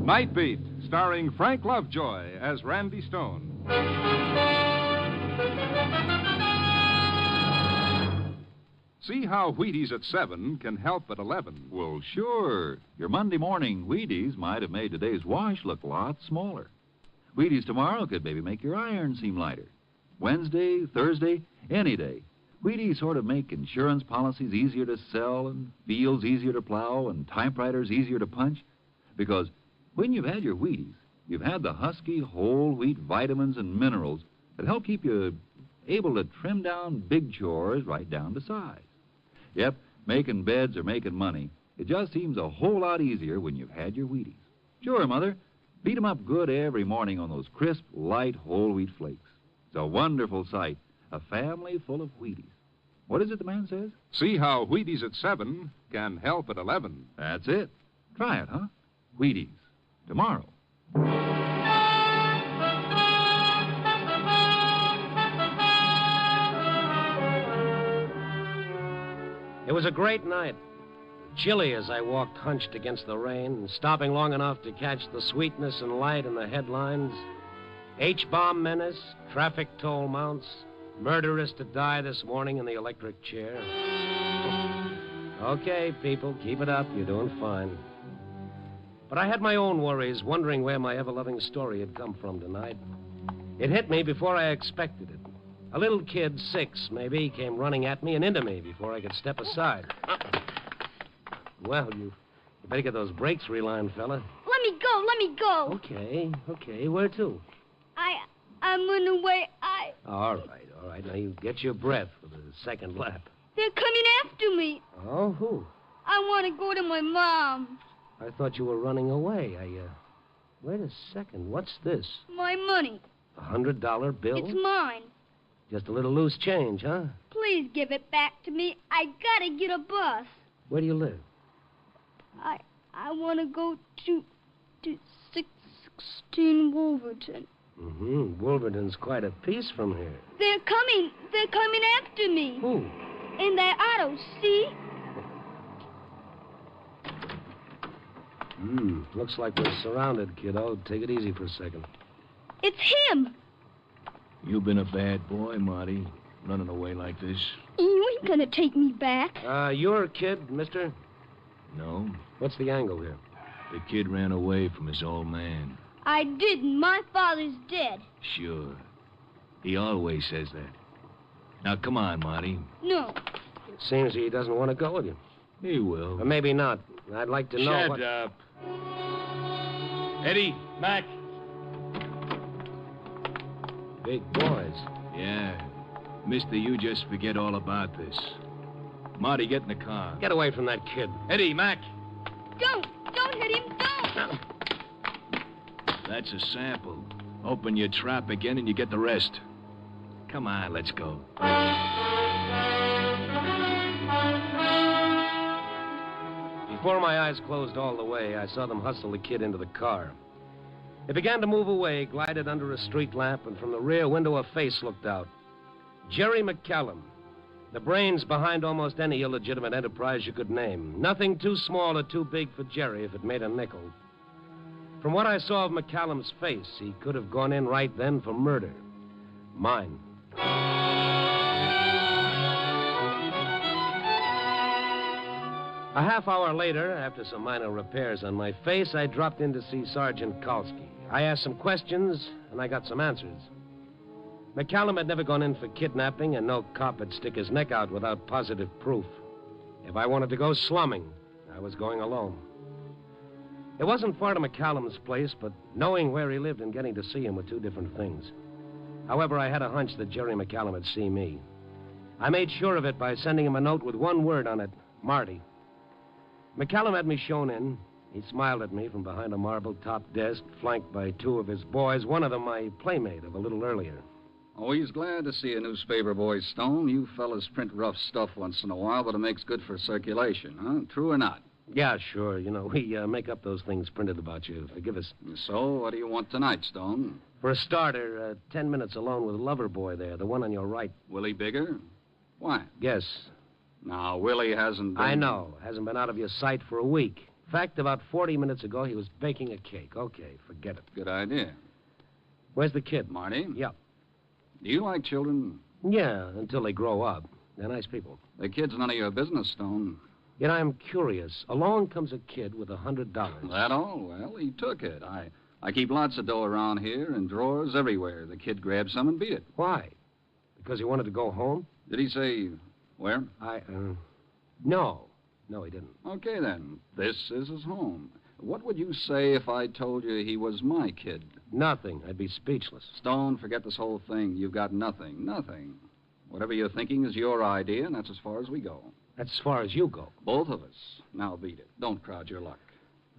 Night Beat, starring Frank Lovejoy as Randy Stone. See how Wheaties at 7 can help at 11. Well, sure. Your Monday morning Wheaties might have made today's wash look a lot smaller. Wheaties tomorrow could maybe make your iron seem lighter. Wednesday, Thursday, any day. Wheaties sort of make insurance policies easier to sell and fields easier to plow and typewriters easier to punch. Because when you've had your Wheaties, you've had the husky whole wheat vitamins and minerals that help keep you able to trim down big chores right down to size. Yep, making beds or making money, it just seems a whole lot easier when you've had your Wheaties. Sure, Mother. Beat 'em up good every morning on those crisp, light whole wheat flakes. It's a wonderful sight, a family full of Wheaties. What is it the man says? See how Wheaties at 7 can help at 11. That's it. Try it, huh? Wheaties. Tomorrow. It was a great night. Chilly as I walked hunched against the rain, stopping long enough to catch the sweetness and light in the headlines. H-bomb menace, traffic toll mounts, murderess to die this morning in the electric chair. Okay, people, keep it up. You're doing fine. But I had my own worries, wondering where my ever-loving story had come from tonight. It hit me before I expected it. A little kid, 6 maybe, came running at me and into me before I could step aside. Well, you better get those brakes relined, fella. Let me go. Okay. Where to? I'm on the way. All right. Now you get your breath for the second lap. They're coming after me. Oh, who? I want to go to my mom. I thought you were running away. Wait a second. What's this? My money. $100 bill? It's mine. Just a little loose change, huh? Please give it back to me. I gotta get a bus. Where do you live? I want to go to 616 Wolverton. Mm-hmm. Wolverton's quite a piece from here. They're coming after me. Who? In that auto, see? Looks like we're surrounded, kiddo. Take it easy for a second. It's him. You've been a bad boy, Marty, running away like this. You ain't gonna take me back. You're a kid, mister? No, What's the angle here? the kid ran away from his old man. I didn't. My father's dead. Sure. He always says that. Now, come on, Marty. No. It seems he doesn't want to go with you. He will. Or maybe not. I'd like to know Shut up. Eddie, Mac. Big boys. Yeah. Mister, you just forget all about this. Marty, get in the car. Get away from that kid. Eddie, Mac. Don't hit him. Don't. That's a sample. Open your trap again and you get the rest. Come on, let's go. Before my eyes closed all the way, I saw them hustle the kid into the car. It began to move away, glided under a street lamp, and from the rear window a face looked out. Jerry McCallum, the brains behind almost any illegitimate enterprise you could name. Nothing too small or too big for Jerry if it made a nickel. From what I saw of McCallum's face, he could have gone in right then for murder. Mine. A half hour later, after some minor repairs on my face, I dropped in to see Sergeant Kalski. I asked some questions, and I got some answers. McCallum had never gone in for kidnapping, and no cop would stick his neck out without positive proof. If I wanted to go slumming, I was going alone. It wasn't far to McCallum's place, but knowing where he lived and getting to see him were two different things. However, I had a hunch that Jerry McCallum would see me. I made sure of it by sending him a note with one word on it, Marty. McCallum had me shown in. He smiled at me from behind a marble-topped desk, flanked by two of his boys, one of them my playmate of a little earlier. Always glad to see a newspaper boy, Stone. You fellas print rough stuff once in a while, but it makes good for circulation, huh? True or not? Yeah, sure. You know, we make up those things printed about you. Forgive us. So, what do you want tonight, Stone? For a starter, 10 minutes alone with Lover Boy there, the one on your right. Willie Bigger? Why? Yes. Now, Willie hasn't been... I know. Hasn't been out of your sight for a week. In fact, about 40 minutes ago, he was baking a cake. Okay, forget it. Good idea. Where's the kid? Marty? Yeah. Do you like children? Yeah, until they grow up. They're nice people. The kid's none of your business, Stone. Yet I'm curious. Along comes a kid with $100. That all? Well, he took it. I keep lots of dough around here in drawers everywhere. The kid grabbed some and beat it. Why? Because he wanted to go home? Did he say where? No. No, he didn't. Okay, then. This is his home. What would you say if I told you he was my kid? Nothing. I'd be speechless. Stone, forget this whole thing. You've got nothing. Nothing. Whatever you're thinking is your idea, and that's as far as we go. That's as far as you go. Both of us. Now beat it. Don't crowd your luck.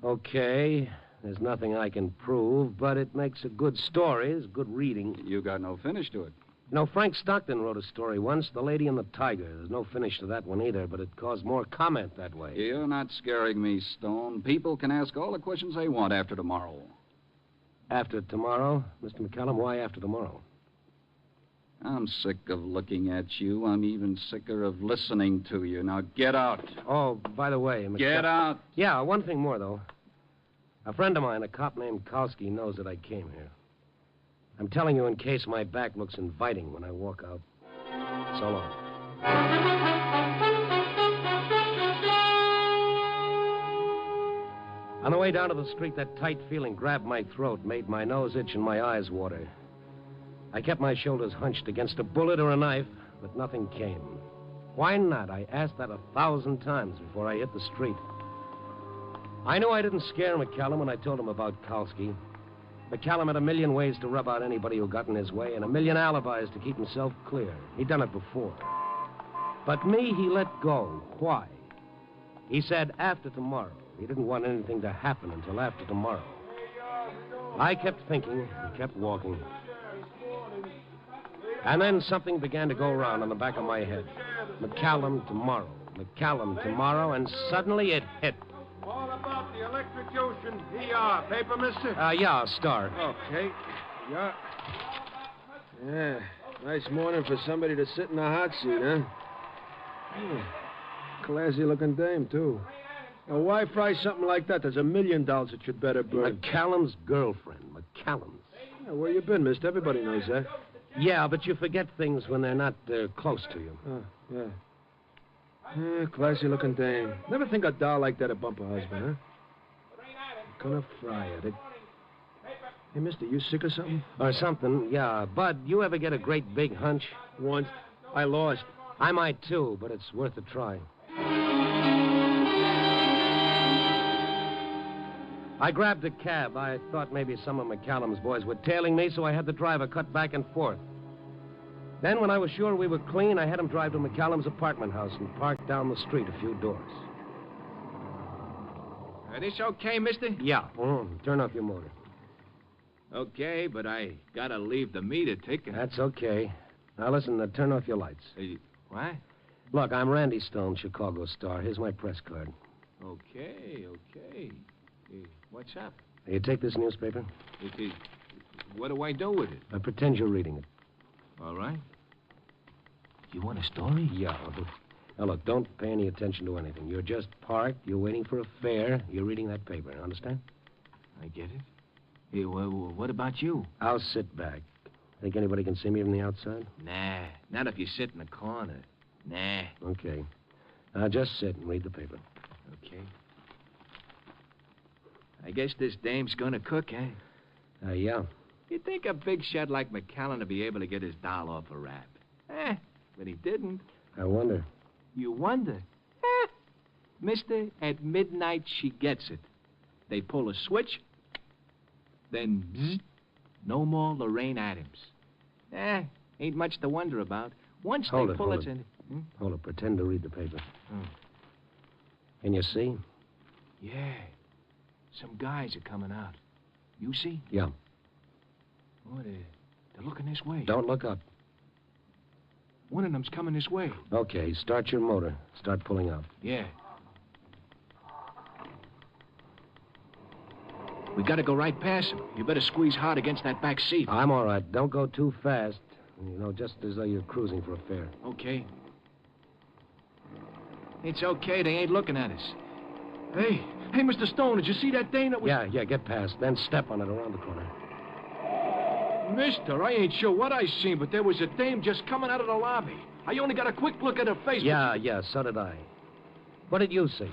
Okay. There's nothing I can prove, but it makes a good story. It's good reading. You got no finish to it. You know, Frank Stockton wrote a story once, The Lady and the Tiger. There's no finish to that one either, but it caused more comment that way. You're not scaring me, Stone. People can ask all the questions they want after tomorrow. After tomorrow? Mr. McCallum, why after tomorrow? I'm sick of looking at you. I'm even sicker of listening to you. Now get out. Oh, by the way, Get out. Yeah, one thing more, though. A friend of mine, a cop named Kalski, knows that I came here. I'm telling you in case my back looks inviting when I walk out. So long. On the way down to the street, that tight feeling grabbed my throat, made my nose itch and my eyes water. I kept my shoulders hunched against a bullet or a knife, but nothing came. Why not? I asked that 1,000 times before I hit the street. I knew I didn't scare McCallum when I told him about Kalski. McCallum had a million ways to rub out anybody who got in his way and a million alibis to keep himself clear. He'd done it before. But me, he let go. Why? He said after tomorrow. He didn't want anything to happen until after tomorrow. I kept thinking and kept walking. And then something began to go around on the back of my head. McCallum tomorrow. McCallum tomorrow, and suddenly it hit. All about the electrocution. ER. Paper, mister? Yeah, Star. Okay. Yeah. Yeah. Nice morning for somebody to sit in the hot seat, huh? Classy-looking dame, too. Now, why fry something like that? There's $1 million that you'd better burn. McCallum's girlfriend. McCallum's. Yeah, where you been, mister? Everybody knows that. Yeah, but you forget things when they're not close to you. Yeah. Classy-looking dame. Never think a doll like that a bump her husband, huh? Gonna fry it. Hey, mister, you sick or something? Or something, yeah. Bud, you ever get a great big hunch? Once. I lost. I might, too, but it's worth a try. I grabbed a cab. I thought maybe some of McCallum's boys were tailing me, so I had the driver cut back and forth. Then, when I was sure we were clean, I had him drive to McCallum's apartment house and park down the street a few doors. This okay, mister? Yeah. Turn off your motor. Okay, but I gotta leave the meter ticking. That's okay. Now, listen, turn off your lights. What? Look, I'm Randy Stone, Chicago Star. Here's my press card. Okay. What's up? You take this newspaper? What do I do with it? Pretend you're reading it. All right. You want a story? Yeah. Now, look, don't pay any attention to anything. You're just parked. You're waiting for a fare. You're reading that paper. Understand? I get it. Hey, what about you? I'll sit back. Think anybody can see me from the outside? Nah, not if you sit in the corner. Nah. Okay. Now, just sit and read the paper. Okay. I guess this dame's gonna cook, eh? Yeah. You'd think a big shot like McCallum would be able to get his doll off a rap. But he didn't. I wonder. You wonder? Mister, at midnight she gets it. They pull a switch, then bzzz, no more Lorraine Adams. Ain't much to wonder about. Once they pull it... Hold it. Pretend to read the paper. Oh. Can you see? Yeah. Some guys are coming out. You see? Yeah. Oh, they're looking this way. Don't look up. One of them's coming this way. Okay, start your motor. Start pulling out. Yeah. We gotta go right past him. You better squeeze hard against that back seat. I'm all right. Don't go too fast. You know, just as though you're cruising for a fare. Okay. It's okay. They ain't looking at us. Hey, Hey, Mr. Stone, did you see that dame that was... Yeah, get past. Then step on it around the corner. Mister, I ain't sure what I seen, but there was a dame just coming out of the lobby. I only got a quick look at her face. Yeah, so did I. What did you see?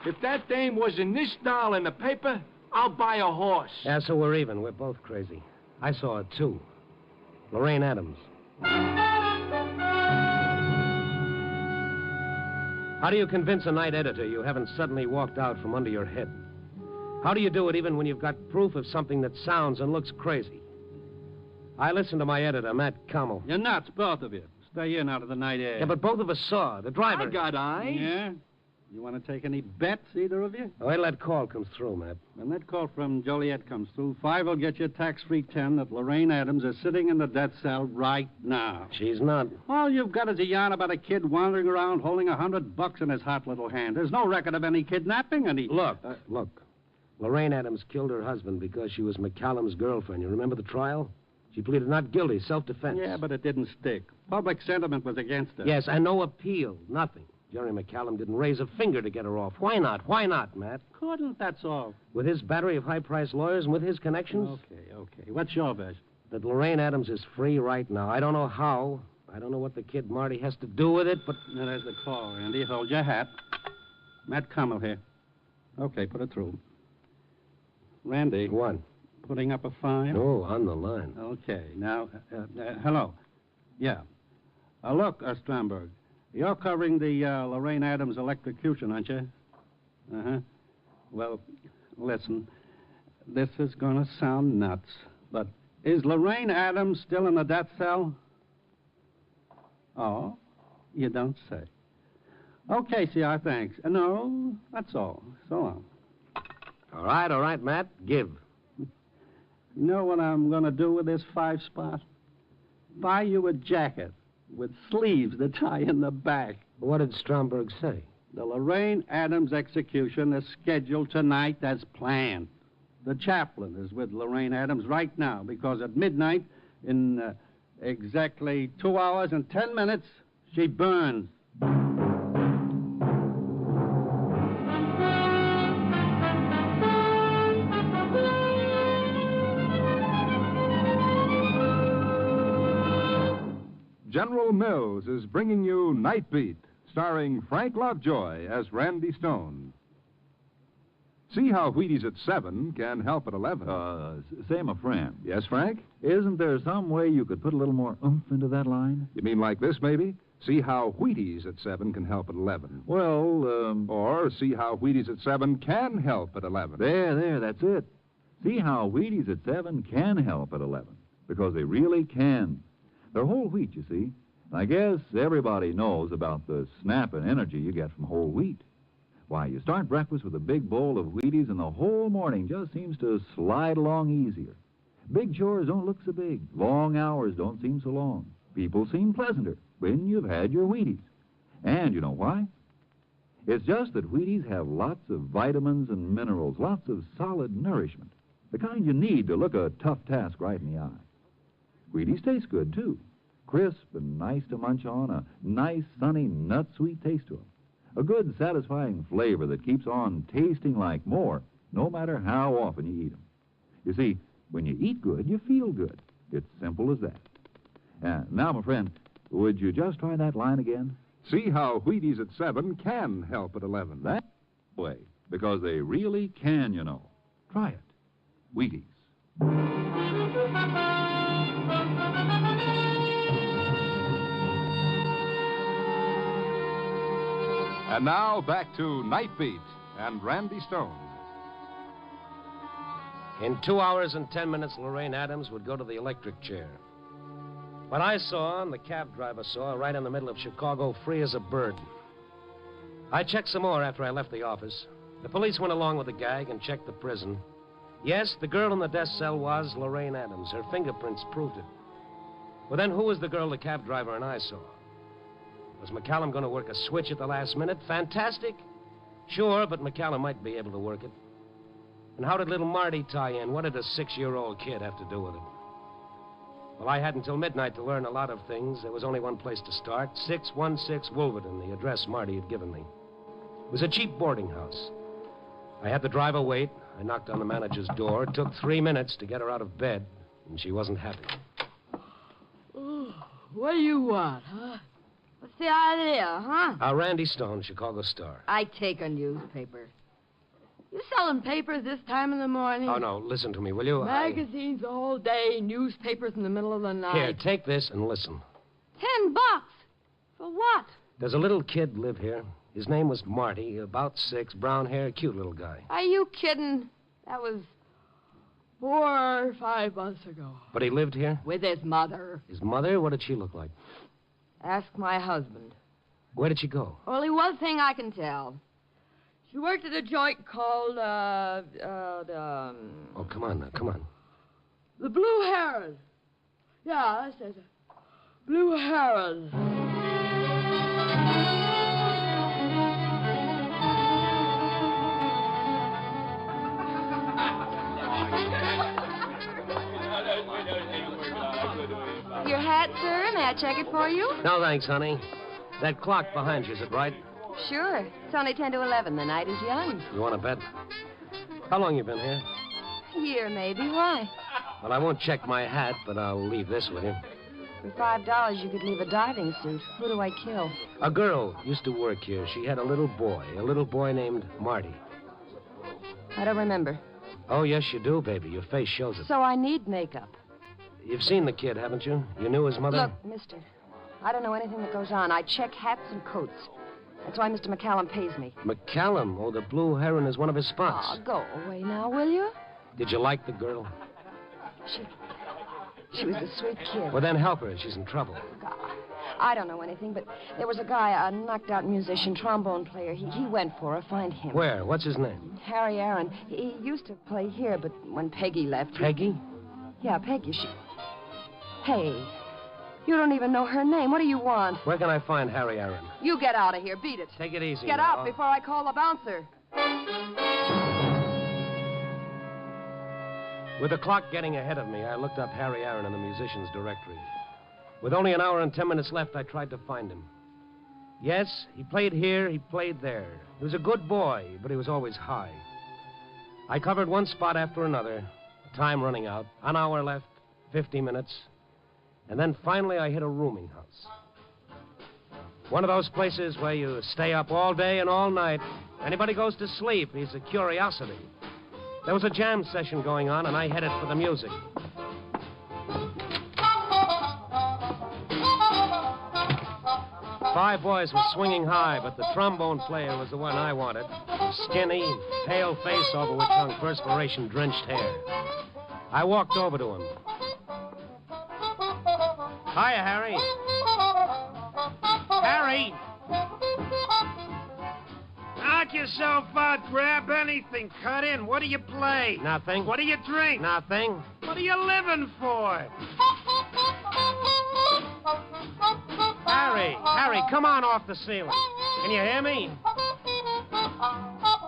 If that dame was in this doll in the paper, I'll buy a horse. Yeah, so we're even. We're both crazy. I saw it, too. Lorraine Adams. How do you convince a night editor you haven't suddenly walked out from under your head? How do you do it even when you've got proof of something that sounds and looks crazy? I listened to my editor, Matt Campbell. You're nuts, both of you. Stay in out of the night air. Yeah, but both of us saw. The driver... I got eyes. Yeah? You want to take any bets, either of you? Wait till that call comes through, Matt. When that call from Joliet comes through, 5 will get you a tax-free 10 that Lorraine Adams is sitting in the death cell right now. She's not. All you've got is a yarn about a kid wandering around holding $100 in his hot little hand. There's no record of any kidnapping, any... Look. Lorraine Adams killed her husband because she was McCallum's girlfriend. You remember the trial? She pleaded not guilty, self-defense. Yeah, but it didn't stick. Public sentiment was against her. Yes, and no appeal. Nothing. Jerry McCallum didn't raise a finger to get her off. Why not? Why not, Matt? Couldn't, that's all. With his battery of high-priced lawyers and with his connections? Okay. What's your version? That Lorraine Adams is free right now. I don't know how. I don't know what the kid Marty has to do with it, but... Now, there's the call, Randy. Hold your hat. Matt Campbell here. Okay, put it through. Randy. What? Putting up a fine? Oh, on the line. Okay. Now, hello. Yeah. Look, Stromberg, you're covering the Lorraine Adams electrocution, aren't you? Uh-huh. Well, listen, this is going to sound nuts, but is Lorraine Adams still in the death cell? Oh, you don't say. Okay, CR, thanks. No, that's all. So long. All right, Matt. Give. You know what I'm going to do with this 5-spot? Buy you a jacket with sleeves that tie in the back. What did Stromberg say? The Lorraine Adams execution is scheduled tonight as planned. The chaplain is with Lorraine Adams right now because at midnight, in exactly 2 hours and 10 minutes, she burns. General Mills is bringing you Night Beat, starring Frank Lovejoy as Randy Stone. See how Wheaties at 7 can help at 11. Say, my friend. Yes, Frank? Isn't there some way you could put a little more oomph into that line? You mean like this, maybe? See how Wheaties at 7 can help at 11. Well, Or see how Wheaties at 7 can help at 11. There, that's it. See how Wheaties at 7 can help at 11. Because they really can. They're whole wheat, you see. I guess everybody knows about the snap and energy you get from whole wheat. Why, you start breakfast with a big bowl of Wheaties, and the whole morning just seems to slide along easier. Big chores don't look so big. Long hours don't seem so long. People seem pleasanter when you've had your Wheaties. And you know why? It's just that Wheaties have lots of vitamins and minerals, lots of solid nourishment, the kind you need to look a tough task right in the eye. Wheaties taste good, too. Crisp and nice to munch on, a nice, sunny, nut-sweet taste to them. A good, satisfying flavor that keeps on tasting like more, no matter how often you eat them. You see, when you eat good, you feel good. It's simple as that. Now, my friend, would you just try that line again? See how Wheaties at 7 can help at 11. That way, because they really can, you know. Try it. Wheaties. And now back to Night Beat and Randy Stone. In 2 hours and 10 minutes, Lorraine Adams would go to the electric chair. What I saw and the cab driver saw, right in the middle of Chicago, free as a bird. I checked some more after I left the office. The police went along with the gag and checked the prison. Yes, the girl in the death cell was Lorraine Adams. Her fingerprints proved it. Well, then who was the girl the cab driver and I saw? Was McCallum going to work a switch at the last minute? Fantastic. Sure, but McCallum might be able to work it. And how did little Marty tie in? What did a 6-year-old kid have to do with it? Well, I had until midnight to learn a lot of things. There was only one place to start, 616 Wolverton, the address Marty had given me. It was a cheap boarding house. I had the driver wait. I knocked on the manager's door. It took 3 minutes to get her out of bed, and she wasn't happy. What do you want, huh? What's the idea, huh? Randy Stone, Chicago Star. I take a newspaper. You selling papers this time in the morning? Oh, no, listen to me, will you? Magazines the whole day, newspapers in the middle of the night. Here, take this and listen. $10. For what? There's a little kid live here. His name was Marty, about 6, brown hair, cute little guy. Are you kidding? That was 4 or 5 months ago. But he lived here? With his mother. His mother? What did she look like? Ask my husband. Where did she go? Only one thing I can tell. She worked at a joint called, Oh, come on now, come on. the Blue Heron. Yeah, that says it. Blue Heron. Your hat, sir? May I check it for you? No, thanks, honey. That clock behind you, is it right? Sure. It's only 10 to 11. The night is young. You want to bet? How long you been here? A year, maybe. Why? Well, I won't check my hat, but I'll leave this with you. For $5, you could leave a diving suit. Who do I kill? A girl used to work here. She had a little boy named Marty. I don't remember. Oh, yes, you do, baby. Your face shows it. So I need makeup. You've seen the kid, haven't you? You knew his mother? Look, mister, I don't know anything that goes on. I check hats and coats. That's why Mr. McCallum pays me. McCallum? Oh, the Blue Heron is one of his spots. Oh, go away now, will you? Did you like the girl? She was a sweet kid. Well, then help her. She's in trouble. God, I don't know anything, but there was a guy, a knocked-out musician, trombone player. He went for her. Find him. Where? What's his name? Harry Aaron. He used to play here, but when Peggy left... Peggy? Yeah, Peggy. Hey, you don't even know her name. What do you want? Where can I find Harry Aaron? You get out of here. Beat it. Take it easy Get now. out before I call the bouncer. With the clock getting ahead of me, I looked up Harry Aaron in the musician's directory. With only an hour and 10 minutes left, I tried to find him. Yes, he played here, he played there. He was a good boy, but he was always high. I covered one spot after another, time running out, an hour left, 50 minutes, and then finally I hit a rooming house. One of those places where you stay up all day and all night. Anybody goes to sleep, he's a curiosity. There was a jam session going on, and I headed for the music. Five boys were swinging high, but the trombone player was the one I wanted. Skinny, pale face over which hung perspiration-drenched hair. I walked over to him. Hiya, Harry. Harry! Knock yourself out. Grab anything. Cut in. What do you play? Nothing. What do you drink? Nothing. What are you living for? Harry, come on off the ceiling. Can you hear me?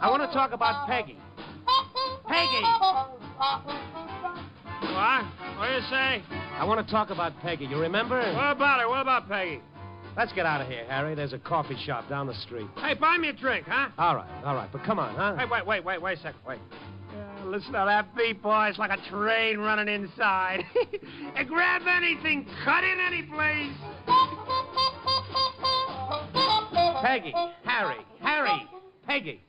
I want to talk about Peggy. Peggy! What? What do you say? I want to talk about Peggy. You remember? What about her? What about Peggy? Let's get out of here, Harry. There's a coffee shop down the street. Hey, buy me a drink, huh? All right. But come on, huh? Hey, wait a second. Wait. Listen to that beat, boy. It's like a train running inside. Hey, grab anything. Cut in any place. Peggy. Harry. Peggy.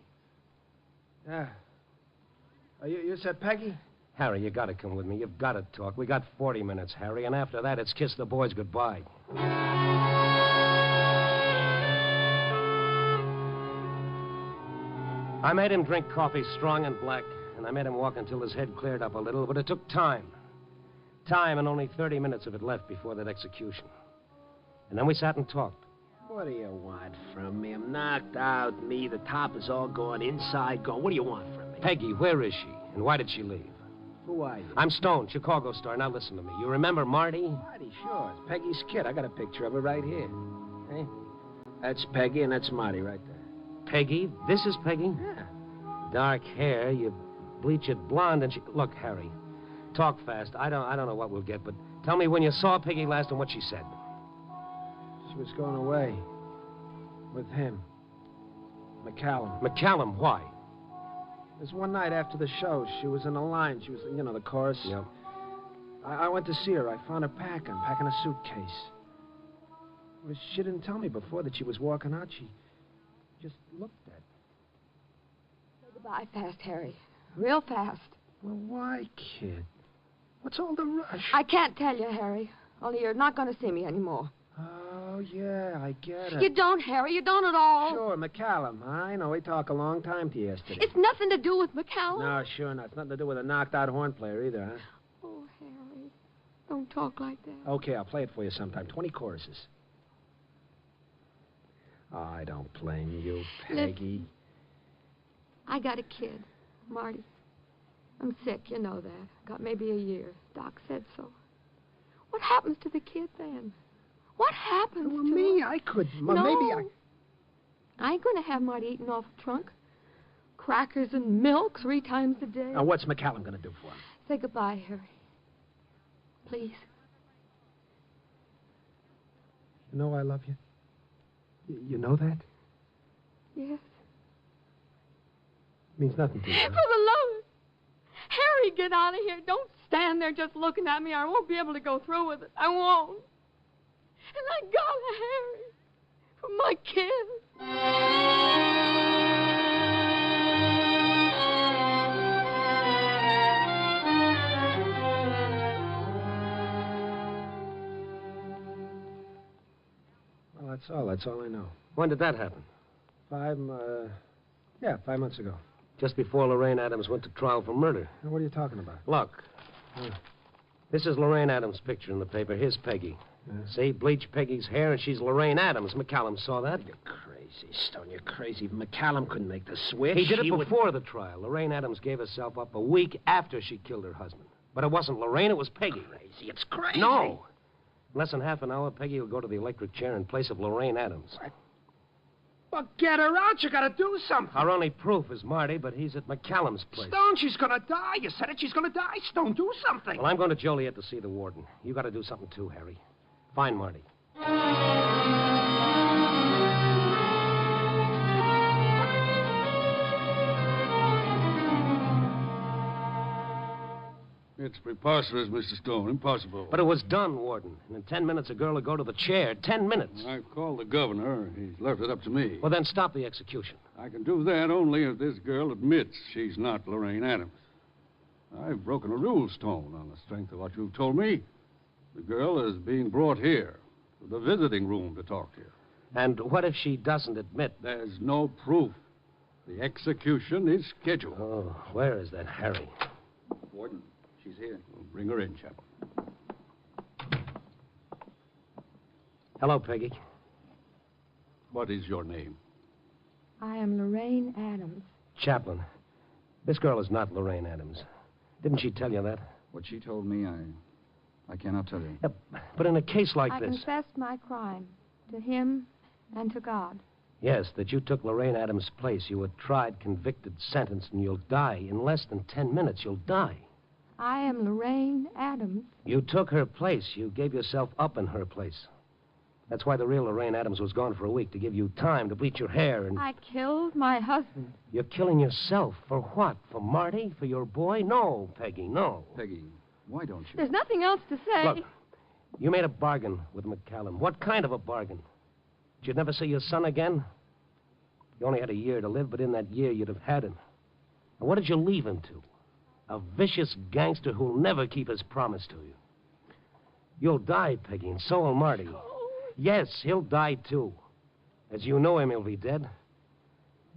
You said Peggy? Harry, you got to come with me. You've got to talk. We got 40 minutes, Harry, and after that, it's kiss the boys goodbye. I made him drink coffee strong and black, and I made him walk until his head cleared up a little, but it took time. Time, and only 30 minutes of it left before that execution. And then we sat and talked. What do you want from me? I'm knocked out, me. The top is all gone, inside gone. What do you want from me? Peggy, where is she? And why did she leave? Who are you? I'm Stone, Chicago Star. Now listen to me. You remember Marty? Marty, sure. It's Peggy's kid. I got a picture of her right here. Hey? That's Peggy, and that's Marty right there. Peggy? This is Peggy? Yeah. Dark hair, you bleach it blonde, and she... Look, Harry, talk fast. I don't know what we'll get, but tell me when you saw Peggy last and what she said. She was going away. With him. McCallum. McCallum, why? There's one night after the show, she was in a line. She was, the chorus. Yep. I went to see her. I found her packing a suitcase. Well, she didn't tell me before that she was walking out. She just looked at me. Say goodbye fast, Harry. Real fast. Well, why, kid? What's all the rush? I can't tell you, Harry. Only you're not going to see me anymore. Oh, yeah, I get it. You don't, Harry. You don't at all. Sure, McCallum. I know he talked a long time to you yesterday. It's nothing to do with McCallum. No, sure not. It's nothing to do with a knocked-out horn player either, huh? Oh, Harry. Don't talk like that. Okay, I'll play it for you sometime. 20 choruses. Oh, I don't blame you, Peggy. I got a kid, Marty. I'm sick, you know that. Got maybe a year. Doc said so. What happens to the kid then? What happens to me? him? I could. No. Maybe I ain't going to have Marty eating off the trunk. Crackers and milk 3 times a day. Now, what's McCallum going to do for him? Say goodbye, Harry. Please. You know I love you? You know that? Yes. Means nothing to you. For the love of... Harry, get out of here. Don't stand there just looking at me. I won't be able to go through with it. I won't. And I gotta, Harry. For my kid. Well, that's all I know. When did that happen? 5 months ago. Just before Lorraine Adams went to trial for murder. Now, what are you talking about? Look. This is Lorraine Adams' picture in the paper. Here's Peggy. See, bleach Peggy's hair, and she's Lorraine Adams. McCallum saw that. You're crazy, Stone. You're crazy. McCallum couldn't make the switch. He did it before the trial. Lorraine Adams gave herself up a week after she killed her husband. But it wasn't Lorraine, it was Peggy. Crazy. It's crazy. No. In less than half an hour, Peggy will go to the electric chair in place of Lorraine Adams. What? Well, get her out. You gotta do something. Our only proof is Marty, but he's at McCallum's place. Stone, she's gonna die. You said it. She's gonna die. Stone, do something. Well, I'm going to Joliet to see the warden. You got to do something too, Harry. Find Marty. It's preposterous, Mr. Stone. Impossible. But it was done, Warden. And in 10 minutes, a girl will go to the chair. 10 minutes. I've called the governor. He's left it up to me. Well, then stop the execution. I can do that only if this girl admits she's not Lorraine Adams. I've broken a rule, Stone, on the strength of what you've told me. The girl is being brought here to the visiting room to talk to you. And what if she doesn't admit? There's no proof. The execution is scheduled. Oh, where is that Harry? Warden, she's here. We'll bring her in, Chaplain. Hello, Peggy. What is your name? I am Lorraine Adams. Chaplain. This girl is not Lorraine Adams. Didn't she tell you that? What she told me, I cannot tell you. But in a case like I this... confessed my crime to him and to God. Yes, that you took Lorraine Adams' place. You were tried, convicted, sentenced, and you'll die. In less than 10 minutes, you'll die. I am Lorraine Adams. You took her place. You gave yourself up in her place. That's why the real Lorraine Adams was gone for a week, to give you time to bleach your hair and... I killed my husband. You're killing yourself. For what? For Marty? For your boy? No, Peggy, no. Peggy, why don't you? There's nothing else to say. Look, you made a bargain with McCallum. What kind of a bargain? That you'd never see your son again? You only had a year to live, but in that year you'd have had him. And what did you leave him to? A vicious gangster who'll never keep his promise to you. You'll die, Peggy, and so will Marty. Yes, he'll die, too. As you know him, he'll be dead.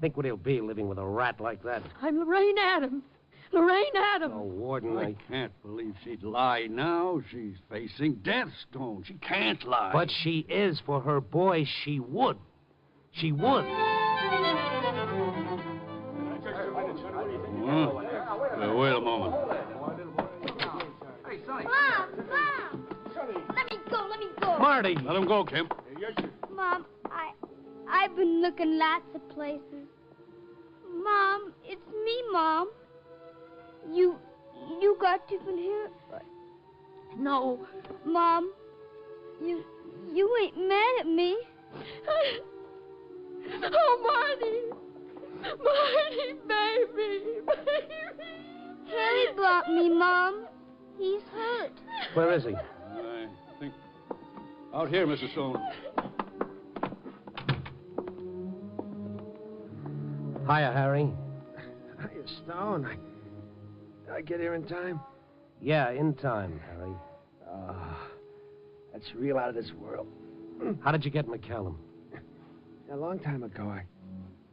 Think what he'll be living with a rat like that. I'm Lorraine Adams. Lorraine Adams. Oh, Warden, I can't believe she'd lie now. She's facing death, Stone. She can't lie. But she is. For her boy, she would. She would. Wait a moment. Hey, Sonny. Mom! Let me go. Marty! Let him go, Kemp. Mom, I've been looking lots of places. Mom, it's me, Mom. You got different hair? No. Mom, you ain't mad at me. Oh, Marty. Marty, baby. Harry brought me, Mom. He's hurt. Where is he? I think... Out here, Mrs. Stone. Hiya, Harry. Hiya, Stone. I get here in time? Yeah, in time, Harry. That's real out of this world. How did you get McCallum? A long time ago,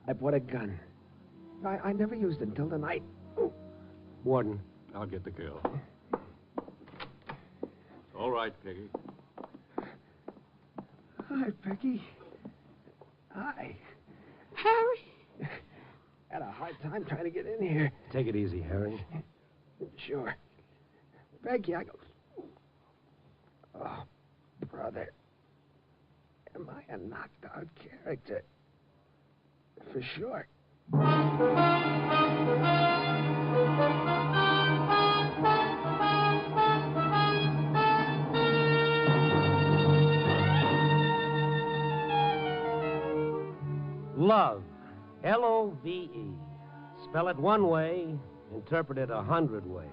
I bought a gun. I never used it until tonight. Warden. I'll get the girl. All right, Peggy. Hi, Peggy. Hi. Harry. Had a hard time trying to get in here. Take it easy, Harry. Sure. Peggy, Oh, brother. Am I a knocked-out character? For sure. Love. Love. Spell it one way, interpret it 100 ways.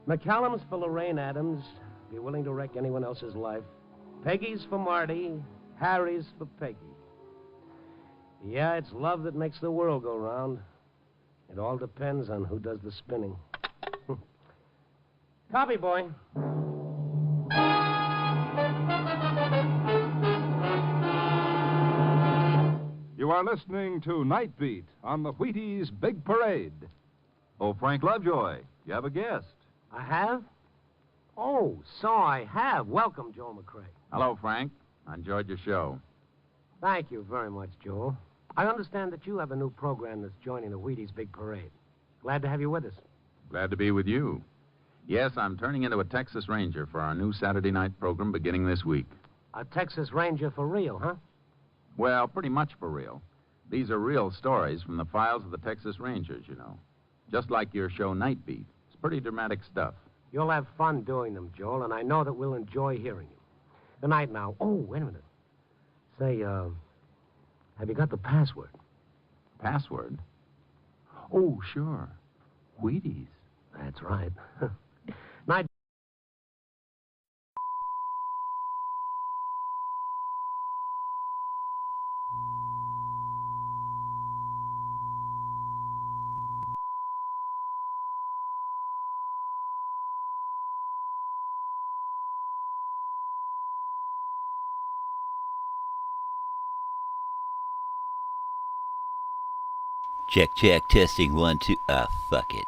McCallum's for Lorraine Adams. Be willing to wreck anyone else's life. Peggy's for Marty. Harry's for Peggy. Yeah, it's love that makes the world go round. It all depends on who does the spinning. Copy, boy. You are listening to Night Beat on the Wheaties Big Parade. Oh, Frank Lovejoy, you have a guest. I have? Oh, so I have. Welcome, Joel McCrae. Hello, Frank. I enjoyed your show. Thank you very much, Joel. I understand that you have a new program that's joining the Wheaties Big Parade. Glad to have you with us. Glad to be with you. Yes, I'm turning into a Texas Ranger for our new Saturday night program beginning this week. A Texas Ranger for real, huh? Well, pretty much for real. These are real stories from the files of the Texas Rangers, you know. Just like your show Night Beat. It's pretty dramatic stuff. You'll have fun doing them, Joel, and I know that we'll enjoy hearing you. Good night now. Oh, wait a minute. Say, have you got the password? Password? Oh, sure. Wheaties. That's right. Night. Check, testing, 1, 2. Fuck it.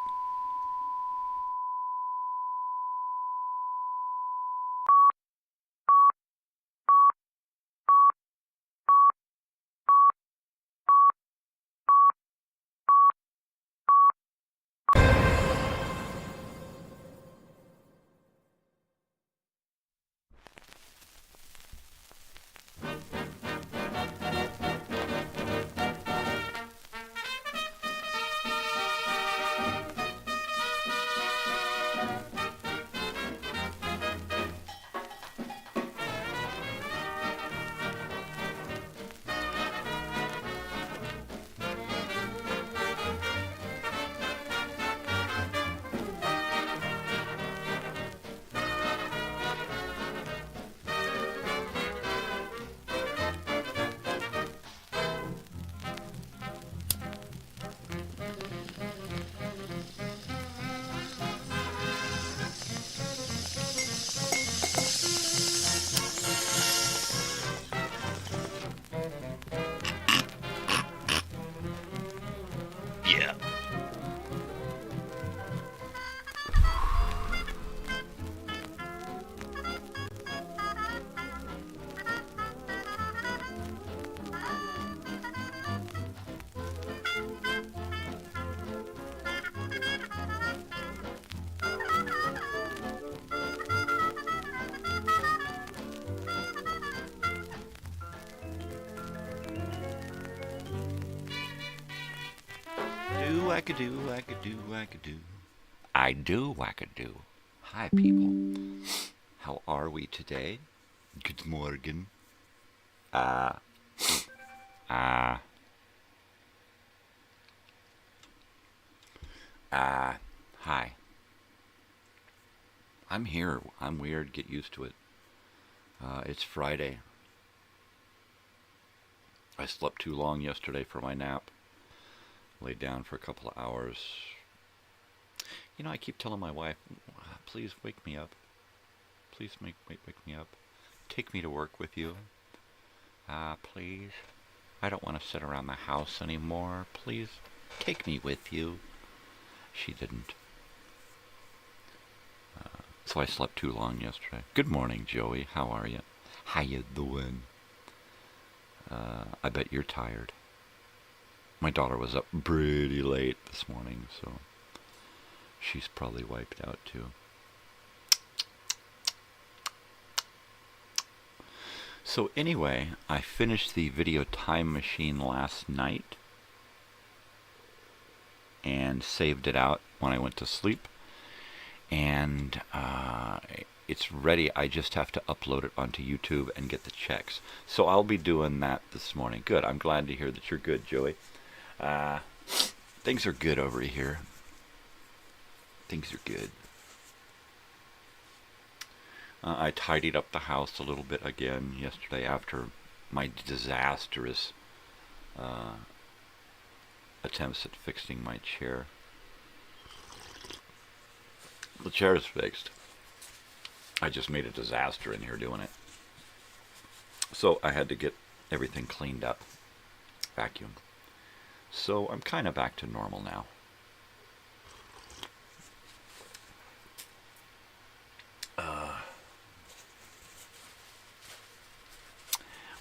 Yeah. Wackadoo. Hi, people. How are we today? Good morning. Hi. I'm here. I'm weird. Get used to it. It's Friday. I slept too long yesterday for my nap. Laid down for a couple of hours. You know, I keep telling my wife, please wake me up. Please wake me up. Take me to work with you. Please. I don't want to sit around the house anymore. Please, take me with you. She didn't. So I slept too long yesterday. Good morning, Joey. How are you? How you doing? I bet you're tired. My daughter was up pretty late this morning, so she's probably wiped out too. So anyway, I finished the video time machine last night and saved it out when I went to sleep. And it's ready. I just have to upload it onto YouTube and get the checks. So I'll be doing that this morning. Good. I'm glad to hear that you're good, Joey. Things are good over here. Things are good. I tidied up the house a little bit again yesterday after my disastrous attempts at fixing my chair. The chair is fixed. I just made a disaster in here doing it. So I had to get everything cleaned up. Vacuum. So I'm kind of back to normal now.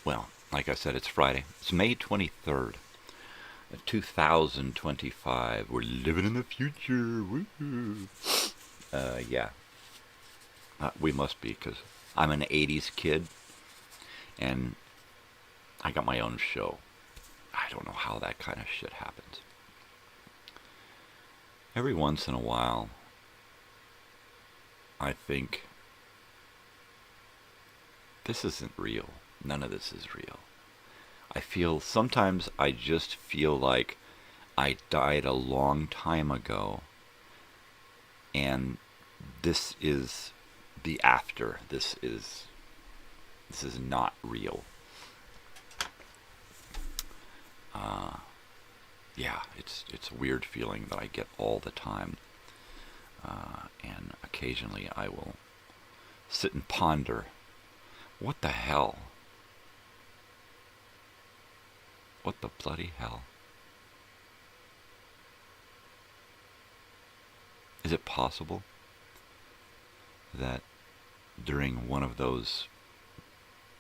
Well, like I said, it's Friday. It's May 23rd, 2025. We're living in the future. Woo-hoo. Yeah. We must be, because I'm an 80s kid, and I got my own show. I don't know how that kind of shit happens. Every once in a while, I think, this isn't real. None of this is real. Sometimes I just feel like I died a long time ago, and this is the after. This is not real. Yeah, it's a weird feeling that I get all the time, and occasionally I will sit and ponder, what the hell? What the bloody hell? Is it possible that during one of those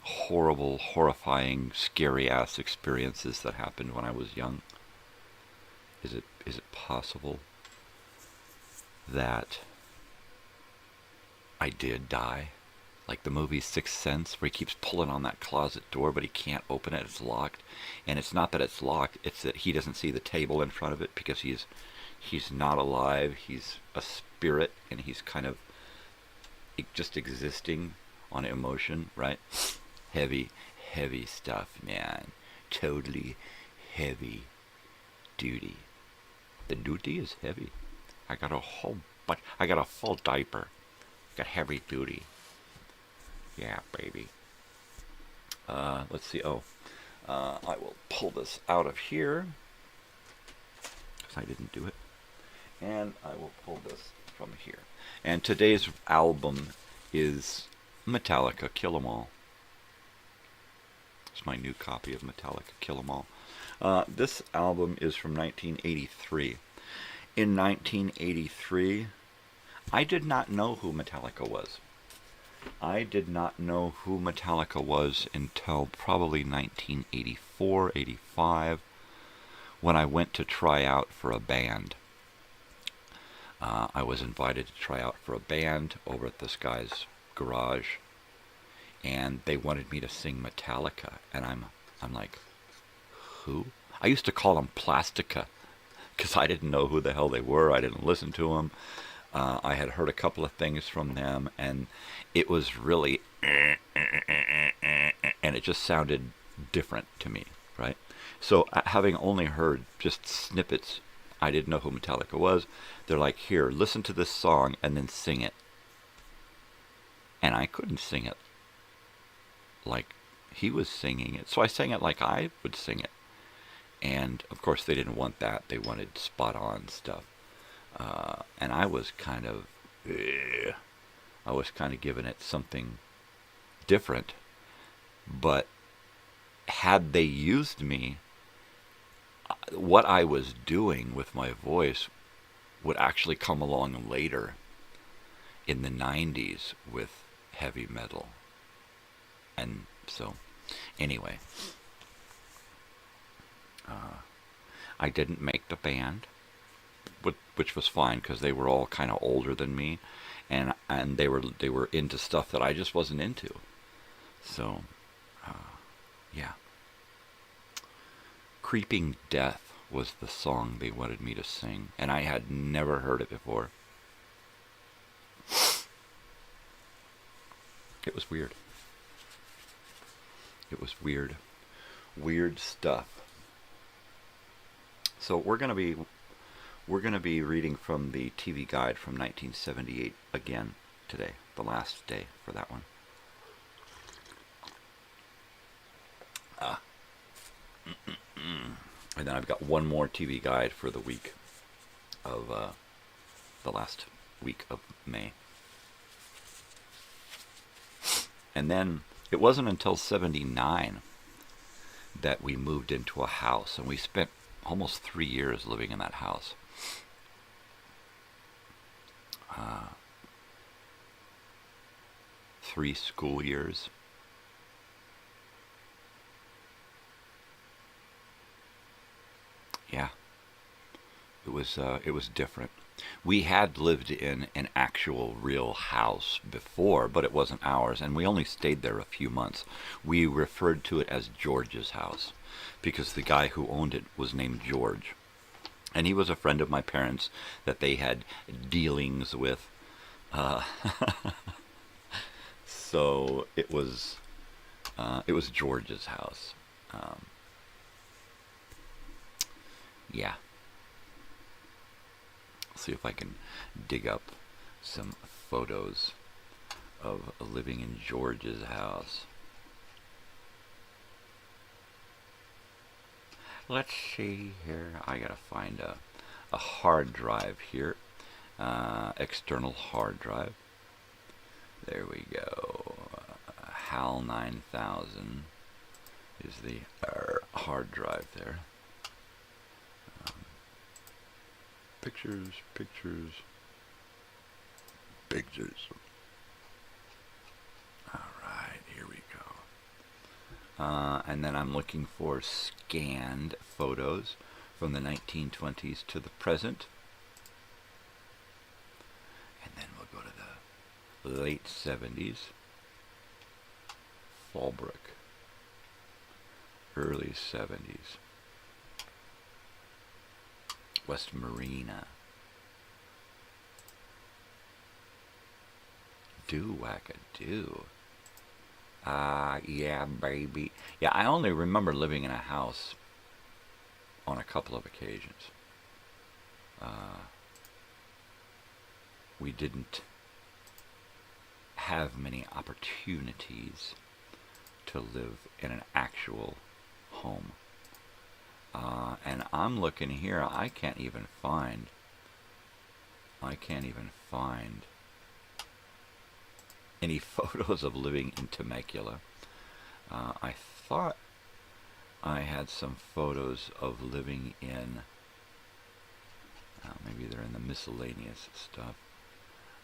horrible, horrifying, scary-ass experiences that happened when I was young, is it possible that I did die? Like the movie Sixth Sense, where he keeps pulling on that closet door, but he can't open it, it's locked. And it's not that it's locked, it's that he doesn't see the table in front of it because he's not alive, he's a spirit, and he's kind of just existing on emotion, right? Heavy stuff, man. Totally heavy duty. The duty is heavy. I got a full diaper. Got heavy duty. Yeah, baby. Let's see. I will pull this out of here, because I didn't do it. And I will pull this from here. And today's album is Metallica, Kill 'Em All. It's my new copy of Metallica, Kill 'Em All. This album is from 1983. In 1983, I did not know who Metallica was. I did not know who Metallica was until probably 1984, 85, when I went to try out for a band. I was invited to try out for a band over at this guy's garage, and they wanted me to sing Metallica, and I'm like, who? I used to call them Plastica, because I didn't know who the hell they were. I didn't listen to them. I had heard a couple of things from them, and it was really, and it just sounded different to me, right? So having only heard just snippets I didn't know who Metallica was. They're like, here, listen to this song and then sing it. And I couldn't sing it like he was singing it. So I sang it like I would sing it. And, of course, they didn't want that. They wanted spot-on stuff. And I was kind of... I was kind of giving it something different. But had they used me, what I was doing with my voice would actually come along later in the 90s with heavy metal. And so, anyway, I didn't make the band, which was fine because they were all kind of older than me, and they were into stuff that I just wasn't into. So, yeah. Creeping Death was the song they wanted me to sing, and I had never heard it before. It was weird. It was weird. Weird stuff. So we're gonna be reading from the TV Guide from 1978 again today, the last day for that one. And then I've got one more TV Guide for the week of the last week of May. And then it wasn't until 79 that we moved into a house, and we spent almost 3 years living in that house. 3 school years. Yeah, it was different. We had lived in an actual real house before, but it wasn't ours, and we only stayed there a few months. We referred to it as George's house because the guy who owned it was named George, and he was a friend of my parents that they had dealings with. So it was George's house. Yeah. See if I can dig up some photos of living in George's house. Let's see here. I gotta find a hard drive here. External hard drive. There we go. HAL 9000 is the hard drive there. Pictures. All right, here we go. And then I'm looking for scanned photos from the 1920s to the present. And then we'll go to the late 70s. Fallbrook. Early 70s. West Marina. Do-wacka-do. Yeah, baby. Yeah, I only remember living in a house on a couple of occasions. We didn't have many opportunities to live in an actual home. And I'm looking here, I can't even find any photos of living in Temecula. I thought I had some photos of living in, maybe they're in the miscellaneous stuff.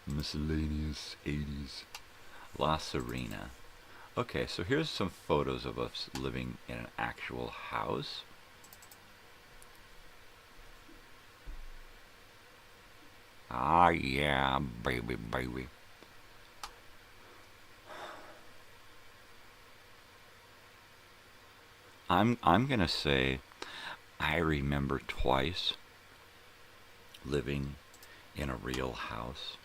Miscellaneous 80s. La Serena. Okay, so here's some photos of us living in an actual house. Ah, yeah, baby. I'm gonna say I remember twice living in a real house.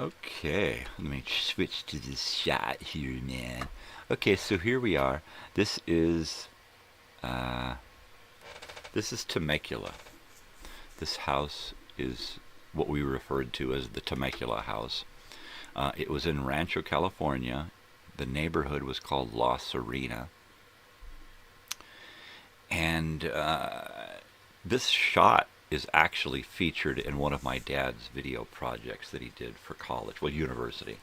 Okay, let me switch to this shot here, man. Okay, so here we are. This is Temecula. This house is what we referred to as the Temecula house. It was in Rancho, California. The neighborhood was called La Serena. And this shot is actually featured in one of my dad's video projects that he did for college, well, university.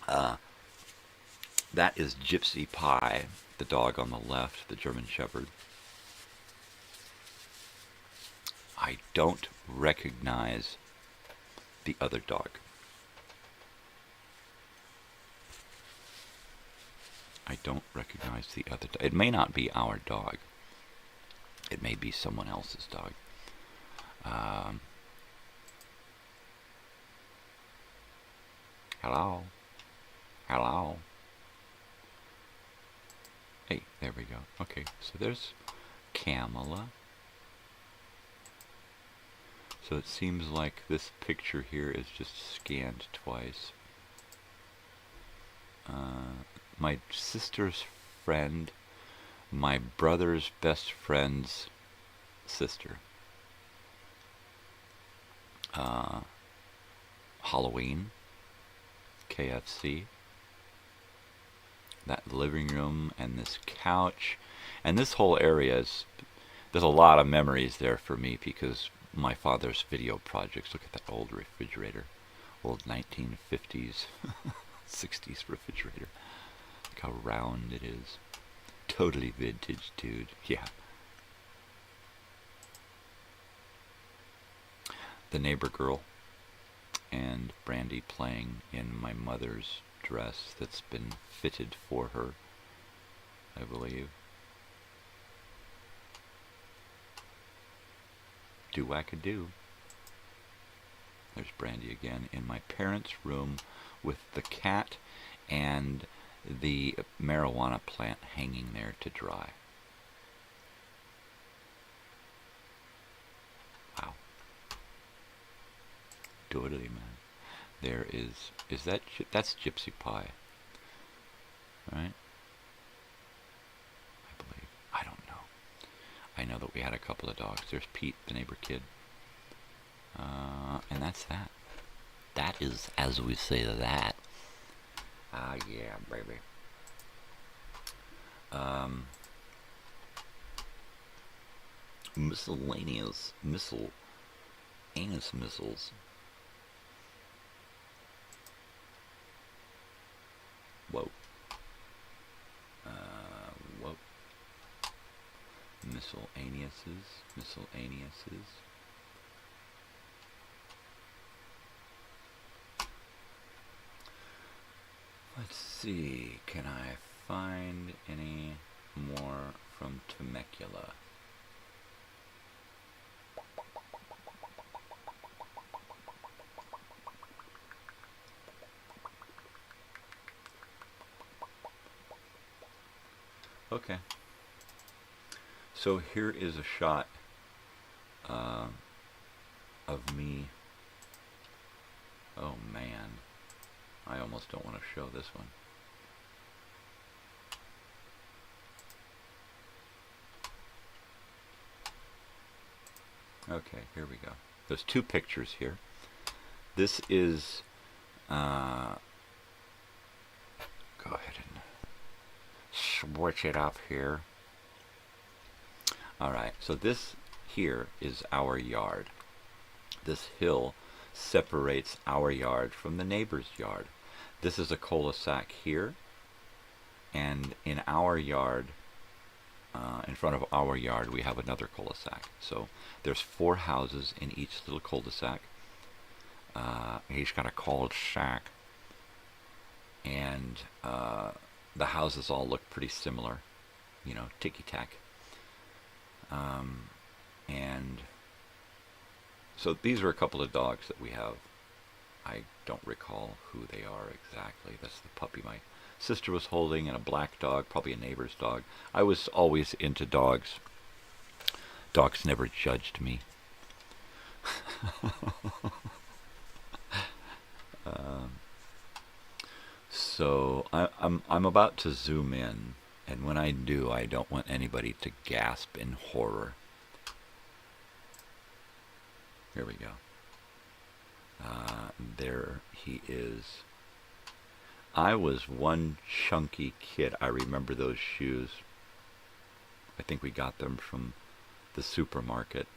That is Gypsy Pie, the dog on the left, the German Shepherd. I don't recognize the other dog. I don't recognize the other dog. It may not be our dog. It may be someone else's dog. Hello? Hello? Hey, there we go. Okay, so there's Camilla. So it seems like this picture here is just scanned twice. My sister's friend, my brother's best friend's sister. Halloween, KFC, that living room and this couch, and this whole area is, there's a lot of memories there for me because my father's video projects. Look at that old refrigerator, old 1950s, 60s refrigerator. Look how round it is. Totally vintage, dude. Yeah. The neighbor girl and Brandy playing in my mother's dress that's been fitted for her, I believe. Do-wacka-do. There's Brandy again in my parents' room with the cat and the marijuana plant hanging there to dry. Wow. Totally, man. There is that's Gypsy Pie, right? I believe. I don't know. I know that we had a couple of dogs. There's Pete, the neighbor kid. And that's that. That is, as we say, that. Ah, yeah, baby. Miscellaneous anus missiles. Whoa. Whoa. Miscellaneouses. Let's see, can I find any more from Temecula? Okay. So here is a shot of me. Oh man. I almost don't want to show this one. Okay, here we go. There's two pictures here. This is, go ahead and switch it up here. Alright, so this here is our yard. This hill separates our yard from the neighbor's yard. This is a cul-de-sac here, and in our yard, in front of our yard, we have another cul-de-sac. So there's 4 houses in each little cul-de-sac. Each got a cul-de-sac, and the houses all look pretty similar, you know, ticky-tack. And so these are a couple of dogs that we have. I don't recall who they are exactly. That's the puppy my sister was holding, and a black dog, probably a neighbor's dog. I was always into dogs. Dogs never judged me. So I'm about to zoom in, and when I do, I don't want anybody to gasp in horror. Here we go. There he is. I was one chunky kid. I remember those shoes. I think we got them from the supermarket.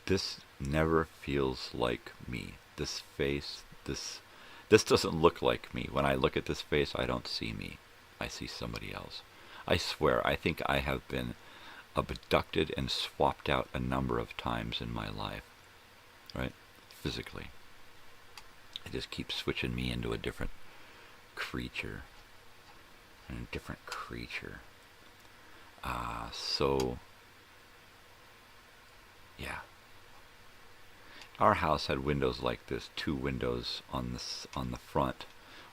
This never feels like me. This face, this doesn't look like me. When I look at this face, I don't see me. I see somebody else. I swear, I think I have been abducted and swapped out a number of times in my life, right? Physically. It just keeps switching me into a different creature. And a different creature. So, yeah. Our house had windows like this, 2 windows on the front,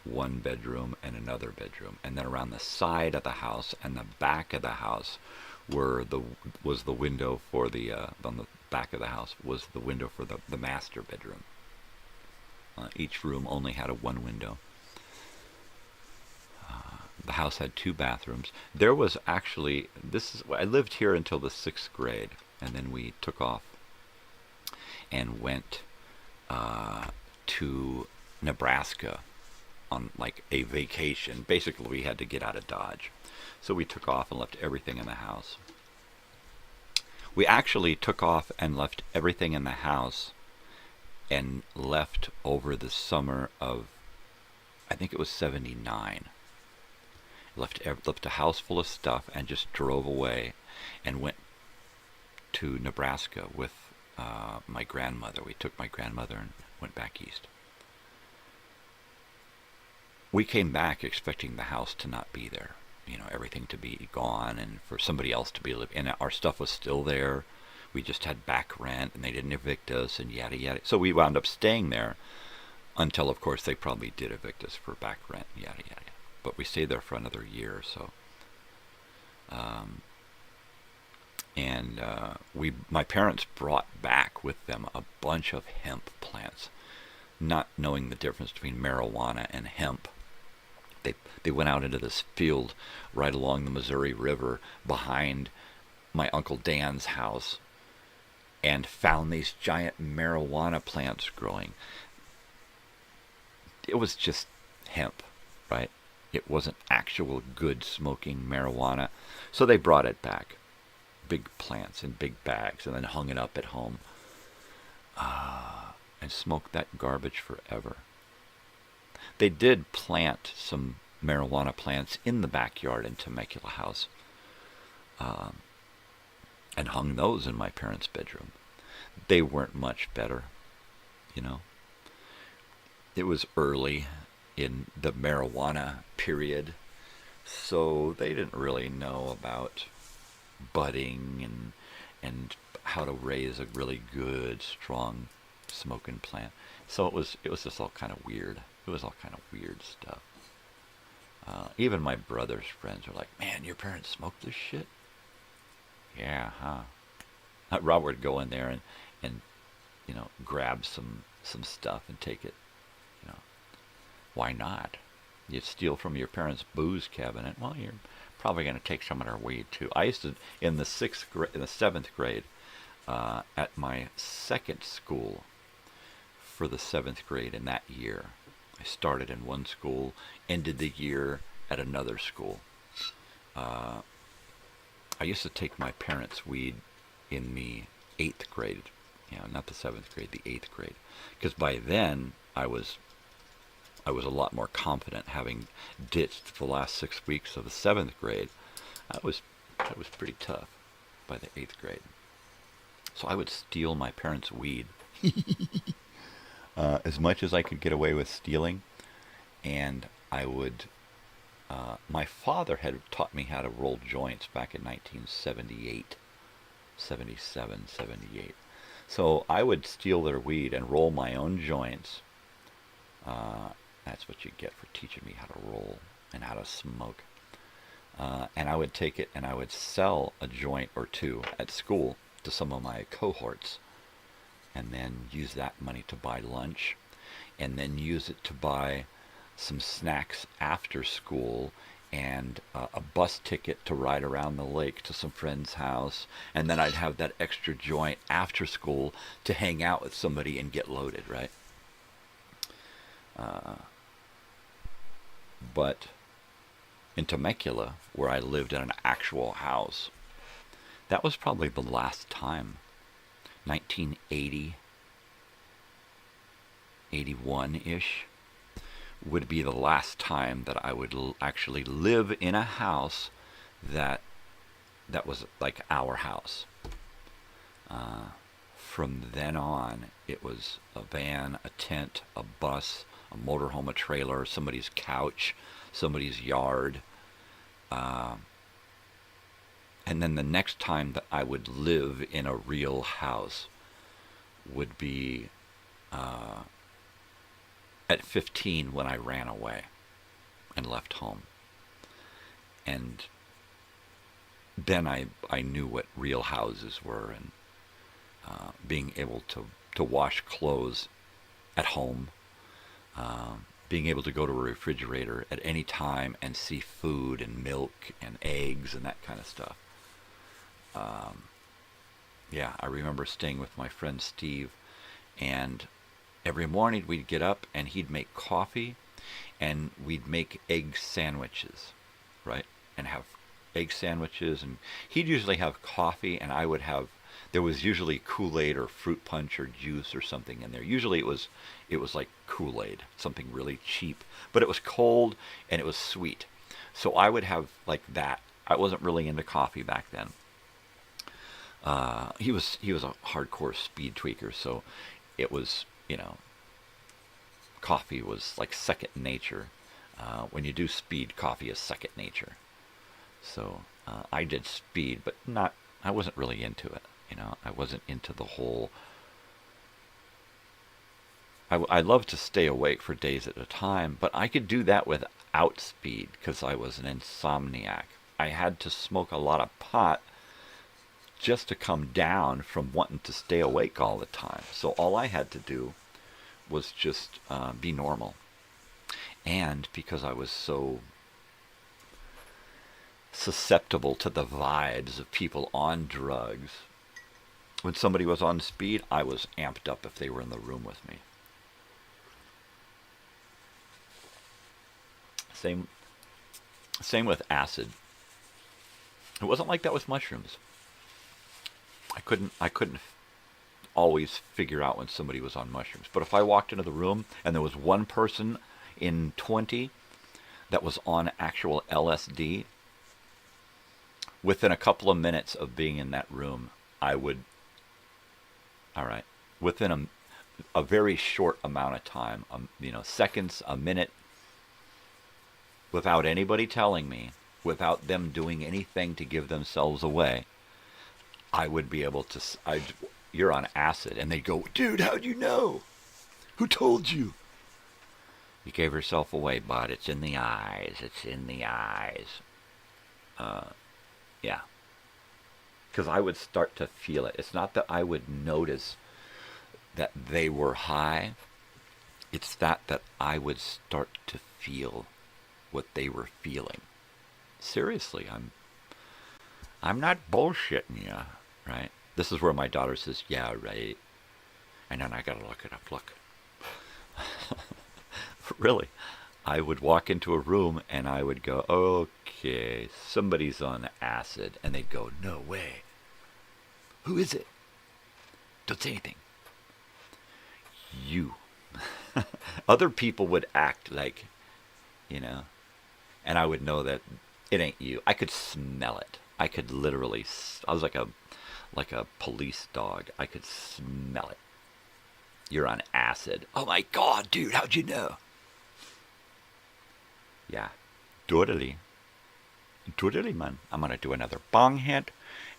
1 bedroom and another bedroom, and then around the side of the house and the back of the house was the window for the on the back of the house was the window for the master bedroom. Each room only had 1 window. The house had 2 bathrooms. There was actually I lived here until the 6th grade, and then we took off and went to Nebraska on like a vacation. Basically, we had to get out of Dodge. So we took off and left everything in the house. We actually took off and left everything in the house and left over the summer of, I think it was 79. Left a house full of stuff and just drove away and went to Nebraska with my grandmother. We took my grandmother and went back east. We came back expecting the house to not be there. You know, everything to be gone and for somebody else to be living. And our stuff was still there. We just had back rent and they didn't evict us and yada yada. So we wound up staying there until, of course, they probably did evict us for back rent, yada yada. But we stayed there for another year or so. My parents brought back with them a bunch of hemp plants, not knowing the difference between marijuana and hemp. They went out into this field right along the Missouri River behind my Uncle Dan's house and found these giant marijuana plants growing. It was just hemp, right? It wasn't actual good smoking marijuana. So they brought it back. Big plants in big bags and then hung it up at home. And smoked that garbage forever. They did plant some marijuana plants in the backyard in Temecula House. And hung those in my parents' bedroom. They weren't much better, you know. It was early in the marijuana period, so they didn't really know about budding and how to raise a really good, strong smoking plant. So it was just all kind of weird. It was all kind of weird stuff. Even my brother's friends were like, "Man, your parents smoked this shit?" Yeah, huh? Robert would go in there and you know, grab some stuff and take it. You know, why not? You steal from your parents' booze cabinet. Well, you're probably going to take some of their weed too. I used to in the 7th grade, at my second school for the 7th grade in that year. I started in one school, ended the year at another school. I used to take my parents' weed in the 8th grade, you know, not the 7th grade, the 8th grade, because by then I was a lot more confident, having ditched the last 6 weeks of the 7th grade. That was pretty tough by the 8th grade. So I would steal my parents' weed as much as I could get away with stealing, and I would. My father had taught me how to roll joints back in 1978, 77, 78. So I would steal their weed and roll my own joints, That's what you get for teaching me how to roll and how to smoke. And I would take it and I would sell a joint or two at school to some of my cohorts, and then use that money to buy lunch, and then use it to buy some snacks after school, and a bus ticket to ride around the lake to some friend's house, and then I'd have that extra joint after school to hang out with somebody and get loaded, right? But in Temecula, where I lived in an actual house, that was probably the last time. 1980, 81-ish would be the last time that I would actually live in a house that was like our house. From then on, it was a van, a tent, a bus, a motorhome, a trailer, somebody's couch, somebody's yard. And then the next time that I would live in a real house would be at 15 when I ran away and left home. And then I knew what real houses were, and being able to wash clothes at home, being able to go to a refrigerator at any time and see food and milk and eggs and that kind of stuff. Yeah, I remember staying with my friend Steve, and every morning we'd get up and he'd make coffee, and we'd make egg sandwiches, right? And have egg sandwiches, and he'd usually have coffee, and I would have, there was usually Kool-Aid or fruit punch or juice or something in there. Usually it was like Kool-Aid, something really cheap, but it was cold and it was sweet. So I would have like that. I wasn't really into coffee back then. He was a hardcore speed tweaker, so it was, coffee was like second nature. When you do speed, coffee is second nature. So I did speed, but I wasn't really into it. I wasn't into the whole... I loved to stay awake for days at a time, but I could do that without speed because I was an insomniac. I had to smoke a lot of pot just to come down from wanting to stay awake all the time. So all I had to do was just be normal. And because I was so susceptible to the vibes of people on drugs, when somebody was on speed, I was amped up if they were in the room with me. Same with acid. It wasn't like that with mushrooms. I couldn't always figure out when somebody was on mushrooms. But if I walked into the room and there was one person in 20 that was on actual LSD, within a couple of minutes of being in that room, I would, all right, within a very short amount of time, seconds, a minute, without anybody telling me, without them doing anything to give themselves away, I would be able to, you're on acid. And they'd go, dude, how'd you know? Who told you? You gave yourself away, bud. It's in the eyes. It's in the eyes. Yeah. Because I would start to feel it. It's not that I would notice that they were high. It's that I would start to feel what they were feeling. Seriously, I'm not bullshitting you, right? This is where my daughter says, yeah, right. And then I gotta look it up. Look. Really, I would walk into a room and I would go, okay, somebody's on acid. And they'd go, no way. Who is it? Don't say anything. You. Other people would act like, and I would know that it ain't you. I could smell it. I could literally, I was like a police dog. I could smell it. You're on acid. Oh my God, dude, how'd you know? Yeah, totally, man. I'm gonna do another bong hit,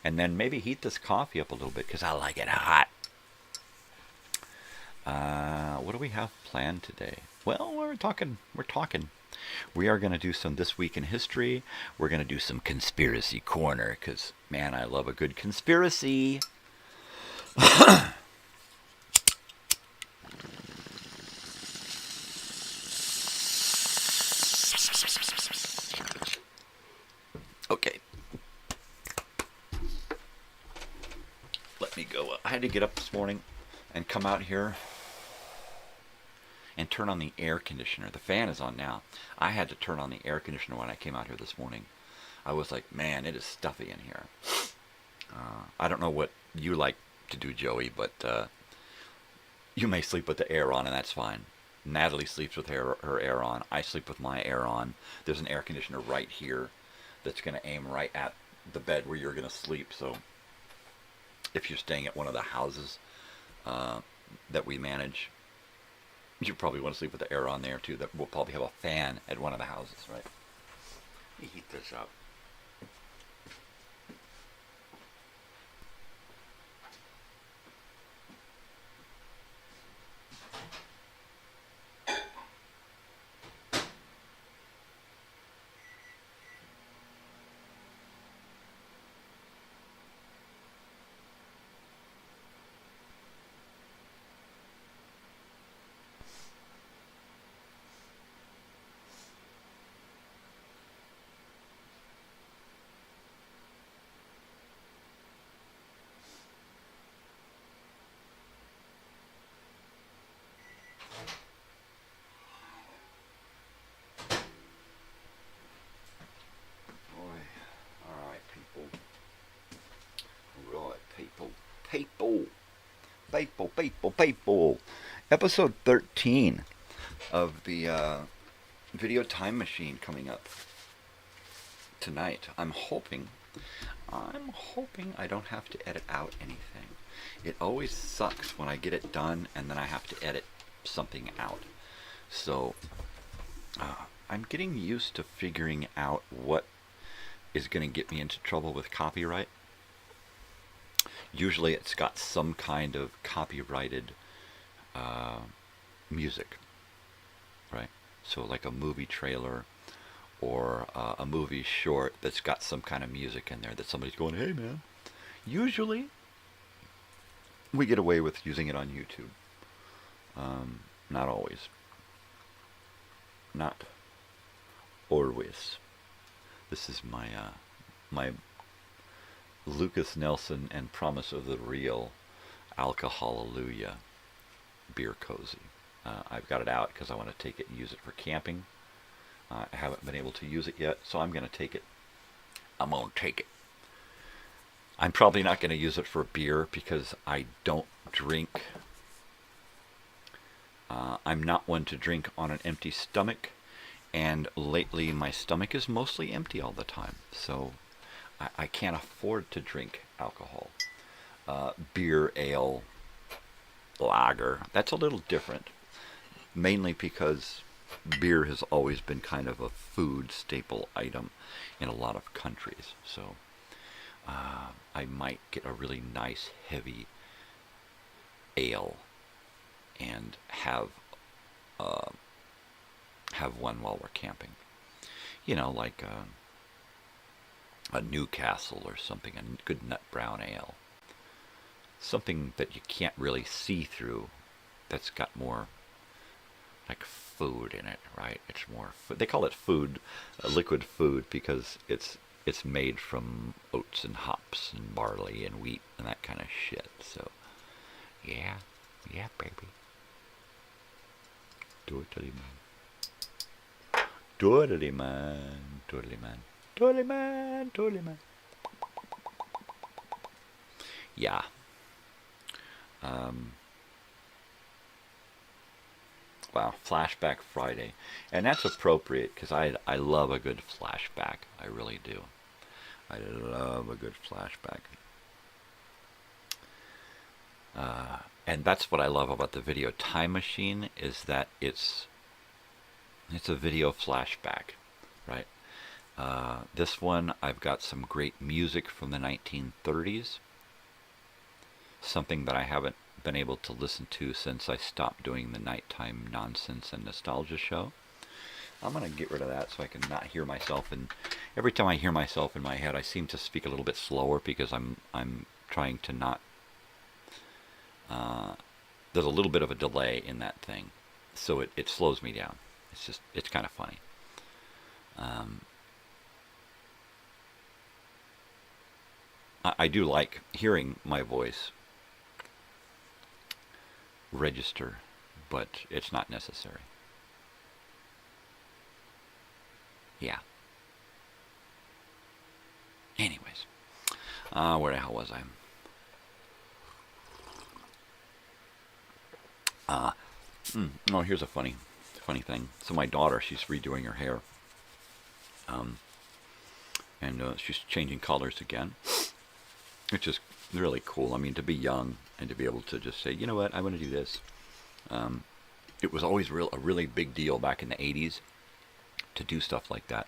and then maybe heat this coffee up a little bit because I like it hot. What do we have planned today? Well, we're talking. We are going to do some This Week in History. We're going to do some Conspiracy Corner, because, man, I love a good conspiracy. Okay. Let me go. I had to get up this morning and come out here and turn on the air conditioner. The fan is on now. I had to turn on the air conditioner when I came out here this morning. I was like, man, it is stuffy in here. I don't know what you like to do, Joey, but you may sleep with the air on, and that's fine. Natalie sleeps with her air on. I sleep with my air on. There's an air conditioner right here that's going to aim right at the bed where you're going to sleep. So if you're staying at one of the houses that we manage, you probably want to sleep with the air on there too. That we'll probably have a fan at one of the houses, right? Let me heat this up. People. Episode 13 of the video time machine coming up tonight. I'm hoping I don't have to edit out anything. It always sucks when I get it done and then I have to edit something out. So I'm getting used to figuring out what is going to get me into trouble with copyright. Usually it's got some kind of copyrighted music, right? So like a movie trailer or a movie short that's got some kind of music in there that somebody's going, hey man. Usually we get away with using it on YouTube. Not always. Not always. This is my my Lucas Nelson and Promise of the Real Alcohallelujah beer cozy. I've got it out because I want to take it and use it for camping. I haven't been able to use it yet, so I'm going to take it. I'm going to take it. I'm probably not going to use it for beer because I don't drink. I'm not one to drink on an empty stomach, and lately my stomach is mostly empty all the time, so I can't afford to drink alcohol. Beer, ale, lager, that's a little different. Mainly because beer has always been kind of a food staple item in a lot of countries. So I might get a really nice heavy ale and have one while we're camping. You know, like a Newcastle or something, a good nut brown ale. Something that you can't really see through, that's got more like food in it, right? It's more food. They call it food, liquid food, because it's made from oats and hops and barley and wheat and that kind of shit. So, yeah, baby. Do it, man. Doodly man. Doodly man. Doodly man. Doodly man. Yeah. Wow, Flashback Friday. And that's appropriate because I love a good flashback. I really do. I love a good flashback. And that's what I love about the video time machine, is that it's a video flashback, right? This one, I've got some great music from the 1930s. Something that I haven't been able to listen to since I stopped doing the nighttime nonsense and nostalgia show. I'm going to get rid of that so I can not hear myself. And every time I hear myself in my head, I seem to speak a little bit slower because I'm trying to not... there's a little bit of a delay in that thing, so it slows me down. It's kind of funny. I do like hearing my voice register, but it's not necessary. Yeah. Anyways, where the hell was I? Oh, here's a funny thing. So my daughter, she's redoing her hair, and she's changing colors again, which is really cool. I mean, to be young and to be able to just say, you know what, I want to do this. It was always a really big deal back in the 80s to do stuff like that.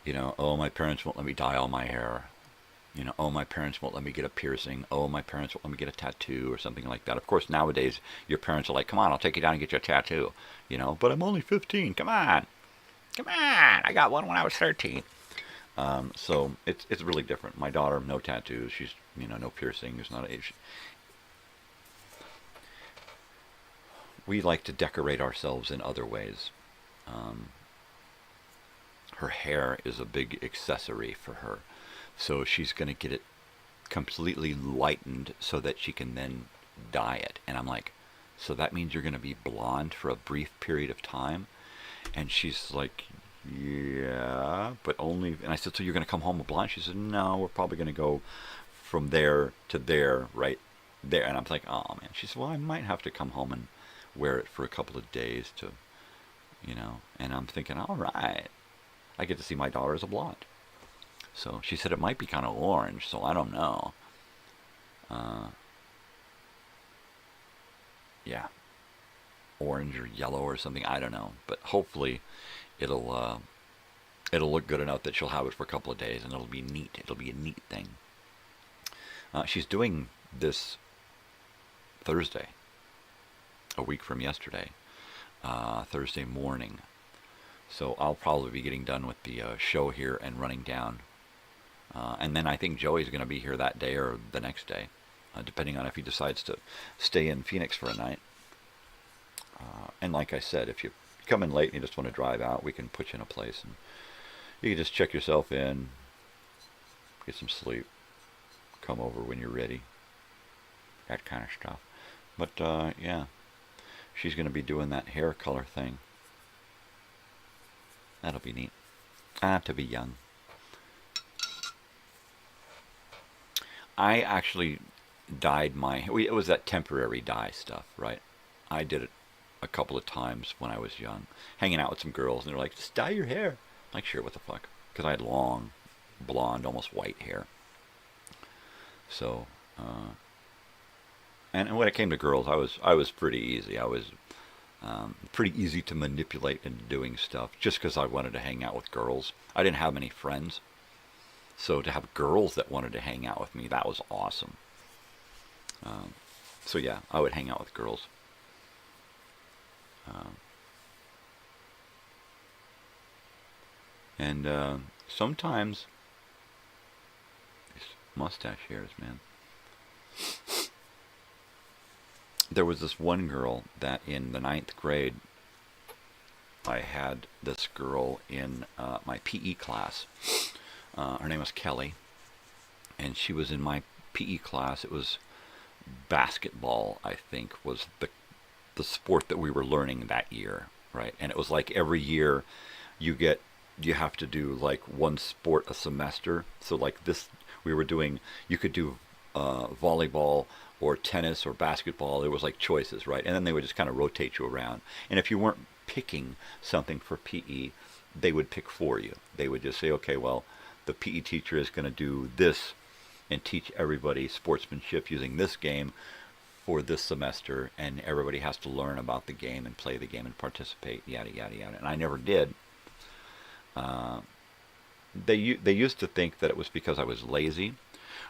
You know, oh, my parents won't let me dye all my hair. You know, oh, my parents won't let me get a piercing. Oh, my parents won't let me get a tattoo or something like that. Of course, nowadays, your parents are like, come on, I'll take you down and get you a tattoo. You know, but I'm only 15. Come on. Come on. I got one when I was 13. So it's really different. My daughter, no tattoos. She's, you know, no piercing. There's not age. We like to decorate ourselves in other ways. Her hair is a big accessory for her. So she's going to get it completely lightened so that she can then dye it. And I'm like, so that means you're going to be blonde for a brief period of time? And she's like, yeah, but only... And I said, so you're going to come home with blonde? She said, no, we're probably going to go from there to there, right there. And I'm like, oh, man. She said, well, I might have to come home and wear it for a couple of days to, you know. And I'm thinking, all right. I get to see my daughter as a blonde. So she said it might be kind of orange, so I don't know. Yeah. Orange or yellow or something, I don't know. But hopefully it'll look good enough that she'll have it for a couple of days and it'll be neat. It'll be a neat thing. She's doing this Thursday, a week from yesterday, Thursday morning. So I'll probably be getting done with the show here and running down. And then I think Joey's going to be here that day or the next day, depending on if he decides to stay in Phoenix for a night. And like I said, if you come in late and you just want to drive out, we can put you in a place. And you can just check yourself in, get some sleep, come over when you're ready, that kind of stuff. But, yeah, she's going to be doing that hair color thing. That'll be neat. To be young. I actually dyed my... It was that temporary dye stuff, right? I did it a couple of times when I was young. Hanging out with some girls, and they're like, just dye your hair. I'm like, sure, what the fuck? Because I had long, blonde, almost white hair. So, and when it came to girls, I was pretty easy. I was... pretty easy to manipulate into doing stuff just because I wanted to hang out with girls. I didn't have many friends. So to have girls that wanted to hang out with me, that was awesome. So yeah, I would hang out with girls. And sometimes... These mustache hairs, man. There was this one girl that in the 9th grade, I had this girl in my PE class. Her name was Kelly, and she was in my PE class. It was basketball, I think, was the sport that we were learning that year, right? And it was like every year you have to do like one sport a semester. So like this, we were doing, you could do volleyball or tennis or basketball. There was like choices, right? And then they would just kind of rotate you around. And if you weren't picking something for PE, they would pick for you. They would just say, okay, well, the PE teacher is going to do this and teach everybody sportsmanship using this game for this semester, and everybody has to learn about the game and play the game and participate, yada, yada, yada. And I never did. They used to think that it was because I was lazy.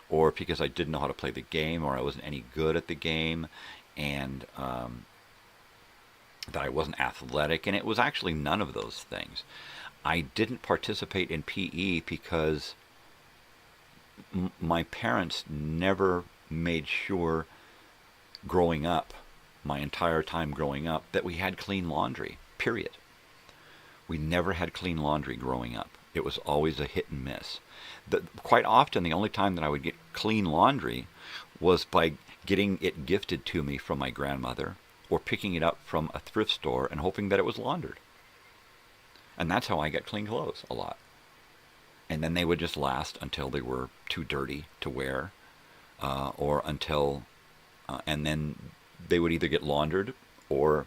or because I didn't know how to play the game, or I wasn't any good at the game, and that I wasn't athletic, and it was actually none of those things. I didn't participate in PE because my parents never made sure growing up, my entire time growing up, that we had clean laundry, period. We never had clean laundry growing up. It was always a hit and miss. Quite often, the only time that I would get clean laundry was by getting it gifted to me from my grandmother, or picking it up from a thrift store and hoping that it was laundered. And that's how I got clean clothes a lot. And then they would just last until they were too dirty to wear, or until, and then they would either get laundered or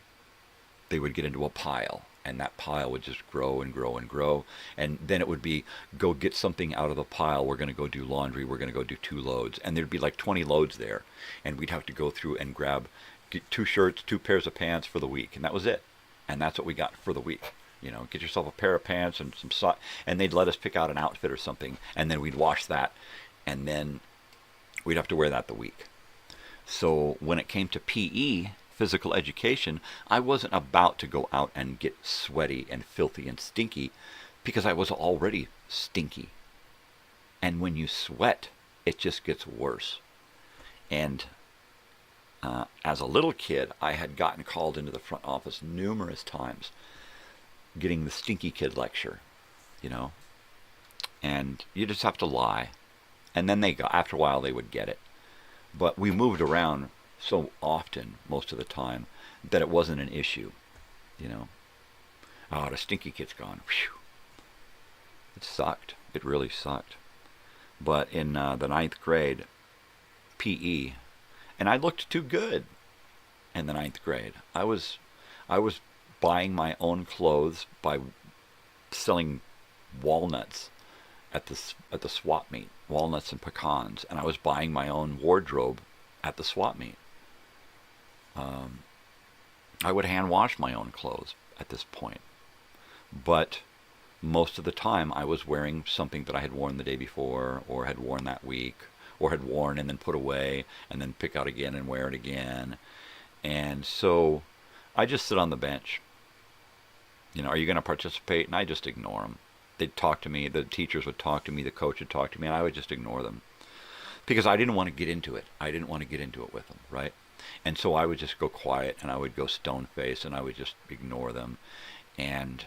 they would get into a pile. And that pile would just grow and grow and grow. And then it would be, go get something out of the pile. We're going to go do laundry. We're going to go do 2 loads. And there'd be like 20 loads there. And we'd have to go through and get 2 shirts, 2 pairs of pants for the week. And that was it. And that's what we got for the week. You know, get yourself a pair of pants and some socks. And they'd let us pick out an outfit or something. And then we'd wash that. And then we'd have to wear that the week. So when it came to PE, physical education, I wasn't about to go out and get sweaty and filthy and stinky, because I was already stinky. And when you sweat, it just gets worse. And as a little kid, I had gotten called into the front office numerous times, getting the stinky kid lecture, you know. And you just have to lie. And then after a while, they would get it. But we moved around so often, most of the time, that it wasn't an issue, you know. Oh, the stinky kid's gone. Whew. It sucked. It really sucked. But in the 9th grade, PE, and I looked too good in the 9th grade. I was buying my own clothes by selling walnuts at the swap meet, walnuts and pecans, and I was buying my own wardrobe at the swap meet. I would hand wash my own clothes at this point, but most of the time I was wearing something that I had worn the day before, or had worn that week, or had worn and then put away and then pick out again and wear it again. And so I just sit on the bench. You know, are you going to participate? And I just ignore them. They'd talk to me, the teachers would talk to me, the coach would talk to me, and I would just ignore them, because I didn't want to get into it. I didn't want to get into it with them, right? And so I would just go quiet, and I would go stone-faced, and I would just ignore them and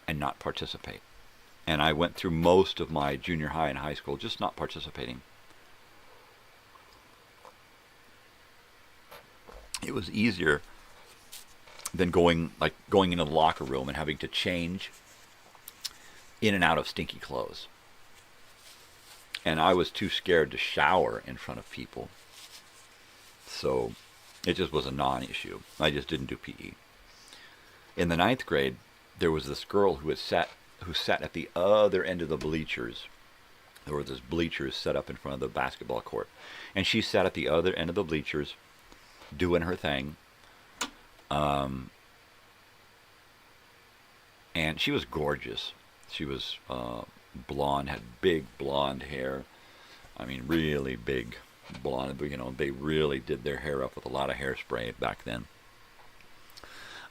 not participate. And I went through most of my junior high and high school just not participating. It was easier than going into the locker room and having to change in and out of stinky clothes. And I was too scared to shower in front of people. So it just was a non-issue. I just didn't do PE. In the 9th grade, there was this girl who sat at the other end of the bleachers. There were these bleachers set up in front of the basketball court. And she sat at the other end of the bleachers doing her thing. And she was gorgeous. She was blonde, had big blonde hair. I mean, really big blonde. You know, they really did their hair up with a lot of hairspray back then.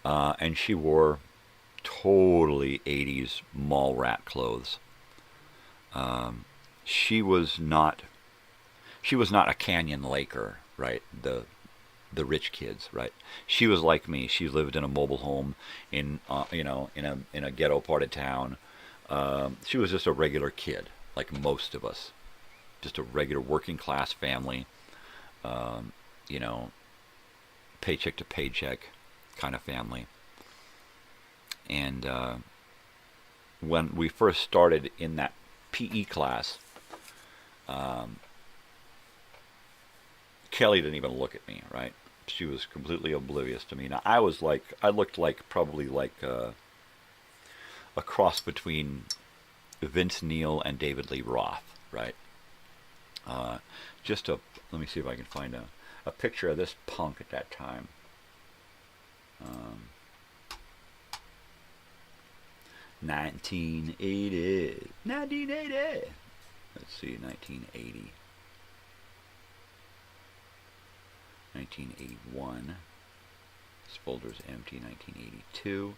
And she wore totally 80s mall rat clothes. She was not a Canyon Laker, right? The rich kids, right? She was like me. She lived in a mobile home in a ghetto part of town. She was just a regular kid, like most of us. Just a regular working class family, paycheck to paycheck kind of family. And when we first started in that PE class, Kelly didn't even look at me, right? She was completely oblivious to me. Now, I looked like probably like a cross between Vince Neil and David Lee Roth, right? Let me see if I can find a picture of this punk at that time. 1980. Let's see, 1980. 1981. This folder's empty. 1982.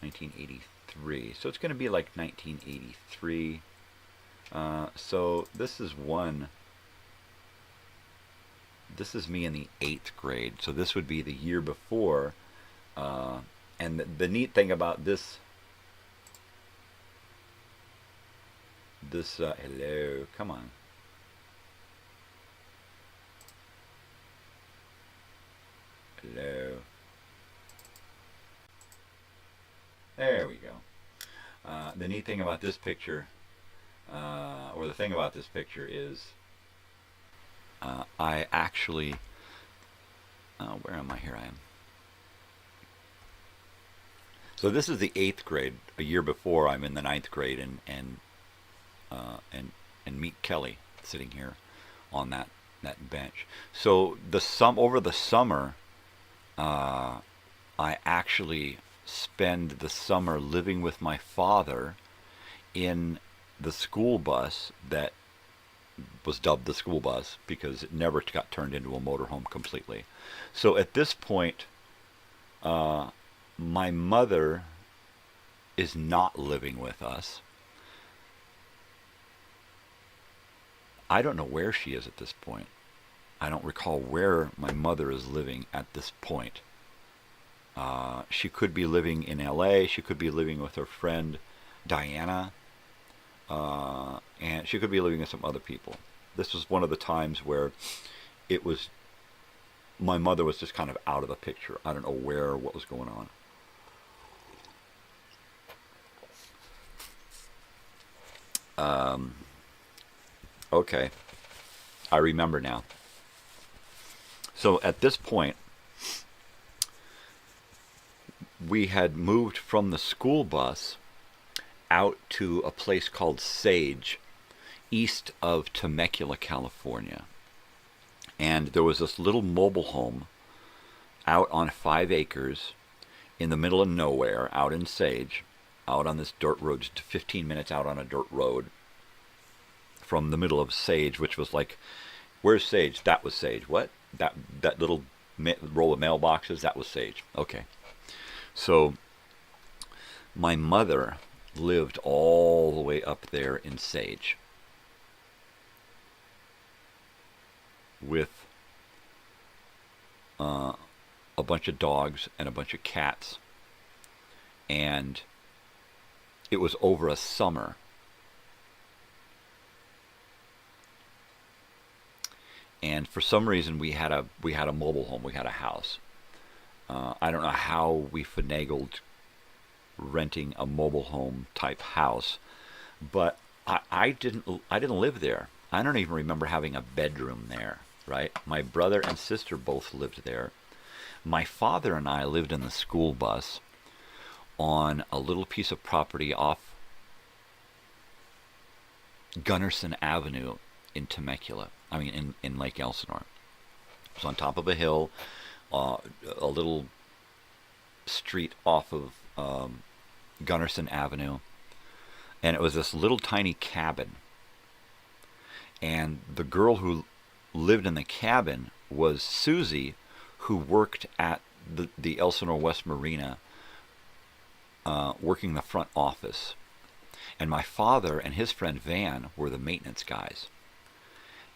1983. So it's going to be like 1983. So this is one. This is me in the 8th grade. So this would be the year before. And the neat thing about this. Hello, come on. Hello. There we go. The neat thing about this picture, or the thing about this picture is, I actually, where am I? Here I am. So this is the 8th grade. A year before, I'm in the 9th grade, and meet Kelly sitting here on that bench. So over the summer, I actually spend the summer living with my father in the school bus that was dubbed the school bus because it never got turned into a motorhome completely. So at this point, my mother is not living with us. I don't know where she is at this point. I don't recall where my mother is living at this point. She could be living in L.A. She could be living with her friend Diana. And she could be living with some other people. This was one of the times where my mother was just kind of out of the picture. I don't know what was going on. Okay, I remember now. So at this point, we had moved from the school bus out to a place called Sage, east of Temecula, California. And there was this little mobile home out on 5 acres in the middle of nowhere, out in Sage, out on this dirt road, just 15 minutes out on a dirt road from the middle of Sage, which was like, where's Sage? That was Sage. What? That little row of mailboxes, that was Sage. Okay. So my mother lived all the way up there in Sage with a bunch of dogs and a bunch of cats, and it was over a summer. And for some reason we had a mobile home, we had a house. I don't know how we finagled renting a mobile home type house, but I didn't live there. I don't even remember having a bedroom there, right? My brother and sister both lived there. My father and I lived in the school bus on a little piece of property off Gunnarsson Avenue in Temecula. I mean, in Lake Elsinore. It was on top of a hill, a little street off of Gunnarsson Avenue, and it was this little tiny cabin. And the girl who lived in the cabin was Susie, who worked at the Elsinore West Marina, working the front office. And my father and his friend Van were the maintenance guys.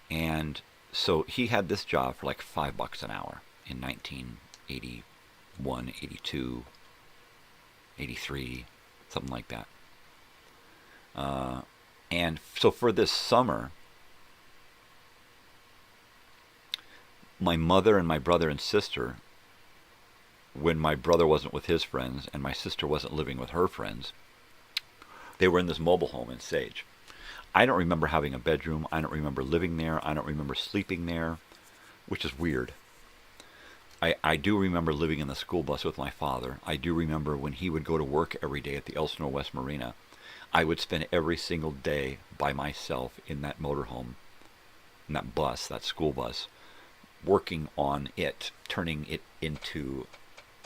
And so he had this job for like $5 an hour in 1981, 82, 83, something like that. And so for this summer, my mother and my brother and sister, when my brother wasn't with his friends and my sister wasn't living with her friends, they were in this mobile home in Sage. I don't remember having a bedroom. I don't remember living there. I don't remember sleeping there, which is weird. I do remember living in the school bus with my father. I do remember when he would go to work every day at the Elsinore West Marina, I would spend every single day by myself in that motorhome, in that bus, that school bus, working on it, turning it into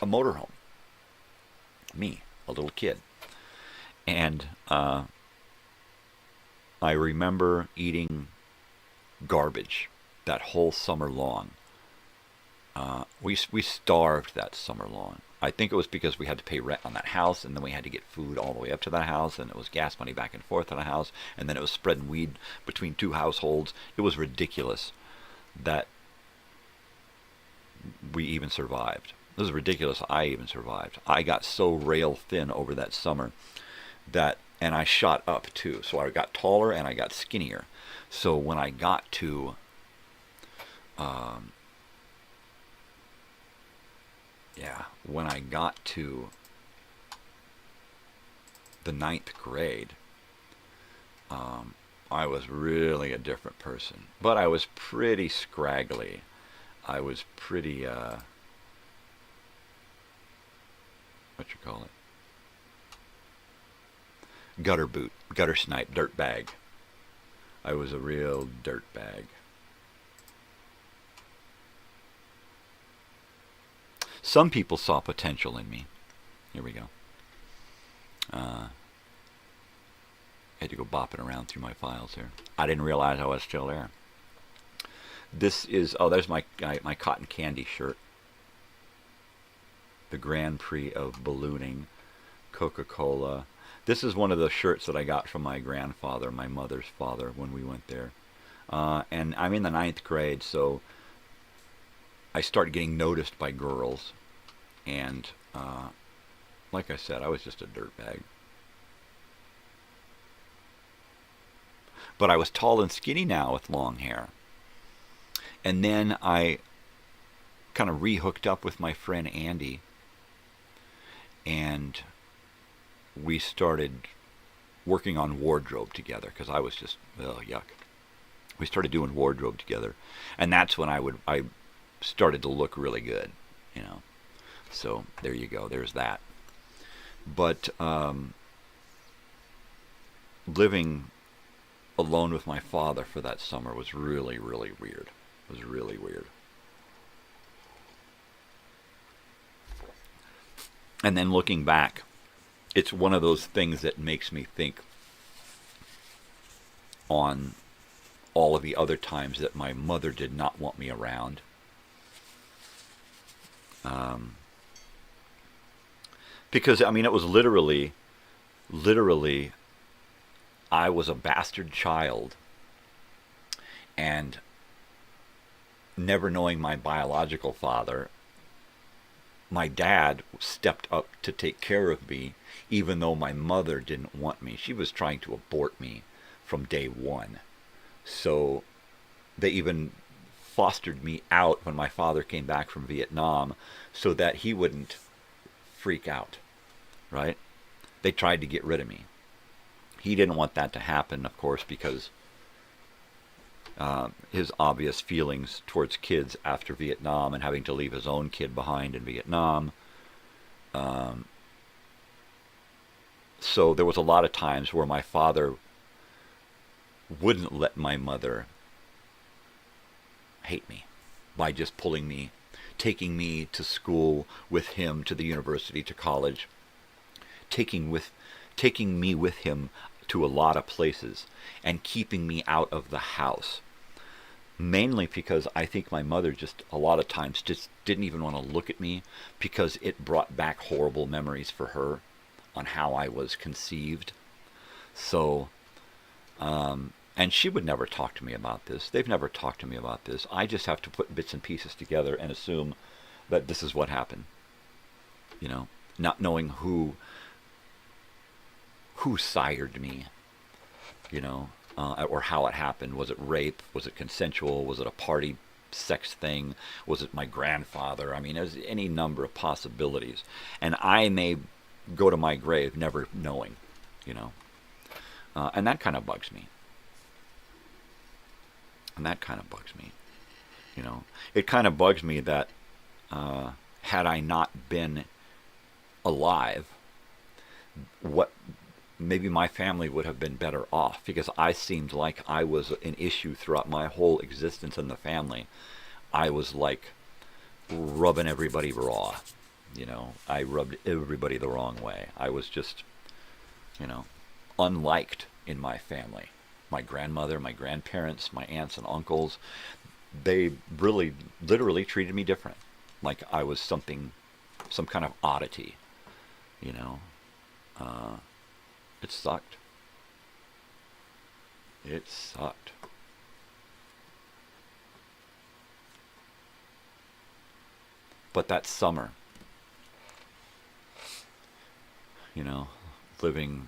a motorhome. Me, a little kid. And I remember eating garbage that whole summer long. We starved that summer long. I think it was because we had to pay rent on that house, and then we had to get food all the way up to that house, and it was gas money back and forth on a house, and then it was spreading weed between 2 households. It was ridiculous that we even survived. It was ridiculous I even survived. I got so rail thin over that summer that, and I shot up too. So I got taller and I got skinnier. So when I got to when I got to the 9th grade, I was really a different person. But I was pretty scraggly. I was pretty, what you call it? Gutter boot, gutter snipe, dirt bag. I was a real dirt bag. Some people saw potential in me. Here we go. Had to go bopping around through my files here. I didn't realize I was still there. This is, oh, there's my cotton candy shirt. The Grand Prix of Ballooning, Coca-Cola. This is one of the shirts that I got from my grandfather, my mother's father, when we went there. And I'm in the 9th grade, so I started getting noticed by girls. And like I said, I was just a dirtbag. But I was tall and skinny now with long hair. And then I kind of re-hooked up with my friend Andy. And we started working on wardrobe together, because I was just, oh, yuck. We started doing wardrobe together. And that's when I started to look really good, you know. So there you go. There's that. But living alone with my father for that summer was really, really weird. It was really weird. And then looking back, it's one of those things that makes me think on all of the other times that my mother did not want me around. Because, I mean, it was literally, I was a bastard child, and never knowing my biological father, my dad stepped up to take care of me, even though my mother didn't want me. She was trying to abort me from day one. So they even fostered me out when my father came back from Vietnam so that he wouldn't freak out, right? They tried to get rid of me. He didn't want that to happen, of course, because his obvious feelings towards kids after Vietnam and having to leave his own kid behind in Vietnam. So there was a lot of times where my father wouldn't let my mother hate me by just pulling me, taking me to school with him, to the university, to college, taking me with him to a lot of places, and keeping me out of the house. Mainly because I think my mother just a lot of times just didn't even want to look at me, because it brought back horrible memories for her on how I was conceived. So, and she would never talk to me about this. They've never talked to me about this. I just have to put bits and pieces together and assume that this is what happened. You know, not knowing who sired me, you know, or how it happened. Was it rape? Was it consensual? Was it a party sex thing? Was it my grandfather? I mean, there's any number of possibilities. And I may go to my grave never knowing, you know. And that kind of bugs me. And that kind of bugs me, you know. It kind of bugs me that had I not been alive, maybe my family would have been better off, because I seemed like I was an issue throughout my whole existence in the family. I was like rubbing everybody raw, you know. I rubbed everybody the wrong way. I was just, you know, unliked in my family. my grandmother, my grandparents, my aunts and uncles, they really, literally treated me different. Like I was some kind of oddity, you know. It sucked. It sucked. But that summer, you know, living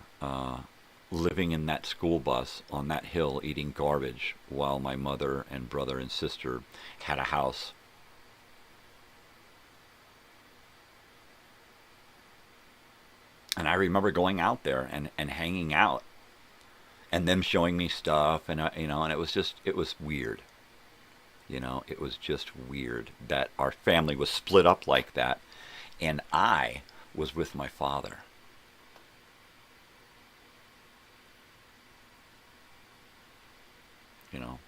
in that school bus on that hill eating garbage while my mother and brother and sister had a house. And I remember going out there and hanging out and them showing me stuff and you know, and it was weird. You know, it was just weird that our family was split up like that and I was with my father. You know,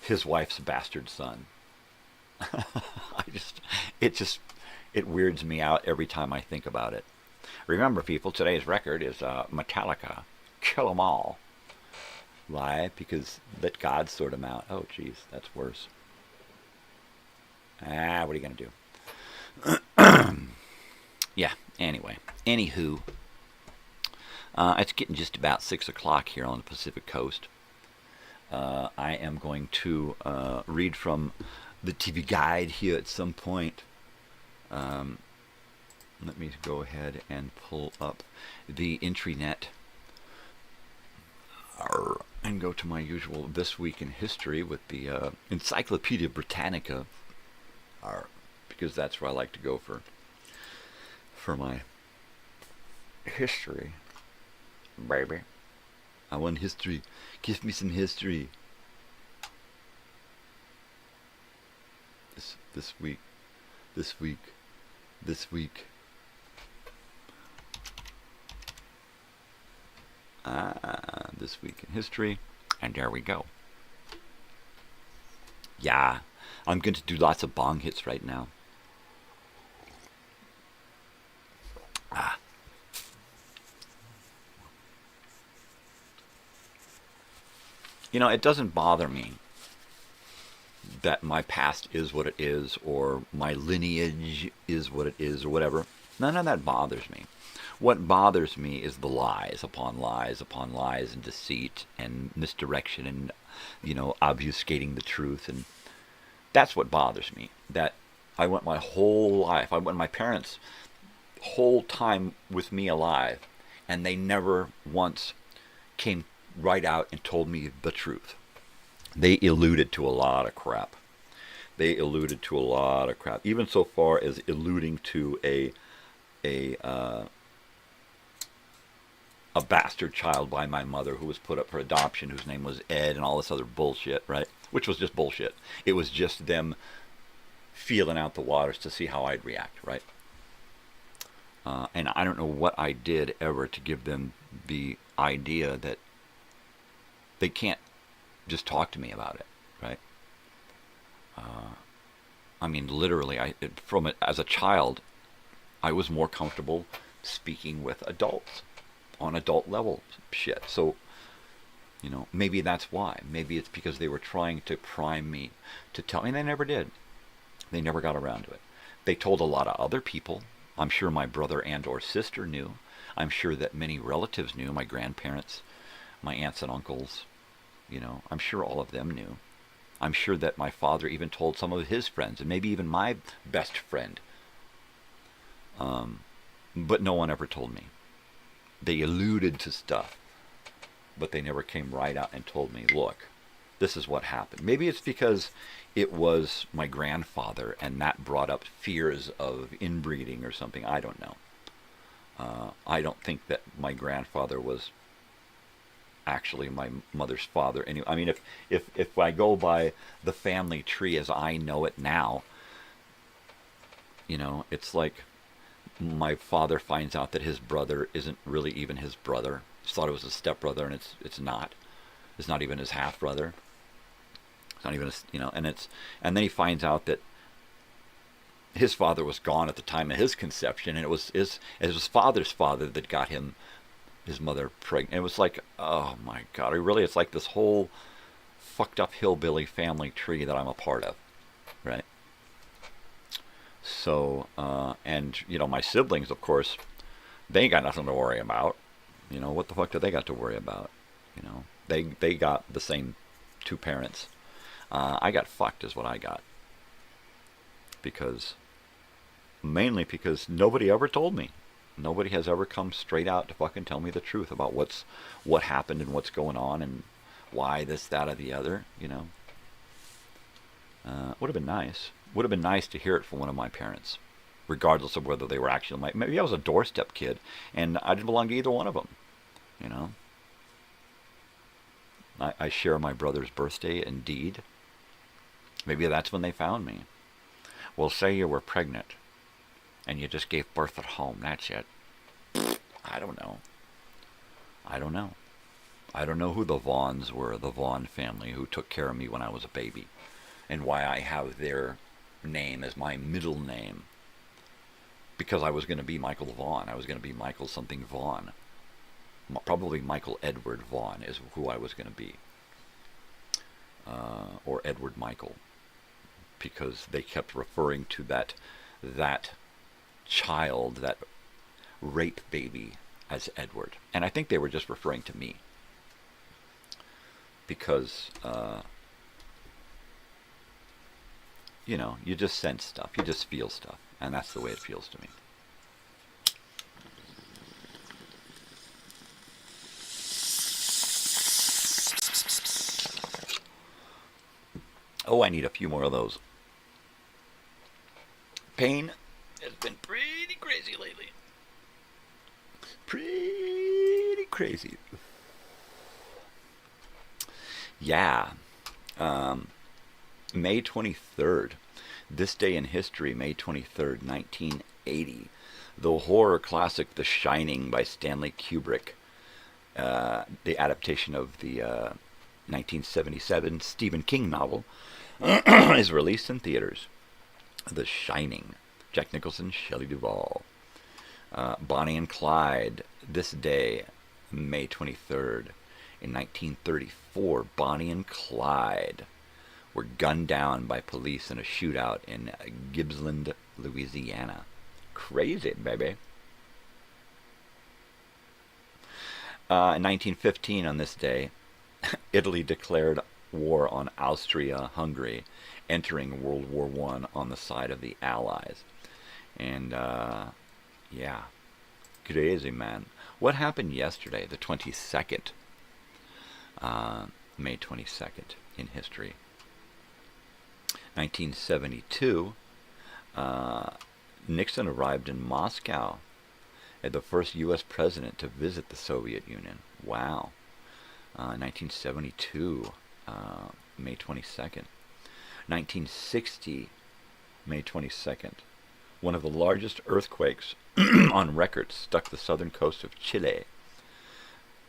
his wife's bastard son. It weirds me out every time I think about it. Remember, people, today's record is Metallica, Kill 'Em All. Why? Because let God sort them out. Oh, geez, that's worse. What are you going to do? Yeah, anyway. Anywho, it's getting just about 6 o'clock here on the Pacific Coast. I am going to read from the TV Guide here at some point. Let me go ahead and pull up the intranet and go to my usual This Week in History with the Encyclopedia Britannica, because that's where I like to go for my history, baby. I want history. Give me some history. This week. This Week in History, and there we go. Yeah, I'm going to do lots of bong hits right now. You know, it doesn't bother me that my past is what it is, or my lineage is what it is, or whatever. None of that bothers me. What bothers me is the lies upon lies upon lies and deceit and misdirection and, you know, obfuscating the truth. And that's what bothers me. That I went my whole life, I went my parents' whole time with me alive, and they never once came right out and told me the truth. They alluded to a lot of crap. Even so far as alluding to a bastard child by my mother who was put up for adoption, whose name was Ed, and all this other bullshit, right? Which was just bullshit. It was just them feeling out the waters to see how I'd react, right? And I don't know what I did ever to give them the idea that they can't just talk to me about it, right? I mean, literally, as a child, I was more comfortable speaking with adults on adult level shit. So, you know, maybe that's why. Maybe it's because they were trying to prime me to tell me, and they never did. They never got around to it. They told a lot of other people. I'm sure my brother and or sister knew. I'm sure that many relatives knew, my grandparents, my aunts and uncles, you know, I'm sure all of them knew. I'm sure that my father even told some of his friends, and maybe even my best friend. But no one ever told me. They alluded to stuff, but they never came right out and told me, look, this is what happened. Maybe it's because it was my grandfather, and that brought up fears of inbreeding or something. I don't know. I don't think that my grandfather was actually my mother's father. Anyway, I mean, if I go by the family tree as I know it now, you know, it's like my father finds out that his brother isn't really even his brother. He thought it was a stepbrother, and it's not. It's not even his half brother. It's not even you know, and then he finds out that his father was gone at the time of his conception, and it was his father's father that got him his mother pregnant. It was like, oh my God, it's like this whole fucked up hillbilly family tree that I'm a part of, right? So, and, you know, my siblings, of course, they ain't got nothing to worry about. You know, what the fuck do they got to worry about? You know, they got the same two parents. I got fucked is what I got. Mainly because nobody ever told me. Nobody has ever come straight out to fucking tell me the truth about what happened and what's going on and why this, that, or the other, you know. Would have been nice. Would have been nice to hear it from one of my parents, regardless of whether they were actually maybe I was a doorstep kid and I didn't belong to either one of them, you know. I share my brother's birthday, indeed. Maybe that's when they found me. Well, say you were pregnant and you just gave birth at home. That's it. I don't know. I don't know. I don't know who the Vaughns were, the Vaughn family who took care of me when I was a baby, and why I have their name as my middle name. Because I was going to be Michael Vaughn. I was going to be Michael something Vaughn. Probably Michael Edward Vaughn is who I was going to be. Or Edward Michael. Because they kept referring to that child, that rape baby, as Edward. And I think they were just referring to me. Because, you know, you just sense stuff. You just feel stuff. And that's the way it feels to me. Oh, I need a few more of those. Pain has been pretty crazy lately. Pretty crazy. Yeah. May 23rd. This day in history, May 23rd, 1980. The horror classic The Shining by Stanley Kubrick. The adaptation of the 1977 Stephen King novel is released in theaters. The Shining. Jack Nicholson, Shelley Duvall. Bonnie and Clyde. This day, May 23rd, in 1934, Bonnie and Clyde were gunned down by police in a shootout in Gibbsland, Louisiana. Crazy, baby. In 1915, on this day, Italy declared war on Austria-Hungary, entering World War I on the side of the Allies. And, yeah, crazy, man. What happened yesterday, the 22nd, May 22nd, in history? 1972, Nixon arrived in Moscow as the first U.S. president to visit the Soviet Union. Wow. 1972, May 22nd. 1960, May 22nd. One of the largest earthquakes on record struck the southern coast of Chile,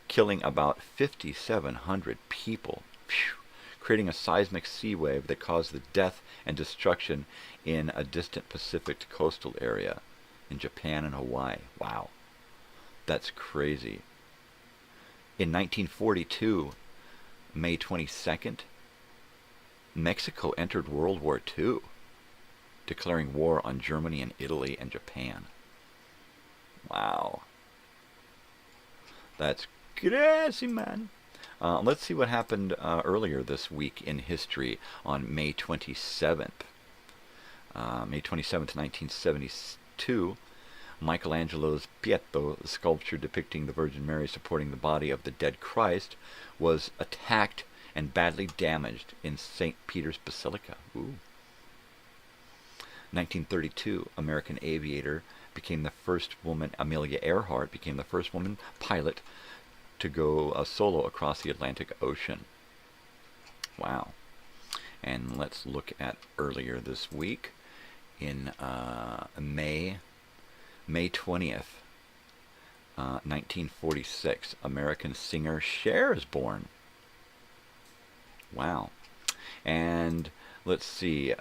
killing about 5,700 people, creating a seismic sea wave that caused the death and destruction in a distant Pacific coastal area in Japan and Hawaii. Wow. That's crazy. In 1942, May 22nd, Mexico entered World War II, declaring war on Germany and Italy and Japan. Wow. That's crazy, man. Let's see what happened earlier this week in history on May 27th. May 27th, 1972, Michelangelo's Pietà, the sculpture depicting the Virgin Mary supporting the body of the dead Christ, was attacked and badly damaged in St. Peter's Basilica. Ooh. 1932, American aviator became the first woman, Amelia Earhart became the first woman pilot to go solo across the Atlantic Ocean. Wow. And let's look at earlier this week in May 20th, 1946, American singer Cher is born. Wow. And let's see,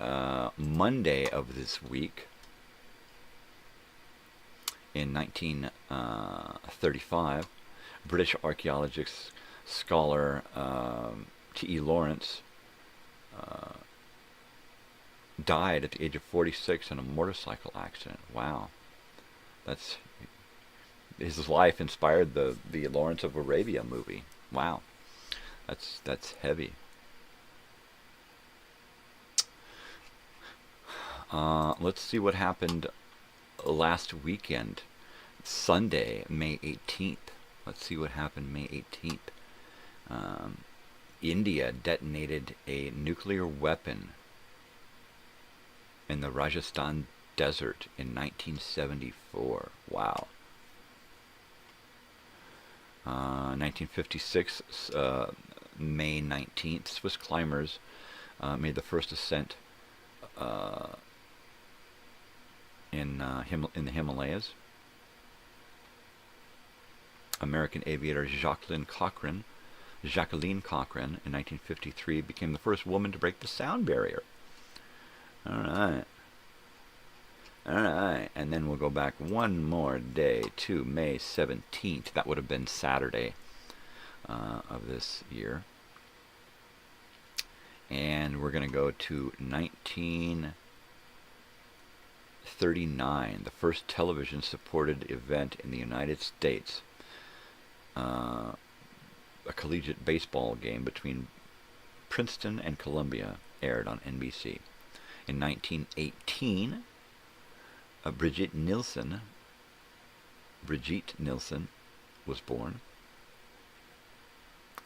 Monday of this week, in 1935, British archaeologist scholar T.E. Lawrence died at the age of 46 in a motorcycle accident. Wow. That's his life inspired the Lawrence of Arabia movie. Wow. That's heavy. Let's see what happened last weekend. Sunday, May 18th. Let's see what happened May 18th. India detonated a nuclear weapon in the Rajasthan desert in 1974. Wow. 1956, May 19th, Swiss climbers made the first ascent in the Himalayas. American aviator Jacqueline Cochran in 1953 became the first woman to break the sound barrier. All right. And then we'll go back one more day to May 17th. That would have been Saturday of this year. And we're going to go to 1939, the first television-supported event in the United States. A collegiate baseball game between Princeton and Columbia aired on NBC. In 1918, Brigitte Nielsen was born.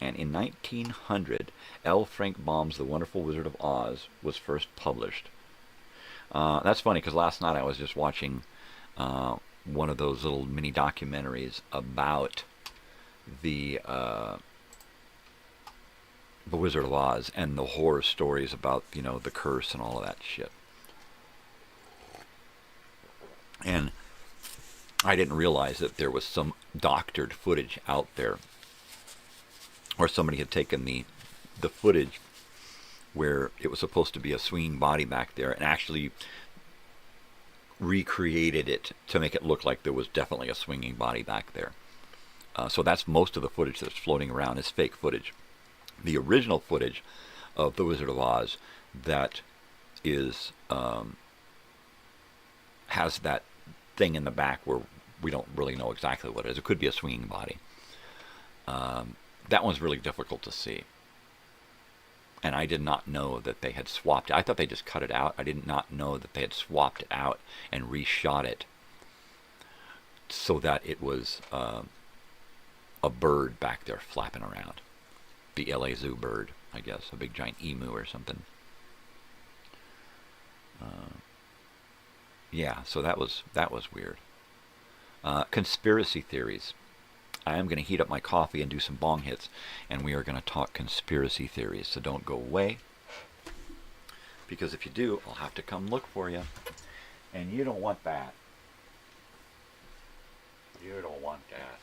And in 1900, L. Frank Baum's The Wonderful Wizard of Oz was first published. That's funny because last night I was just watching one of those little mini documentaries about the Wizard of Oz and the horror stories about, the curse and all of that shit. And I didn't realize that there was some doctored footage out there, or somebody had taken the footage where it was supposed to be a swinging body back there and actually recreated it to make it look like there was definitely a swinging body back there. So that's most of the footage that's floating around is fake footage. The original footage of The Wizard of Oz that is has that thing in the back where we don't really know exactly what it is. It could be a swinging body. That one's really difficult to see. And I did not know that they had swapped it. I thought they just cut it out. I did not know that they had swapped it out and reshot it so that it was a bird back there flapping around. The LA Zoo bird, I guess. A big giant emu or something. Yeah, so that was weird. Conspiracy theories. I am going to heat up my coffee and do some bong hits, and we are going to talk conspiracy theories. So don't go away, because if you do, I'll have to come look for you, and you don't want that. You don't want that.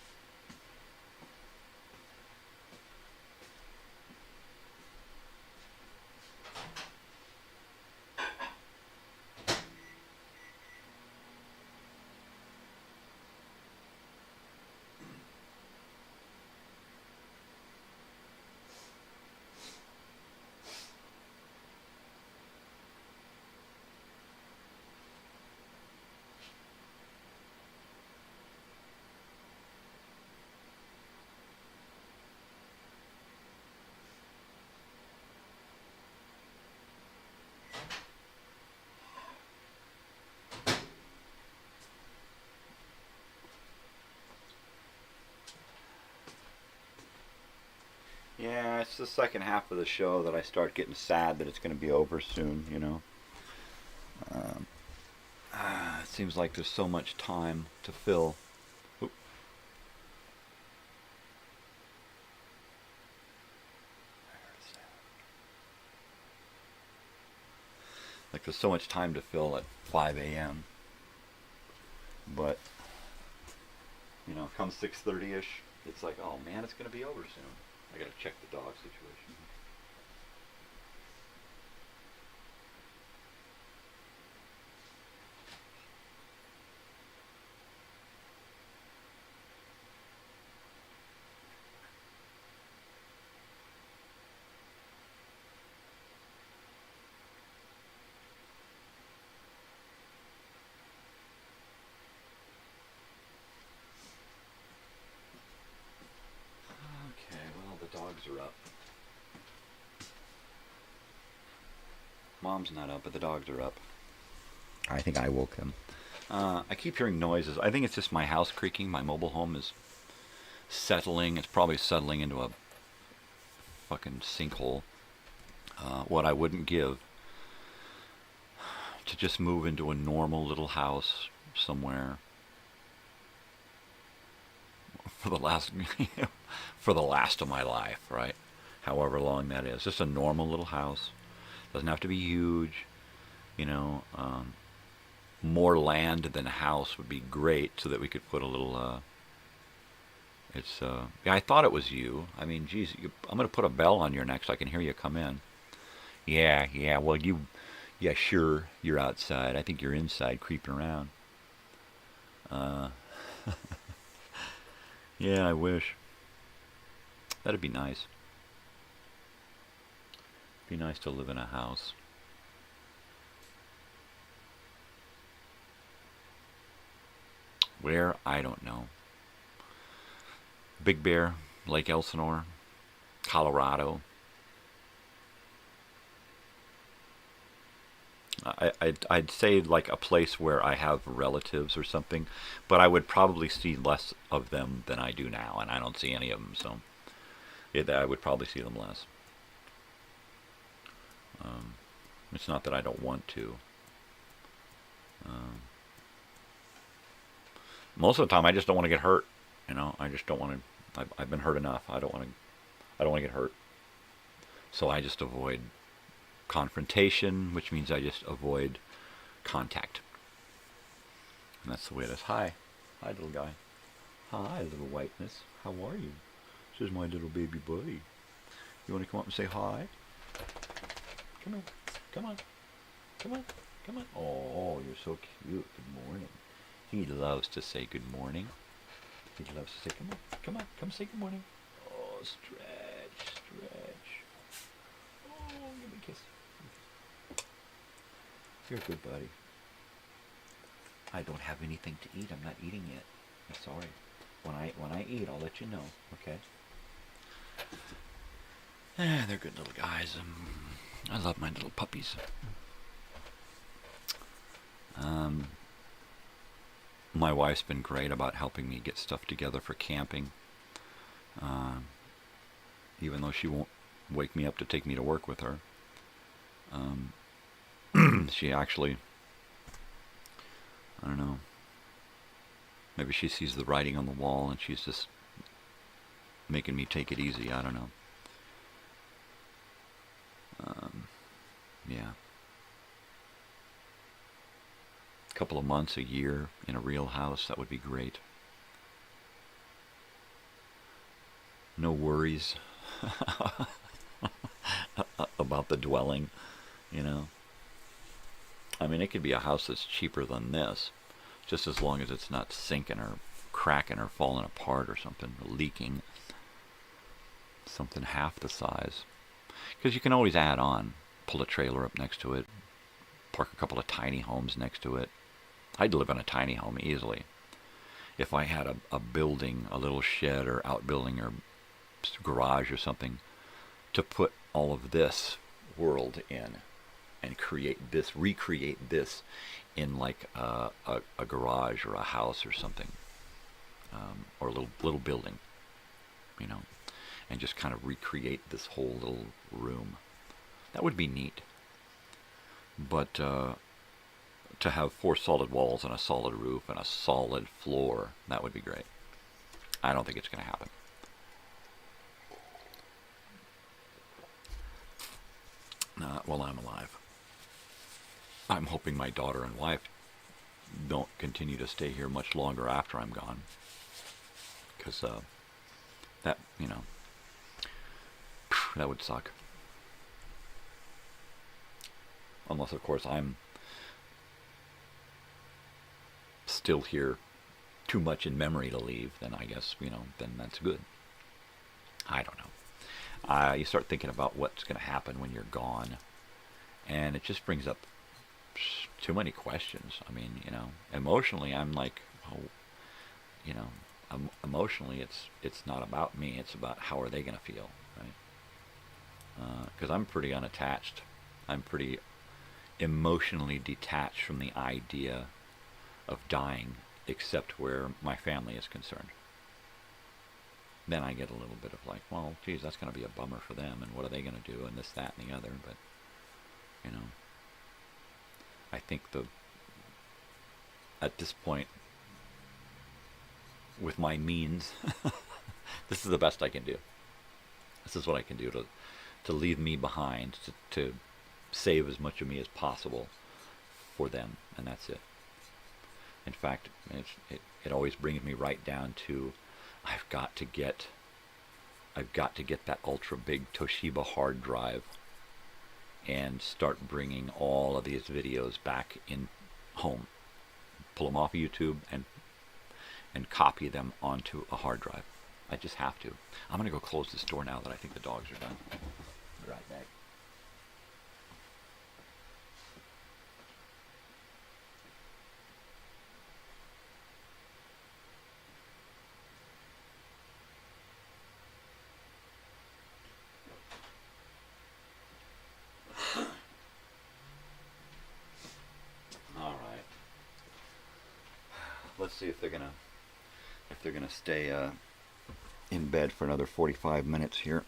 Yeah, it's the second half of the show that I start getting sad that it's going to be over soon, It seems like there's so much time to fill. Oop. Like there's so much time to fill at 5 a.m. But, come 6:30-ish, it's like, oh man, it's going to be over soon. I gotta check the dog situation. are up. Mom's not up, but the dogs are up. I think I woke them. I keep hearing noises. I think it's just my house creaking. My mobile home is settling. It's probably settling into a fucking sinkhole. What I wouldn't give to just move into a normal little house somewhere for the last of my life, right? However long that is. Just a normal little house. Doesn't have to be huge, you know. More land than a house would be great, so that we could put a little. Yeah, I thought it was you. I mean, geez, I'm gonna put a bell on your neck so I can hear you come in. Yeah. Well, yeah, sure. You're outside. I think you're inside, creeping around. Yeah, I wish. That'd be nice. Be nice to live in a house. Where? I don't know. Big Bear, Lake Elsinore, Colorado. I'd say like a place where I have relatives or something, but I would probably see less of them than I do now, and I don't see any of them, so I would probably see them less. It's not that I don't want to. Most of the time, I just don't want to get hurt. You know, I just don't want to. I've been hurt enough. I don't want to get hurt. So I just avoid confrontation, which means I just avoid contact. And that's the way it is. Hi, little guy. Hi, little whiteness. How are you? This is my little baby buddy. You want to come up and say hi? Come on. Come on. Come on. Come on. Oh, you're so cute. Good morning. He loves to say good morning. He loves to say, come on. Come on. Come say good morning. Oh, stretch. Oh, give me a kiss. You're a good buddy. I don't have anything to eat. I'm not eating yet. I'm sorry. When I eat, I'll let you know. Okay? They're good little guys. I love my little puppies. My wife's been great about helping me get stuff together for camping. Even though she won't wake me up to take me to work with her. She actually, I don't know, maybe she sees the writing on the wall and she's just making me take it easy. I don't know. Yeah. A couple of months, a year in a real house, that would be great. No worries about the dwelling, you know. I mean, it could be a house that's cheaper than this, just as long as it's not sinking or cracking or falling apart or something, or leaking. Something half the size. Because you can always add on, pull a trailer up next to it, park a couple of tiny homes next to it. I'd live in a tiny home easily. If I had a building, a little shed or outbuilding or garage or something, to put all of this world in and recreate this in like a garage or a house or something, or a little building, you know, and just kind of recreate this whole little room. That would be neat. But to have 4 solid walls and a solid roof and a solid floor, that would be great. I don't think it's going to happen. Not while I'm alive. I'm hoping my daughter and wife don't continue to stay here much longer after I'm gone. Because that, you know, that would suck. Unless, of course, I'm still here too much in memory to leave, then I guess, you know, then that's good. I don't know. You start thinking about what's going to happen when you're gone, and it just brings up too many questions. I mean, you know, emotionally, I'm like, oh, you know, emotionally, it's not about me. It's about how are they going to feel. right? Because I'm pretty unattached. I'm pretty emotionally detached from the idea of dying, except where my family is concerned. Then I get a little bit of like, well, geez, that's going to be a bummer for them, and what are they going to do, and this, that, and the other. But, you know, I think at this point, with my means, this is the best I can do. This is what I can do to leave me behind, to save as much of me as possible for them, and that's it. In fact, it always brings me right down to I've got to get that ultra big Toshiba hard drive and start bringing all of these videos back in home. Pull them off of YouTube and copy them onto a hard drive. I just have to. I'm going to go close this door now that I think the dogs are done. Be right back. Let's see if they're gonna stay in bed for another 45 minutes here.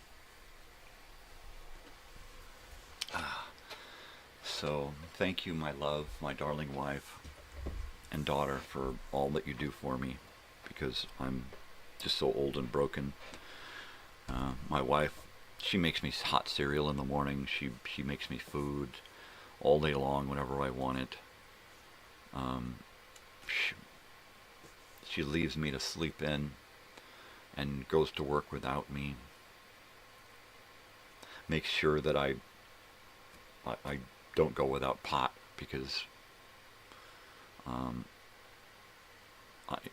So thank you, my love, my darling wife and daughter, for all that you do for me, because I'm just so old and broken. My wife, she makes me hot cereal in the morning. She makes me food all day long whenever I want it. She leaves me to sleep in and goes to work without me. Makes sure that I don't go without pot, because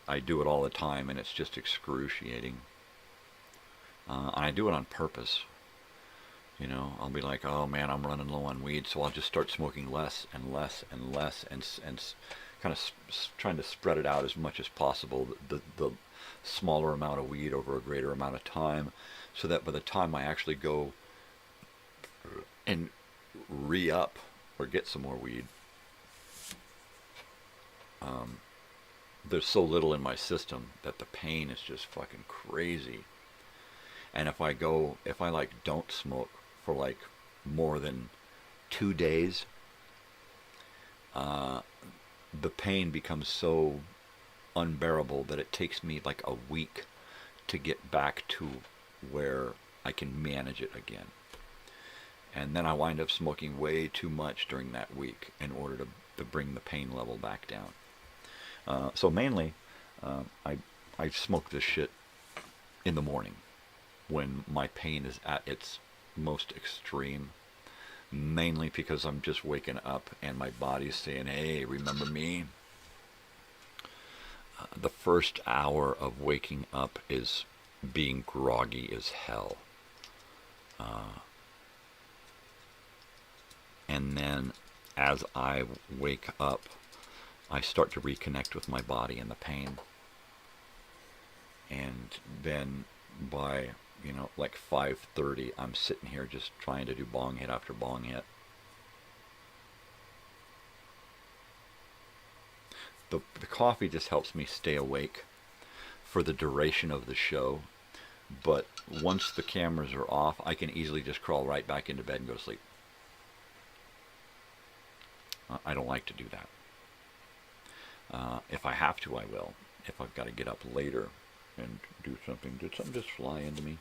I do it all the time and it's just excruciating. And I do it on purpose. You know, I'll be like, oh man, I'm running low on weed, so I'll just start smoking less and less and less, and kind of trying to spread it out as much as possible, the smaller amount of weed over a greater amount of time, so that by the time I actually go and re-up or get some more weed, there's so little in my system that the pain is just fucking crazy. And if I like don't smoke for like more than 2 days, the pain becomes so unbearable that it takes me like a week to get back to where I can manage it again. And then I wind up smoking way too much during that week in order to bring the pain level back down. So mainly, I smoke this shit in the morning when my pain is at its most extreme. Mainly because I'm just waking up and my body's saying, hey, remember me? The first hour of waking up is being groggy as hell. And then as I wake up, I start to reconnect with my body and the pain. And then by, like 5:30, I'm sitting here just trying to do bong hit after bong hit. The coffee just helps me stay awake for the duration of the show. But once the cameras are off, I can easily just crawl right back into bed and go to sleep. I don't like to do that. If I have to, I will. If I've got to get up later and do something, did something just fly into me?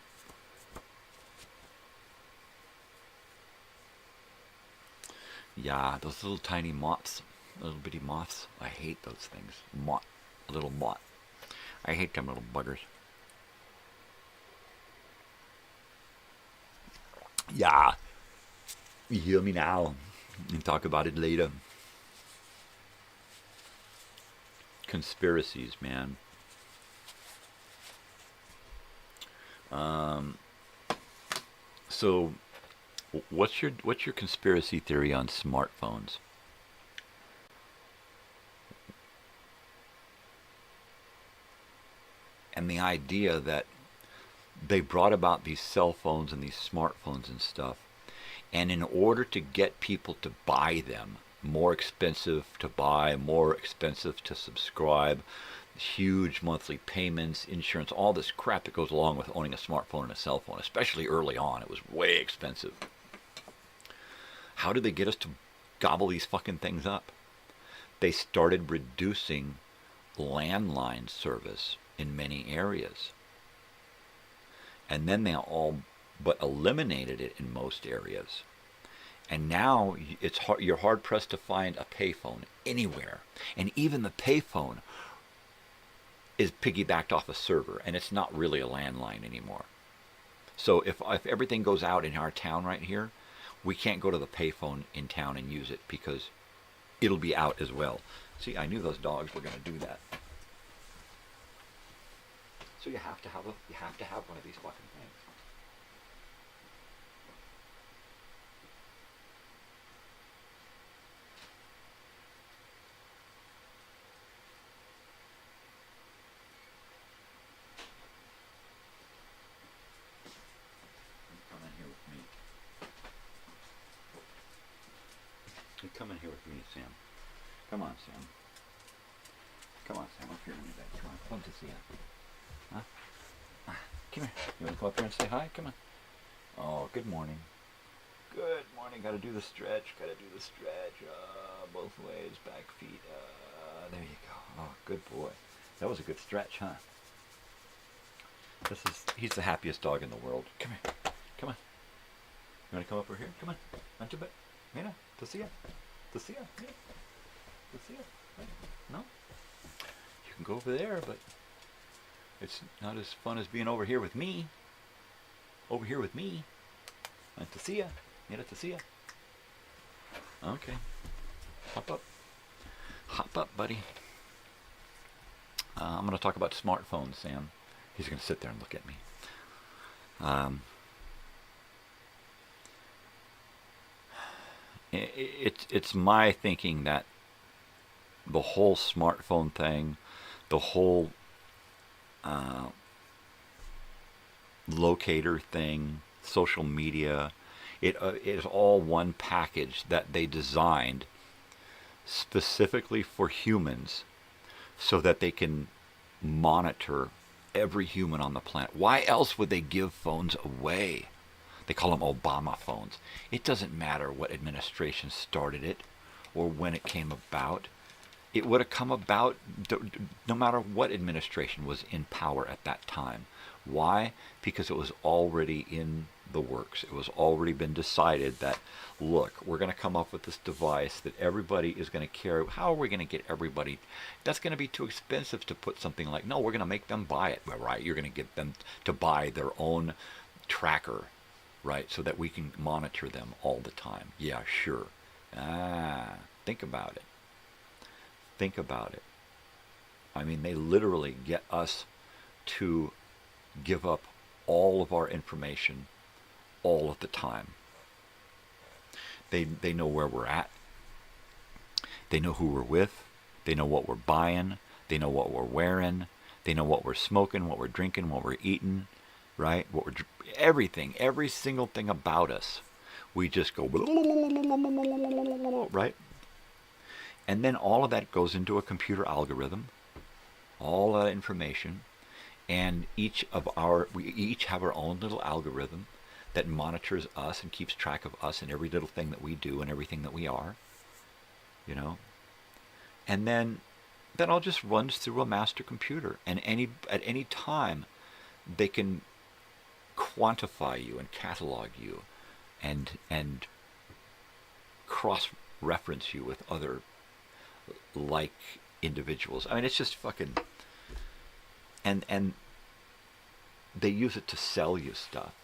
Yeah, those little tiny moths, little bitty moths. I hate those things. A little moth. I hate them little buggers. Yeah. You hear me now and talk about it later. Conspiracies, man. So what's your conspiracy theory on smartphones? And the idea that they brought about these cell phones and these smartphones and stuff. And in order to get people to buy them, more expensive to buy, more expensive to subscribe, huge monthly payments, insurance, all this crap that goes along with owning a smartphone and a cell phone, especially early on. It was way expensive. How did they get us to gobble these fucking things up? They started reducing landline service in many areas. And then they all but eliminated it in most areas. And now you're hard-pressed to find a payphone anywhere. And even the payphone is piggybacked off a server, and it's not really a landline anymore. So if everything goes out in our town right here, we can't go to the payphone in town and use it because it'll be out as well. See, I knew those dogs were going to do that. So you have to have one of these fucking things. You come in here with me, Sam. Come on, Sam. Come on, Sam. Up here in the bed. Come on. Love to see you. Huh? Come here. You want to come up here and say hi? Come on. Oh, good morning. Good morning. Got to do the stretch. Got to do the stretch. Both ways. Back feet. There you go. Oh, good boy. That was a good stretch, huh? He's the happiest dog in the world. Come here. Come on. You want to come over here? Come on. Not too bad. Mira, to see ya. To see ya. Mira. To see ya. Right. No? You can go over there, but it's not as fun as being over here with me. Over here with me. To see ya. Mira, to see ya. Okay. Hop up. Hop up, buddy. I'm going to talk about smartphones, Sam. He's going to sit there and look at me. It's my thinking that the whole smartphone thing, the whole locator thing, social media, it is all one package that they designed specifically for humans so that they can monitor every human on the planet. Why else would they give phones away? They call them Obama phones. It doesn't matter what administration started it or when it came about. It would have come about no matter what administration was in power at that time. Why? Because it was already in the works. It was already been decided that, look, we're going to come up with this device that everybody is going to carry. How are we going to get everybody? That's going to be too expensive to put something like, no, we're going to make them buy it. Well, right, you're going to get them to buy their own tracker, right, so that we can monitor them all the time. Yeah, sure. Think about it. Think about it. I mean, they literally get us to give up all of our information all of the time. They know where we're at. They know who we're with. They know what we're buying. They know what we're wearing. They know what we're smoking, what we're drinking, what we're eating, right? Everything, every single thing about us. We just go, right? And then all of that goes into a computer algorithm, all that information, and we each have our own little algorithm that monitors us and keeps track of us and every little thing that we do and everything that we are, you know. And then that all just runs through a master computer, and at any time they can quantify you and catalog you and cross-reference you with other like individuals. I mean, it's just fucking, and they use it to sell you stuff.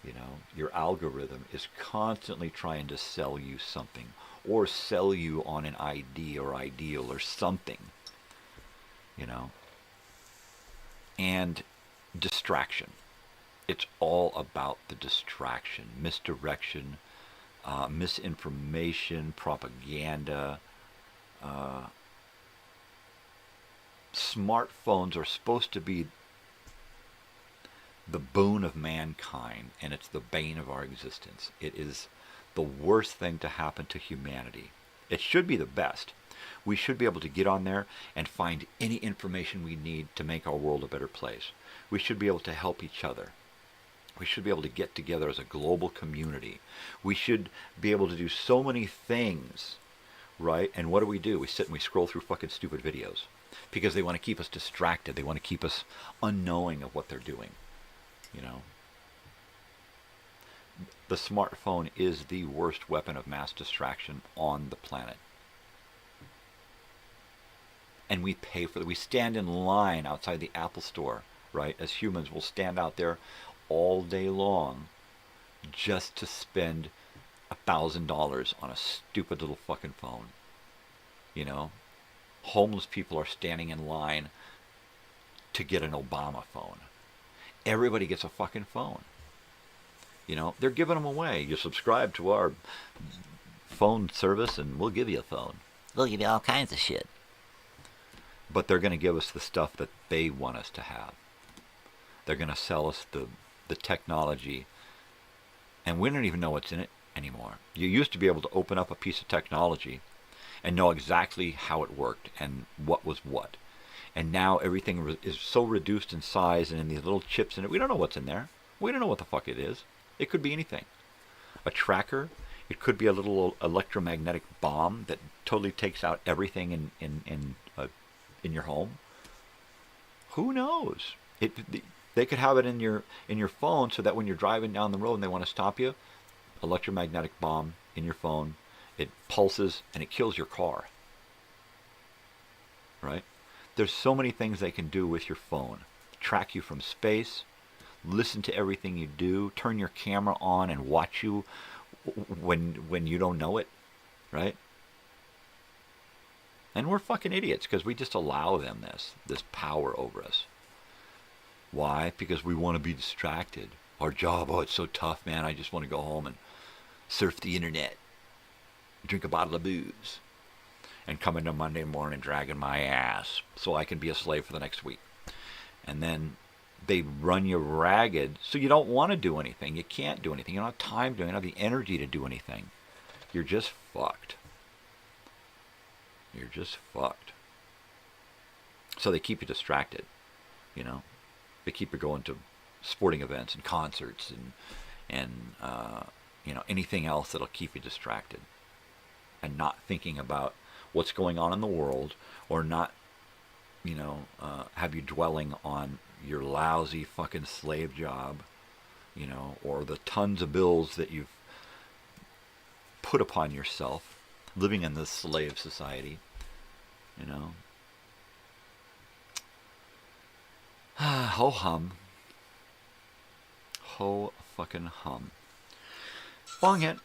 You know, your algorithm is constantly trying to sell you something, or sell you on an idea or ideal or something, you know. And distraction. It's all about the distraction, misdirection, misinformation, propaganda. Smartphones are supposed to be the boon of mankind, and it's the bane of our existence. It is the worst thing to happen to humanity. It should be the best. We should be able to get on there and find any information we need to make our world a better place. We should be able to help each other. We should be able to get together as a global community. We should be able to do so many things, right? And what do? We sit and we scroll through fucking stupid videos because they want to keep us distracted. They want to keep us unknowing of what they're doing, you know? The smartphone is the worst weapon of mass distraction on the planet. And we pay for it. We stand in line outside the Apple store, right? As humans, we'll stand out there all day long just to spend $1,000 on a stupid little fucking phone. You know? Homeless people are standing in line to get an Obama phone. Everybody gets a fucking phone. You know, they're giving them away. You subscribe to our phone service and we'll give you a phone. We'll give you all kinds of shit. But they're going to give us the stuff that they want us to have. They're going to sell us the technology, and we don't even know what's in it anymore. You used to be able to open up a piece of technology and know exactly how it worked and what was what. And now everything is so reduced in size and in these little chips in it, we don't know what's in there. We don't know what the fuck it is. It could be anything. A tracker. It could be a little electromagnetic bomb that totally takes out everything in your home. Who knows? They could have it in your phone so that when you're driving down the road and they want to stop you, electromagnetic bomb in your phone, it pulses and it kills your car. Right? There's so many things they can do with your phone. Track you from space, listen to everything you do, turn your camera on and watch you when you don't know it, right? And we're fucking idiots because we just allow them this power over us. Why? Because we want to be distracted. Our job, oh, it's so tough, man. I just want to go home and surf the internet, drink a bottle of booze, and come into Monday morning dragging my ass so I can be a slave for the next week. And then they run you ragged, so you don't want to do anything. You can't do anything. You don't have time to. You don't have the energy to do anything. You're just fucked. You're just fucked. So they keep you distracted, you know. They keep you going to sporting events and concerts and you know, anything else that'll keep you distracted and not thinking about what's going on in the world, or not, you know, have you dwelling on your lousy fucking slave job, you know, or the tons of bills that you've put upon yourself living in this slave society, you know. Ho hum. Ho fucking hum. Bong it.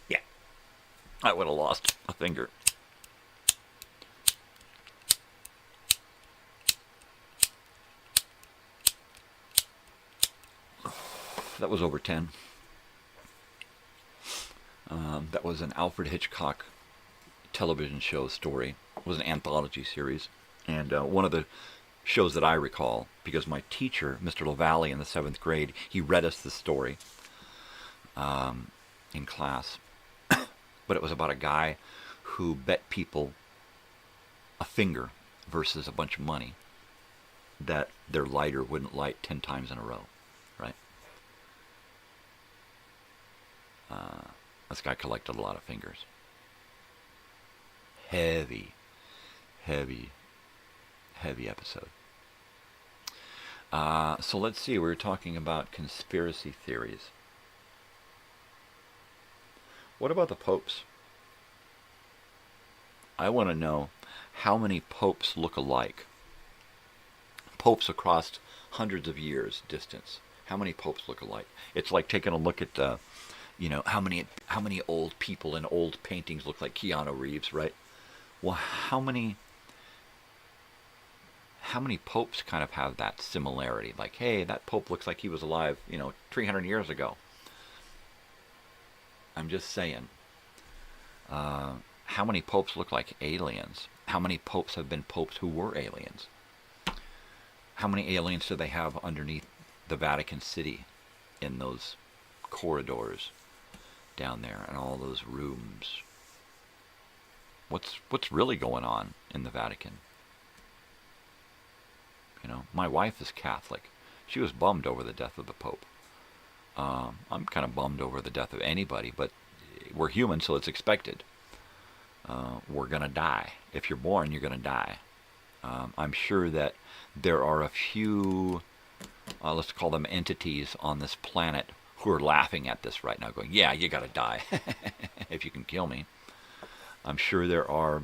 Yeah. I would have lost a finger. That was over 10. That was an Alfred Hitchcock television show story. It was an anthology series. And one of the shows that I recall, because my teacher, Mr. LaValle, in the 7th grade, he read us this story in class. But it was about a guy who bet people a finger versus a bunch of money that their lighter wouldn't light 10 times in a row, right? This guy collected a lot of fingers. Heavy episode. So let's see, we were talking about conspiracy theories. What about the popes? I want to know how many popes look alike. Popes across hundreds of years distance. How many popes look alike? It's like taking a look at you know, how many old people in old paintings look like Keanu Reeves, right? Well, how many popes kind of have that similarity? Like, hey, that pope looks like he was alive, you know, 300 years ago. I'm just saying. How many popes look like aliens? How many popes have been popes who were aliens? How many aliens do they have underneath the Vatican City in those corridors down there and all those rooms? What's really going on in the Vatican? You know, my wife is Catholic. She was bummed over the death of the Pope. I'm kind of bummed over the death of anybody, but we're human, so it's expected. We're going to die. If you're born, you're going to die. I'm sure that there are a few, let's call them entities on this planet who are laughing at this right now, going, yeah, you got to die if you can kill me. I'm sure there are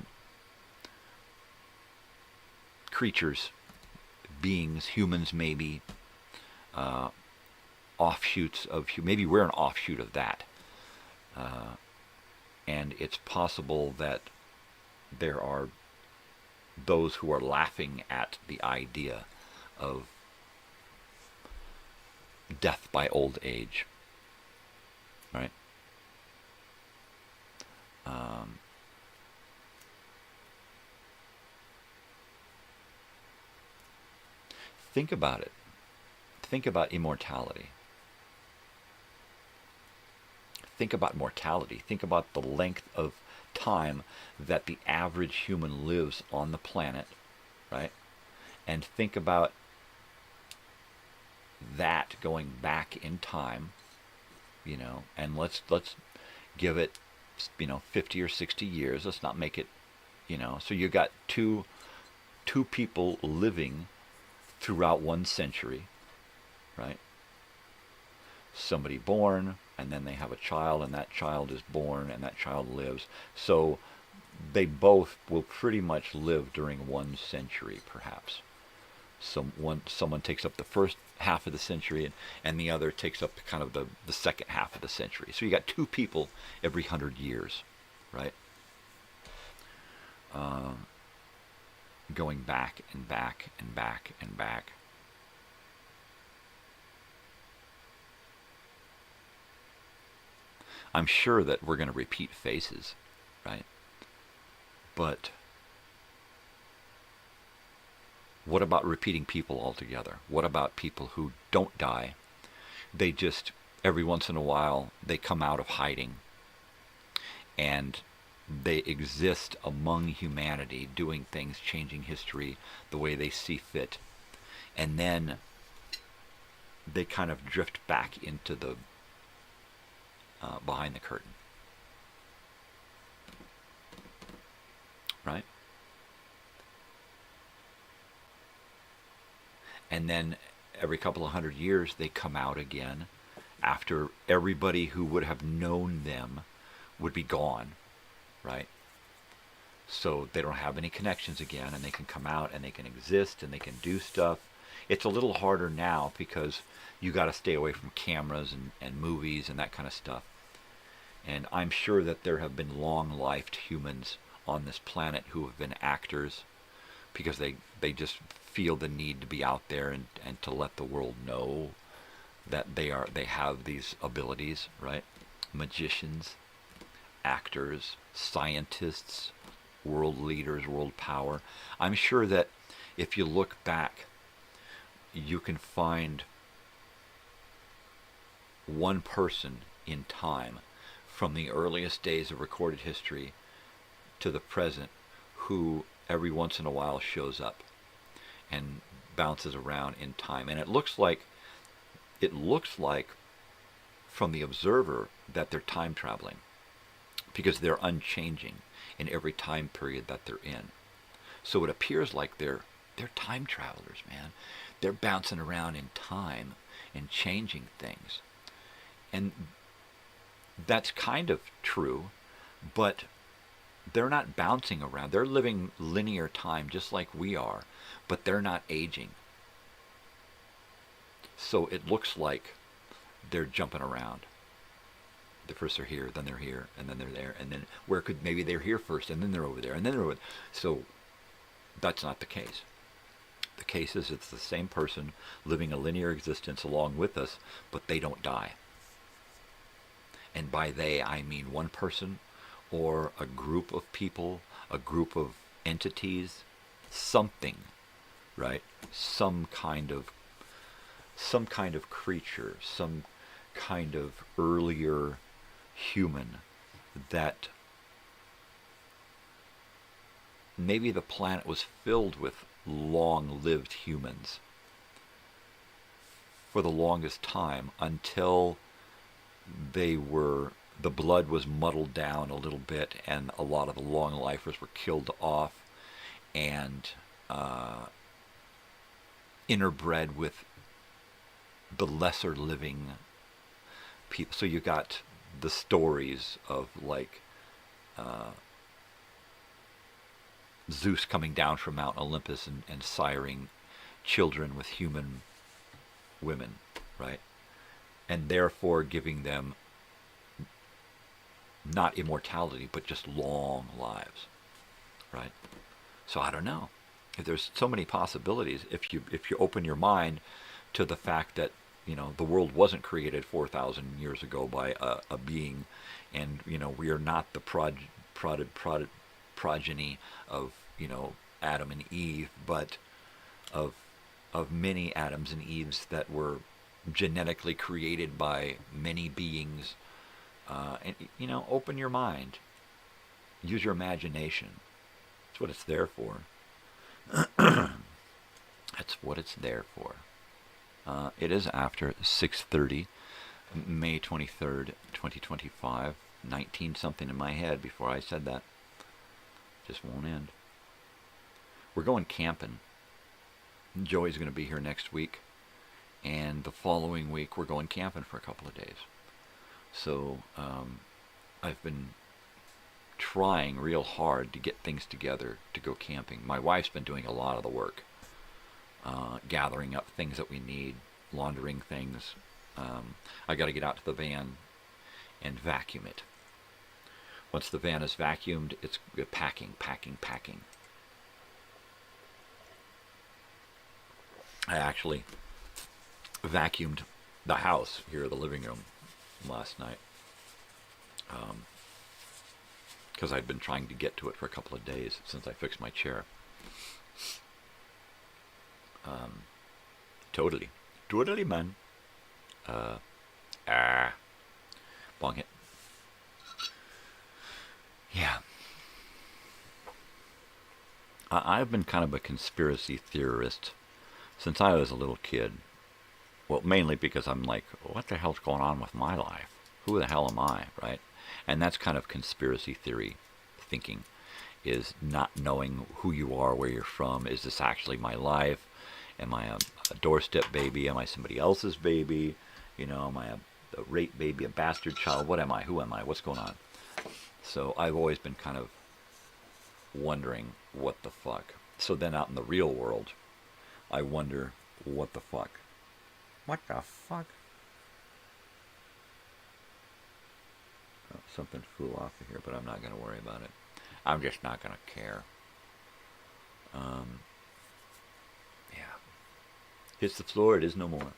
creatures, beings, humans maybe, offshoots of, maybe we're an offshoot of that. And it's possible that there are those who are laughing at the idea of death by old age, right? Think about it. Think about immortality. Think about mortality. Think about the length of time that the average human lives on the planet, right? And think about that going back in time, you know, and let's give it, you know, 50 or 60 years. Let's not make it, you know, so you got two people living throughout one century, right? Somebody born, and then they have a child, and that child is born, and that child lives. So they both will pretty much live during one century, perhaps. Someone takes up the first half of the century, and the other takes up kind of the second half of the century. So you got two people every 100 years, right? Going back and back and back and back. I'm sure that we're going to repeat faces, right? But what about repeating people altogether? What about people who don't die? They just, every once in a while, they come out of hiding and they exist among humanity, doing things, changing history the way they see fit. And then they kind of drift back into the behind the curtain, right? And then every couple of 100 years they come out again after everybody who would have known them would be gone, right? So they don't have any connections again, and they can come out and they can exist and they can do stuff. It's a little harder now because you got to stay away from cameras and movies and that kind of stuff. And I'm sure that there have been long-lived humans on this planet who have been actors because they just feel the need to be out there and to let the world know that they have these abilities, right? Magicians, actors, scientists, world leaders, world power. I'm sure that if you look back, you can find one person in time from the earliest days of recorded history to the present who every once in a while shows up and bounces around in time. And it looks like from the observer that they're time traveling because they're unchanging in every time period that they're in. So it appears like they're time travelers, man. They're bouncing around in time and changing things. And that's kind of true, but they're not bouncing around. They're living linear time just like we are, but they're not aging. So it looks like they're jumping around. The first they're here, then they're here, and then they're there, and then maybe they're here first, and then they're over there, and then they're over there. So that's not the case. The case is it's the same person living a linear existence along with us, but they don't die. And by they, I mean one person or a group of people, a group of entities, something, right? Some kind of creature, some kind of earlier human that maybe the planet was filled with long-lived humans for the longest time until the blood was muddled down a little bit and a lot of the long-lifers were killed off and interbred with the lesser living people. So you got the stories of like Zeus coming down from Mount Olympus and siring children with human women, right? And therefore giving them not immortality, but just long lives, right? So I don't know. There's so many possibilities if you open your mind to the fact that, you know, the world wasn't created 4,000 years ago by a being, and, you know, we are not the progeny of, you know, Adam and Eve, but of many Adams and Eves that were genetically created by many beings. And, you know, open your mind. Use your imagination. That's what it's there for. That's what it's there for. It is after 6:30, May 23rd, 2025. 19 something in my head before I said that. Just won't end. We're going camping. Joey's going to be here next week. And the following week, we're going camping for a couple of days. So I've been trying real hard to get things together to go camping. My wife's been doing a lot of the work, gathering up things that we need, laundering things. I got to get out to the van and vacuum it. Once the van is vacuumed, it's packing. I actually vacuumed the house here, the living room, last night, because I'd been trying to get to it for a couple of days since I fixed my chair. Totally, man. Bong it. Yeah. I've been kind of a conspiracy theorist since I was a little kid. Well, mainly because I'm like, what the hell's going on with my life? Who the hell am I, right? And that's kind of conspiracy theory thinking, is not knowing who you are, where you're from. Is this actually my life? Am I a doorstep baby? Am I somebody else's baby? You know, am I a rape baby, a bastard child? What am I? Who am I? What's going on? So I've always been kind of wondering what the fuck. So then out in the real world, I wonder what the fuck. What the fuck? Oh, something flew off of here, but I'm not going to worry about it. I'm just not going to care. Yeah. Hits the floor, it is no more.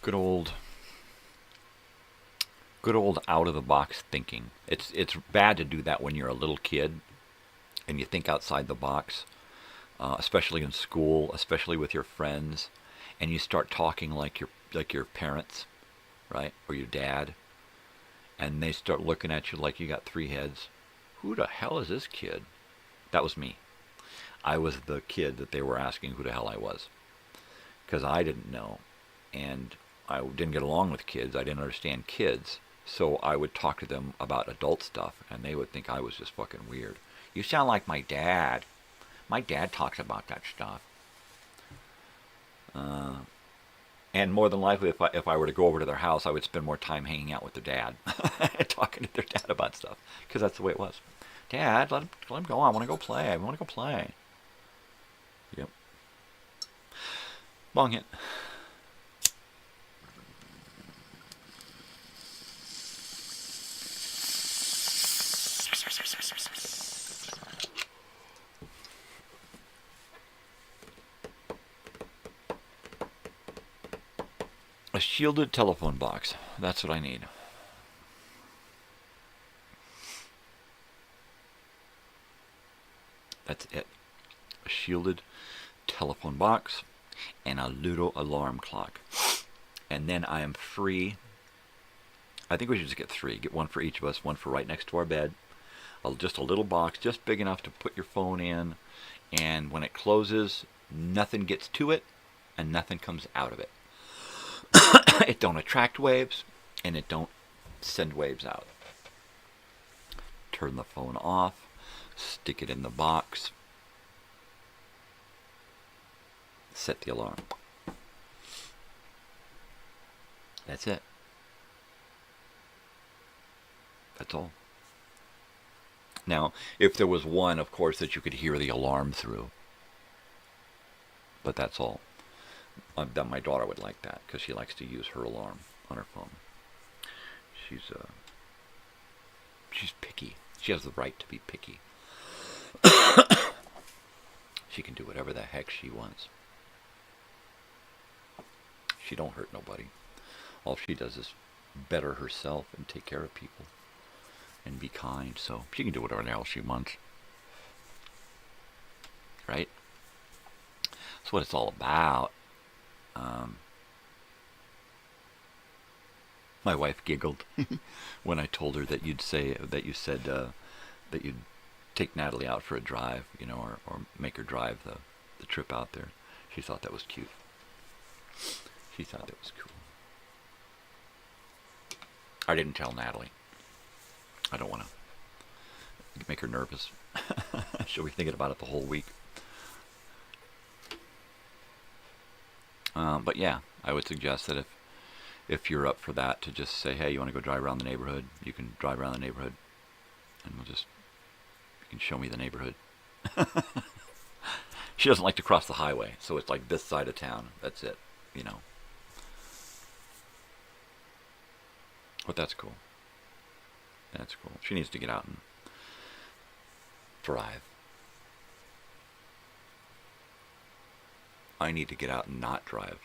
Good old out-of-the-box thinking. It's bad to do that when you're a little kid and you think outside the box, especially in school, especially with your friends, and you start talking like your parents, right, or your dad, and they start looking at you like you got three heads. Who the hell is this kid? That was me. I was the kid that they were asking who the hell I was, because I didn't know, and I didn't get along with kids. I didn't understand kids. So I would talk to them about adult stuff, and they would think I was just fucking weird. You sound like my dad. My dad talks about that stuff. And more than likely, if I were to go over to their house, I would spend more time hanging out with their dad, talking to their dad about stuff, because that's the way it was. Dad, let him go. I want to go play. Yep. Bong it. shielded telephone box. That's what I need. That's it. A shielded telephone box and a little alarm clock. And then I am free. I think we should just get 3. Get one for each of us, one for right next to our bed. Just a little box, just big enough to put your phone in. And when it closes, nothing gets to it and nothing comes out of it. It don't attract waves and it don't send waves out. Turn the phone off, stick it in the box, set the alarm. That's it. That's all. Now, if there was one, of course, that you could hear the alarm through. But that's all. My daughter would like that because she likes to use her alarm on her phone. She's picky. She has the right to be picky. She can do whatever the heck she wants. She don't hurt nobody. All she does is better herself and take care of people and be kind. So she can do whatever the hell she wants. Right? That's what it's all about. My wife giggled when I told her that you said that you'd take Natalie out for a drive, you know, or make her drive the trip out there. She thought that was cute. She thought that was cool. I didn't tell Natalie. I don't want to make her nervous. She'll be thinking about it the whole week. But yeah, I would suggest that if you're up for that, to just say, hey, you want to go drive around the neighborhood? You can drive around the neighborhood, and you can show me the neighborhood. She doesn't like to cross the highway, so it's like this side of town. That's it, you know. But that's cool. That's cool. She needs to get out and drive. I need to get out and not drive.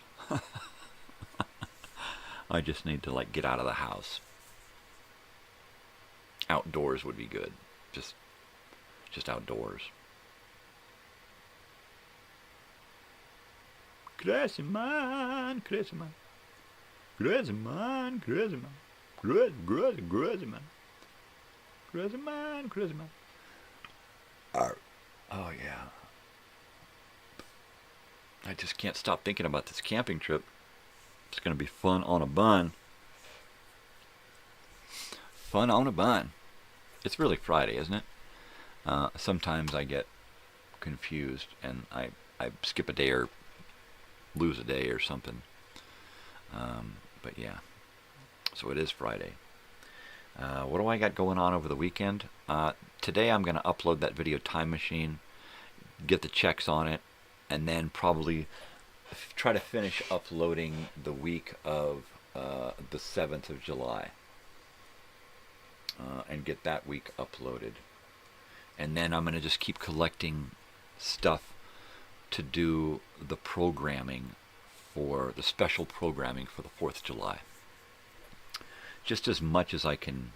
I just need to, like, get out of the house. Outdoors would be good. Just outdoors. Crazy man, crazy man. Crazy man, crazy man. Crazy man. Crazy man, crazy man. Oh, yeah. I just can't stop thinking about this camping trip. It's going to be fun on a bun. Fun on a bun. It's really Friday, isn't it? Sometimes I get confused and I skip a day or lose a day or something. But yeah. So it is Friday. What do I got going on over the weekend? Today I'm going to upload that video Time Machine, get the checks on it, and then probably try to finish uploading the week of the 7th of July. And get that week uploaded. And then I'm going to just keep collecting stuff to do the programming for the special programming for the 4th of July. Just as much as I can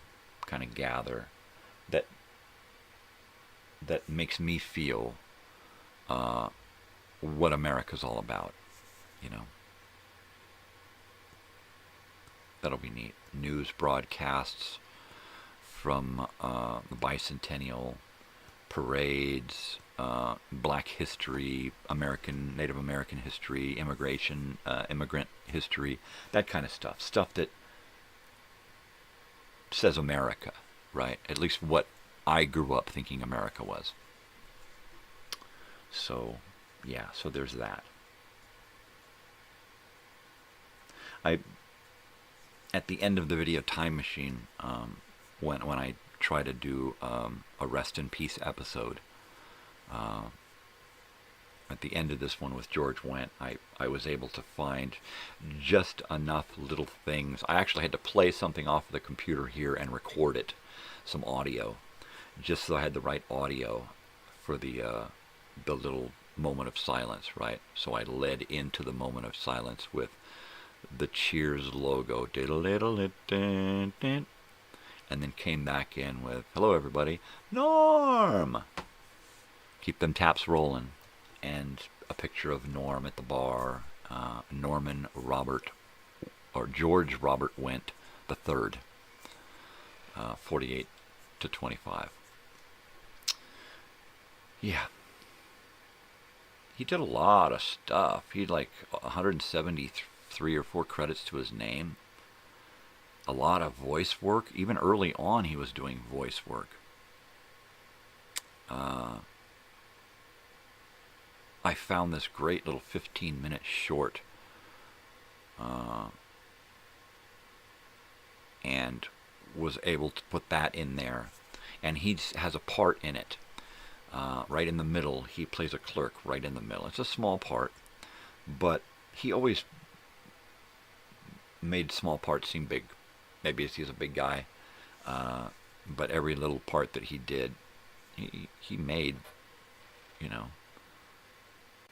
kind of gather that makes me feel what America's all about, you know. That'll be neat. News broadcasts from the bicentennial, parades, Black history, Native American history, immigration, immigrant history, that kind of stuff. Stuff that says America, right? At least what I grew up thinking America was. So, yeah, so there's that. At the end of the video Time Machine, when I try to do a Rest in Peace episode, at the end of this one with George Wendt, I was able to find just enough little things. I actually had to play something off of the computer here and record it, some audio, just so I had the right audio for the little moment of silence, right? So I led into the moment of silence with the Cheers logo. And then came back in with, hello everybody, Norm! Keep them taps rolling. And a picture of Norm at the bar. Norman Robert, or George Robert Wendt the third. 48 to 25. Yeah. He did a lot of stuff. He had like 173 or 4 credits to his name. A lot of voice work. Even early on, he was doing voice work. I found this great little 15-minute short. And was able to put that in there. And he has a part in it. Right in the middle. He plays a clerk right in the middle. It's a small part. But he always made small parts seem big. Maybe he's a big guy, but every little part that he did, he made,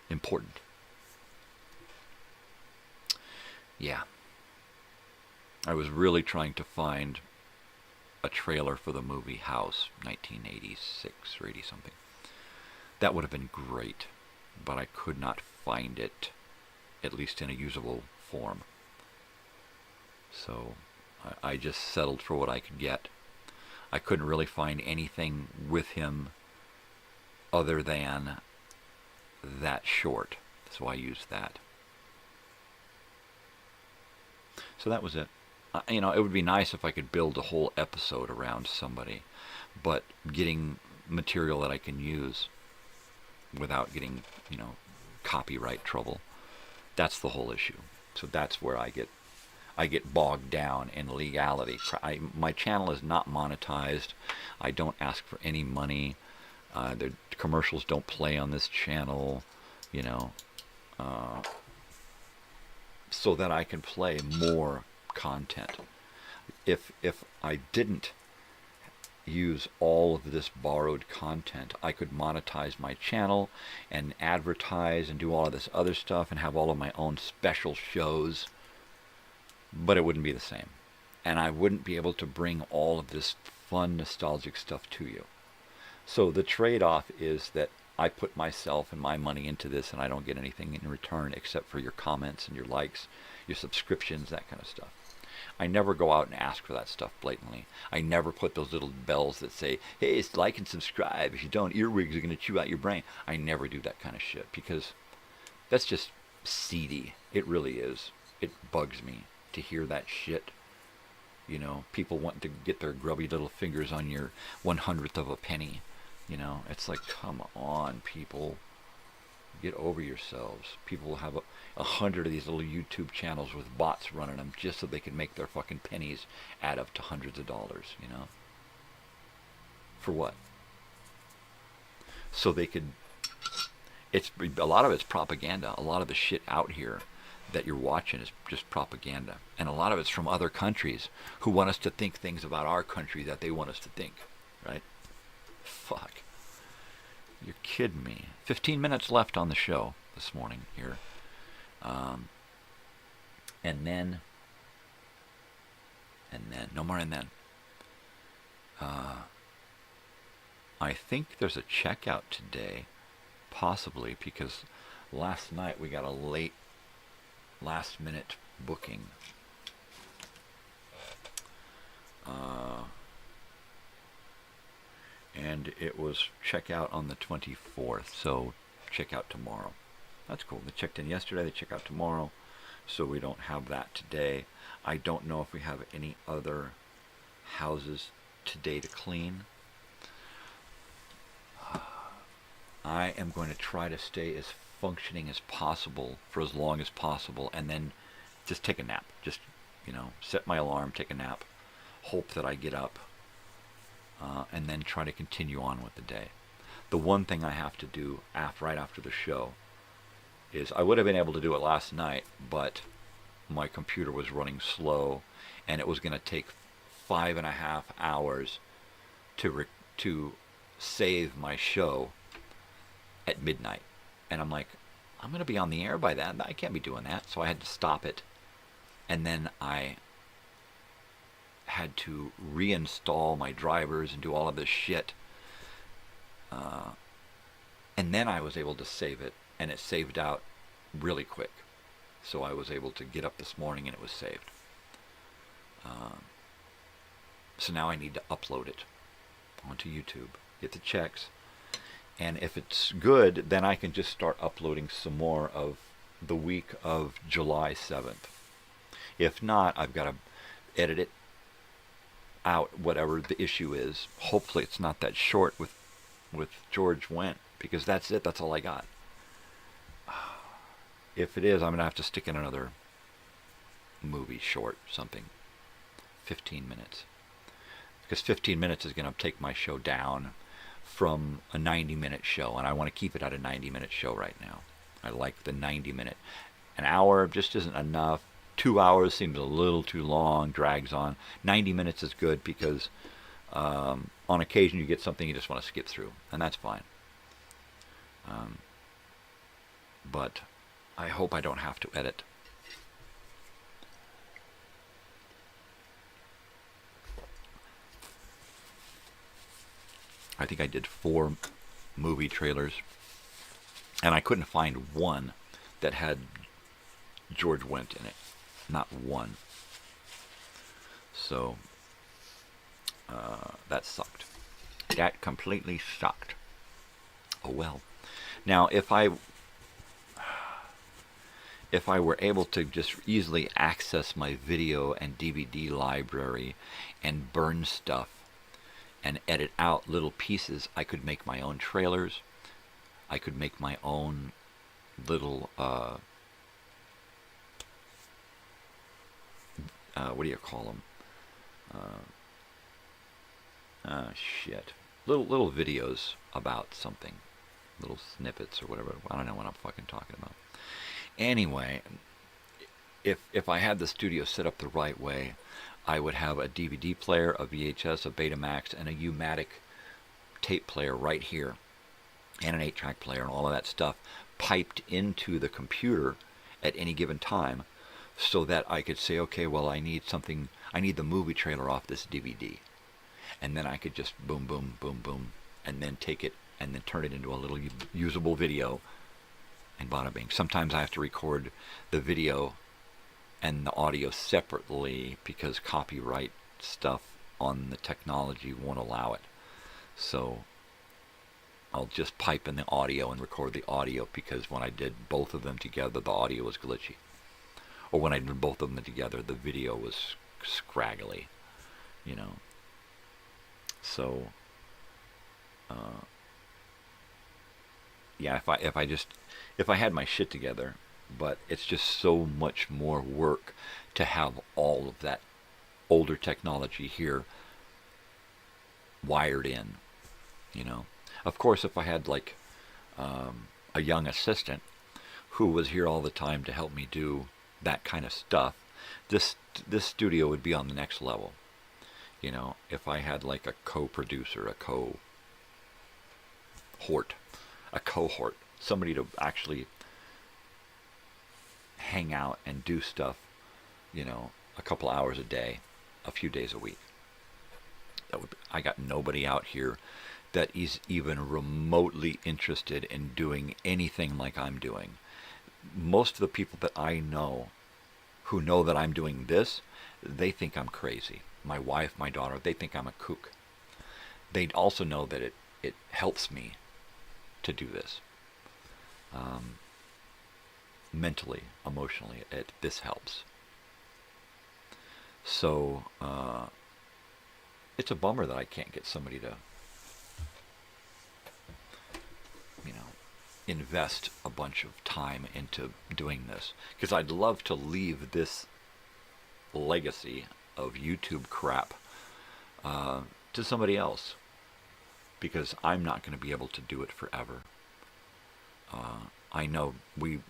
important. Yeah. I was really trying to find a trailer for the movie House, 1986 or 80 something. That would have been great, but I could not find it, at least in a usable form. So I just settled for what I could get. I couldn't really find anything with him other than that short, so I used that. So that was it. It would be nice if I could build a whole episode around somebody, but getting material that I can use without getting, copyright trouble, that's the whole issue. So that's where I get bogged down in legality. My channel is not monetized. I don't ask for any money. The commercials don't play on this channel, so that I can play more content. If I didn't use all of this borrowed content, I could monetize my channel and advertise and do all of this other stuff and have all of my own special shows. But it wouldn't be the same. And I wouldn't be able to bring all of this fun, nostalgic stuff to you. So the trade-off is that I put myself and my money into this and I don't get anything in return except for your comments and your likes, your subscriptions, that kind of stuff. I never go out and ask for that stuff blatantly. I never put those little bells that say, hey, it's like and subscribe. If you don't, earwigs are going to chew out your brain. I never do that kind of shit because that's just seedy. It really is. It bugs me to hear that shit. People want to get their grubby little fingers on your 1/100th of a penny. It's like, come on, people. Get over yourselves. People have 100 of these little YouTube channels with bots running them just so they can make their fucking pennies add up to hundreds of dollars, For what? So they could... a lot of it's propaganda. A lot of the shit out here that you're watching is just propaganda. And a lot of it's from other countries who want us to think things about our country that they want us to think, right? Fuck. You're kidding me. 15 minutes left on the show this morning here. And then, no more and then. I think there's a checkout today, possibly, because last night we got a last-minute booking. And it was checkout on the 24th, so check out tomorrow. That's cool. They checked in yesterday, they check out tomorrow, so we don't have that today. I don't know if we have any other houses today to clean. I am going to try to stay as functioning as possible for as long as possible, and then just take a nap. Just, set my alarm, take a nap, hope that I get up, and then try to continue on with the day. The one thing I have to do right after the show is, I would have been able to do it last night, but my computer was running slow, and it was going to take 5.5 hours to save my show at midnight. And I'm like, I'm going to be on the air by then. I can't be doing that. So I had to stop it and then I had to reinstall my drivers and do all of this shit. And then I was able to save it, and it saved out really quick. So I was able to get up this morning and it was saved. So now I need to upload it onto YouTube, get the checks, and if it's good, then I can just start uploading some more of the week of July 7th. If not, I've got to edit it out, whatever the issue is. Hopefully it's not that short with George Wendt, because that's it. That's all I got. If it is, I'm going to have to stick in another movie short, something. 15 minutes. Because 15 minutes is going to take my show down from a 90-minute show, and I want to keep it at a 90-minute show right now. I like the 90-minute. An hour just isn't enough. 2 hours seems a little too long, drags on. 90 minutes is good because on occasion you get something you just want to skip through, and that's fine. But I hope I don't have to edit. I think I did 4 movie trailers, and I couldn't find one that had George Wendt in it. Not one. So that sucked. That completely sucked. Oh well. Now if I were able to just easily access my video and DVD library and burn stuff and edit out little pieces, I could make my own trailers. I could make my own little what do you call them? Shit. Little videos about something. Little snippets or whatever. I don't know what I'm fucking talking about. Anyway, if I had the studio set up the right way, I would have a DVD player, a VHS, a Betamax, and a U-matic tape player right here, and an 8-track player and all of that stuff piped into the computer at any given time, so that I could say, okay, well, I need the movie trailer off this DVD. And then I could just boom, boom, boom, boom, and then take it and then turn it into a little usable video, and bada bing. Sometimes I have to record the video and the audio separately because copyright stuff on the technology won't allow it. So I'll just pipe in the audio and record the audio, because when I did both of them together, the audio was glitchy. Or when I did both of them together, the video was scraggly, you know. So, yeah, if I had my shit together, but it's just so much more work to have all of that older technology here wired in, you know. Of course, if I had like a young assistant who was here all the time to help me do that kind of stuff, this studio would be on the next level. You know, if I had like a co-producer, a cohort, somebody to actually hang out and do stuff, you know, a couple hours a day, a few days a week. I got nobody out here that is even remotely interested in doing anything like I'm doing. Most of the people that I know who know that I'm doing this, they think I'm crazy. My wife, my daughter, they think I'm a kook. They also know that it helps me to do this. Mentally, emotionally, this helps. So, it's a bummer that I can't get somebody to, you know, invest a bunch of time into doing this. Because I'd love to leave this legacy of YouTube crap to somebody else. Because I'm not going to be able to do it forever. I know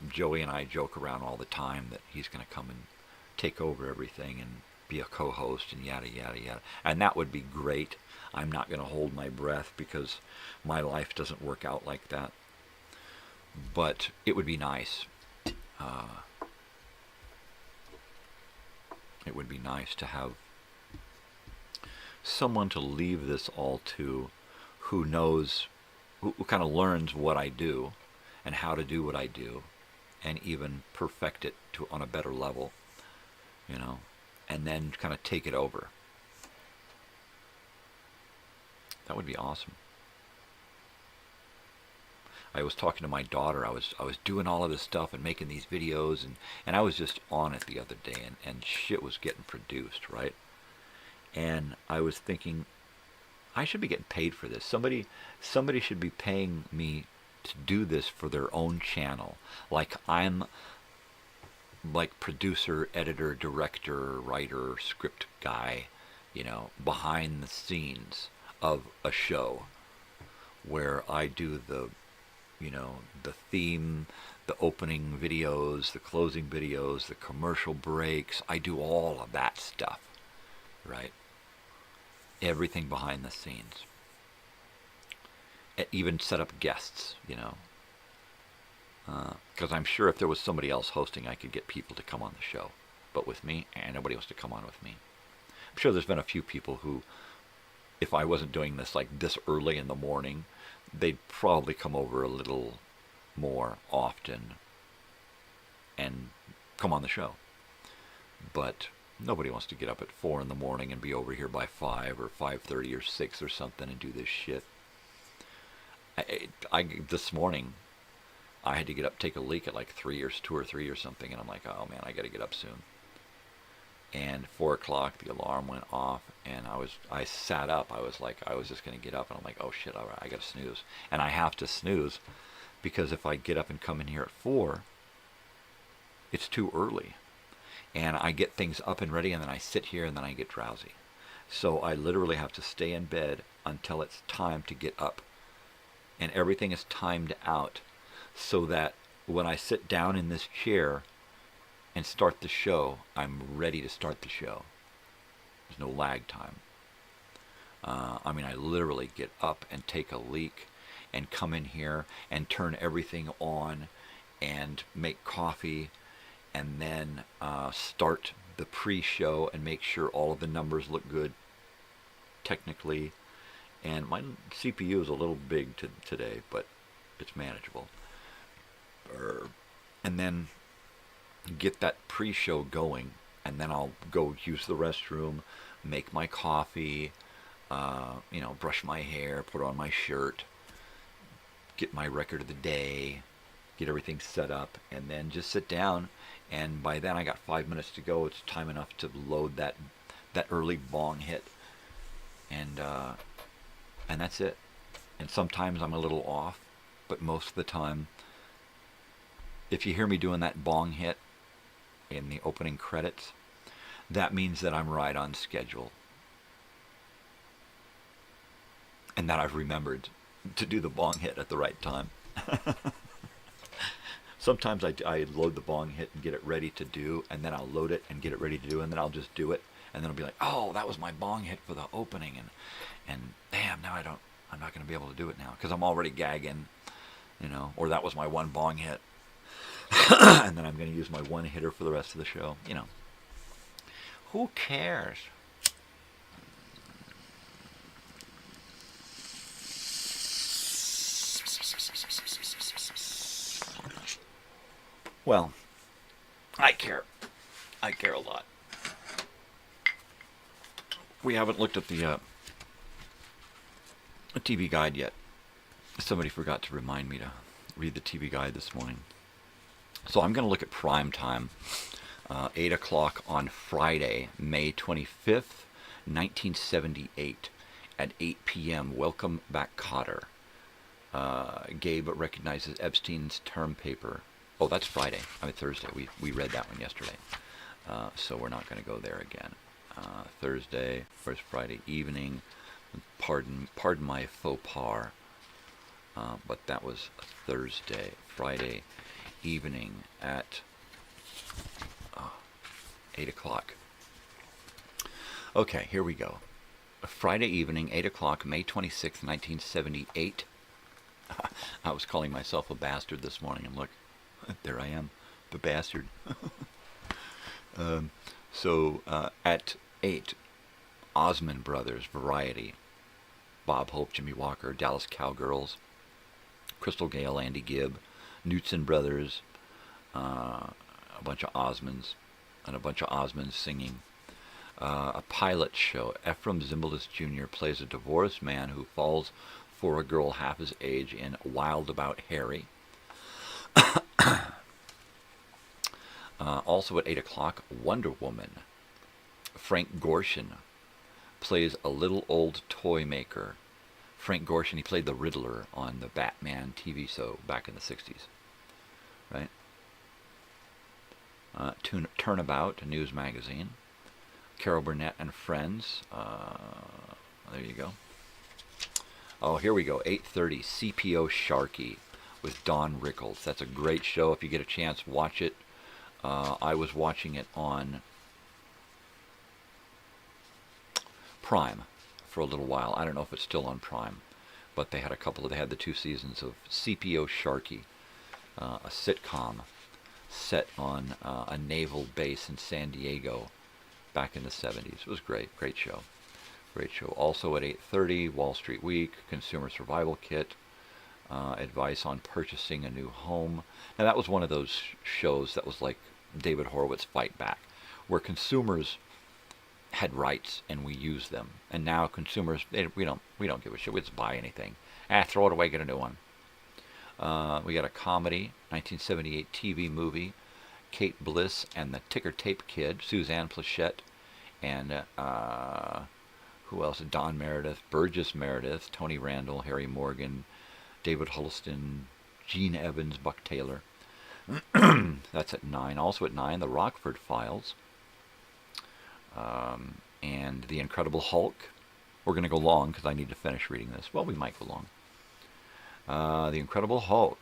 Joey and I joke around all the time that he's going to come and take over everything and be a co-host and yada, yada, yada. And that would be great. I'm not going to hold my breath because my life doesn't work out like that. But it would be nice. it would be nice to have someone to leave this all to who knows, who kind of learns what I do and how to do what I do and even perfect it to on a better level, you know, and then kind of take it over. That would be awesome. I was talking to my daughter. I was doing all of this stuff and making these videos, and I was just on it the other day, and shit was getting produced, right? And I was thinking, I should be getting paid for this. Somebody should be paying me to do this for their own channel. Like I'm like producer, editor, director, writer, script guy, you know, behind the scenes of a show where I do the, you know, the theme, the opening videos, the closing videos, the commercial breaks. I do all of that stuff, right? Everything behind the scenes. Even set up guests, you know. Because I'm sure if there was somebody else hosting, I could get people to come on the show. But with me, nobody wants to come on with me. I'm sure there's been a few people who, if I wasn't doing this like this early in the morning, they'd probably come over a little more often and come on the show. But nobody wants to get up at 4 in the morning and be over here by 5 or 5:30 or 6 or something and do this shit. This morning, I had to get up, take a leak at like 2 or 3 or something, and I'm like, oh man, I got to get up soon. And 4 o'clock, the alarm went off, and I sat up. I was just going to get up, and I'm like, oh shit, all right, I got to snooze. And I have to snooze, because if I get up and come in here at 4, it's too early. And I get things up and ready, and then I sit here, and then I get drowsy. So I literally have to stay in bed until it's time to get up. And everything is timed out so that when I sit down in this chair and start the show, I'm ready to start the show. There's no lag time. I mean, I literally get up and take a leak and come in here and turn everything on and make coffee and then start the pre-show and make sure all of the numbers look good technically. And my CPU is a little big today, but it's manageable. And then get that pre-show going, and then I'll go use the restroom, make my coffee, you know, brush my hair, put on my shirt, get my record of the day, get everything set up, and then just sit down. And by then I got 5 minutes to go. It's time enough to load that early bong hit, and that's it. And sometimes I'm a little off, but most of the time, if you hear me doing that bong hit in the opening credits, that means that I'm right on schedule. And that I've remembered to do the bong hit at the right time. Sometimes I load the bong hit and get it ready to do, and then I'll load it and get it ready to do, and then I'll just do it, and then I'll be like, oh, that was my bong hit for the opening, and damn, now I'm not going to be able to do it now, because I'm already gagging, you know, or that was my one bong hit. And then I'm going to use my one hitter for the rest of the show. You know, who cares? Well, I care. I care a lot. We haven't looked at the TV guide yet. Somebody forgot to remind me to read the TV guide this morning. So I'm going to look at prime time, 8 o'clock on Friday, May 25th, 1978, at 8 p.m. Welcome back, Cotter. Gabe recognizes Epstein's term paper. Oh, that's Friday. I mean, Thursday. We read that one yesterday. So we're not going to go there again. Thursday, first Friday evening. Pardon my faux pas. But that was a Thursday. Friday evening at 8 o'clock. Okay, here we go. Friday evening, 8 o'clock, May 26th, 1978. I was calling myself a bastard this morning, and look, there I am, the bastard. So at 8, Osmond Brothers, Variety, Bob Hope, Jimmy Walker, Dallas Cowgirls, Crystal Gale, Andy Gibb, Knutson Brothers, a bunch of Osmonds, and a bunch of Osmonds singing. A pilot show. Ephraim Zimbalist Jr. plays a divorced man who falls for a girl half his age in Wild About Harry. Also at 8 o'clock, Wonder Woman. Frank Gorshin plays a little old toy maker. Frank Gorshin, he played the Riddler on the Batman TV show back in the 60s. Right? Turnabout, a news magazine. Carol Burnett and Friends. There you go. Oh, here we go. 8:30, CPO Sharky with Don Rickles. That's a great show. If you get a chance, watch it. I was watching it on Prime for a little while. I don't know if it's still on Prime, but they had the 2 seasons of CPO Sharky, a sitcom set on a naval base in San Diego back in the 70s. It was great show. Great show. Also at 8:30, Wall Street Week, Consumer Survival Kit, advice on purchasing a new home. Now that was one of those shows that was like David Horowitz Fight Back, where consumers had rights and we used them, and now consumers, we don't give a shit. We just buy anything. Throw it away, get a new one. We got a comedy, 1978 TV movie, Kate Bliss and the Ticker Tape Kid, Suzanne Plachette, and who else? Don Meredith, Burgess Meredith, Tony Randall, Harry Morgan, David Huddleston, Gene Evans, Buck Taylor. That's at 9. Also at 9, The Rockford Files, and The Incredible Hulk. We're going to go long because I need to finish reading this. Well, we might go long. The Incredible Hulk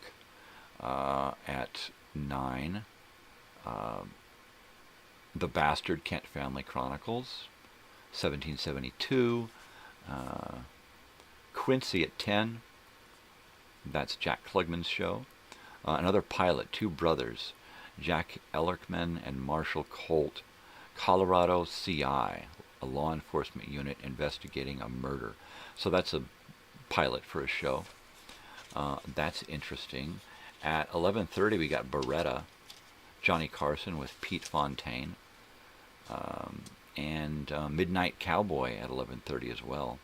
at 9. The Bastard Kent Family Chronicles, 1772. Quincy at 10. That's Jack Klugman's show. Another pilot, 2 brothers, Jack Ellerkman and Marshall Colt, Colorado CI, a law enforcement unit investigating a murder. So that's a pilot for a show. That's interesting. At 11:30, we got Beretta, Johnny Carson with Pete Fontaine, and Midnight Cowboy at 11:30 as well.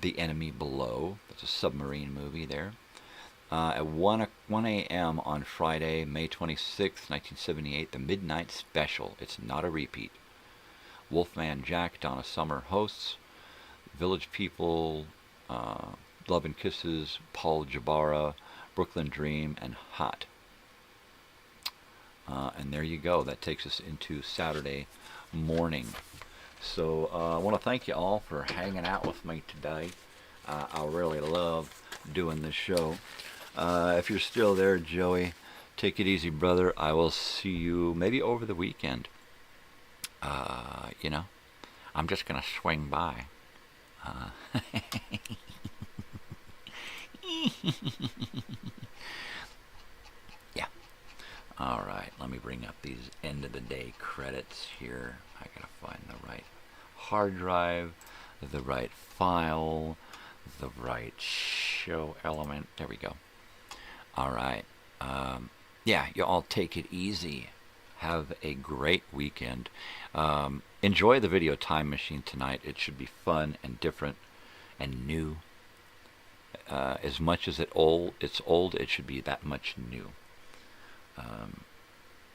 The Enemy Below, that's a submarine movie there. At 1 a.m. on Friday, May 26, 1978, the Midnight Special. It's not a repeat. Wolfman Jack, Donna Summer hosts. Village People, Love and Kisses, Paul Jabara, Brooklyn Dream, and Hot. And there you go. That takes us into Saturday morning. So I want to thank you all for hanging out with me today. I really love doing this show. If you're still there, Joey, take it easy, brother. I will see you maybe over the weekend. I'm just going to swing by. Yeah. All right, let me bring up these end of the day credits here. I got to find the right hard drive, the right file, the right show element. There we go. All right. Yeah, you all take it easy. Have a great weekend. Enjoy the video time machine tonight. It should be fun and different and new. As much as it's old, it should be that much new.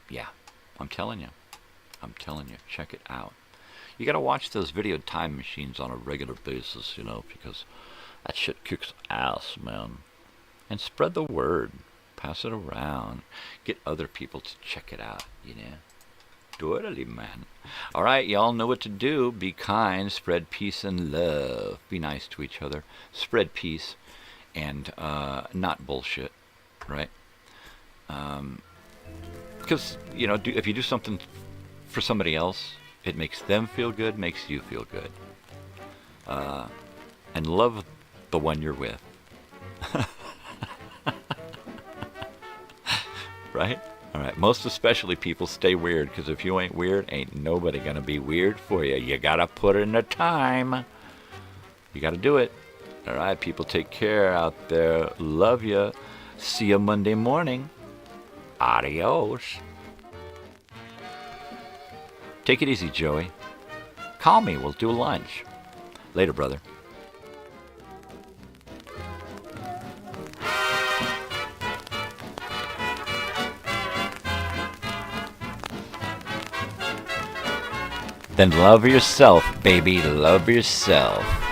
Yeah, I'm telling you. Check it out. You got to watch those video time machines on a regular basis, because that shit kicks ass, man. And spread the word. Pass it around. Get other people to check it out, Totally, man. All right, y'all know what to do. Be kind. Spread peace and love. Be nice to each other. Spread peace and not bullshit, right? Because, if you do something for somebody else, it makes them feel good, makes you feel good. And love the one you're with. Right? All right, most especially people stay weird, because if you ain't weird, ain't nobody going to be weird for you. You got to put in the time. You got to do it. All right, people, take care out there. Love you. See you Monday morning. Adios. Take it easy, Joey. Call me. We'll do lunch. Later, brother. Then love yourself, baby. Love yourself.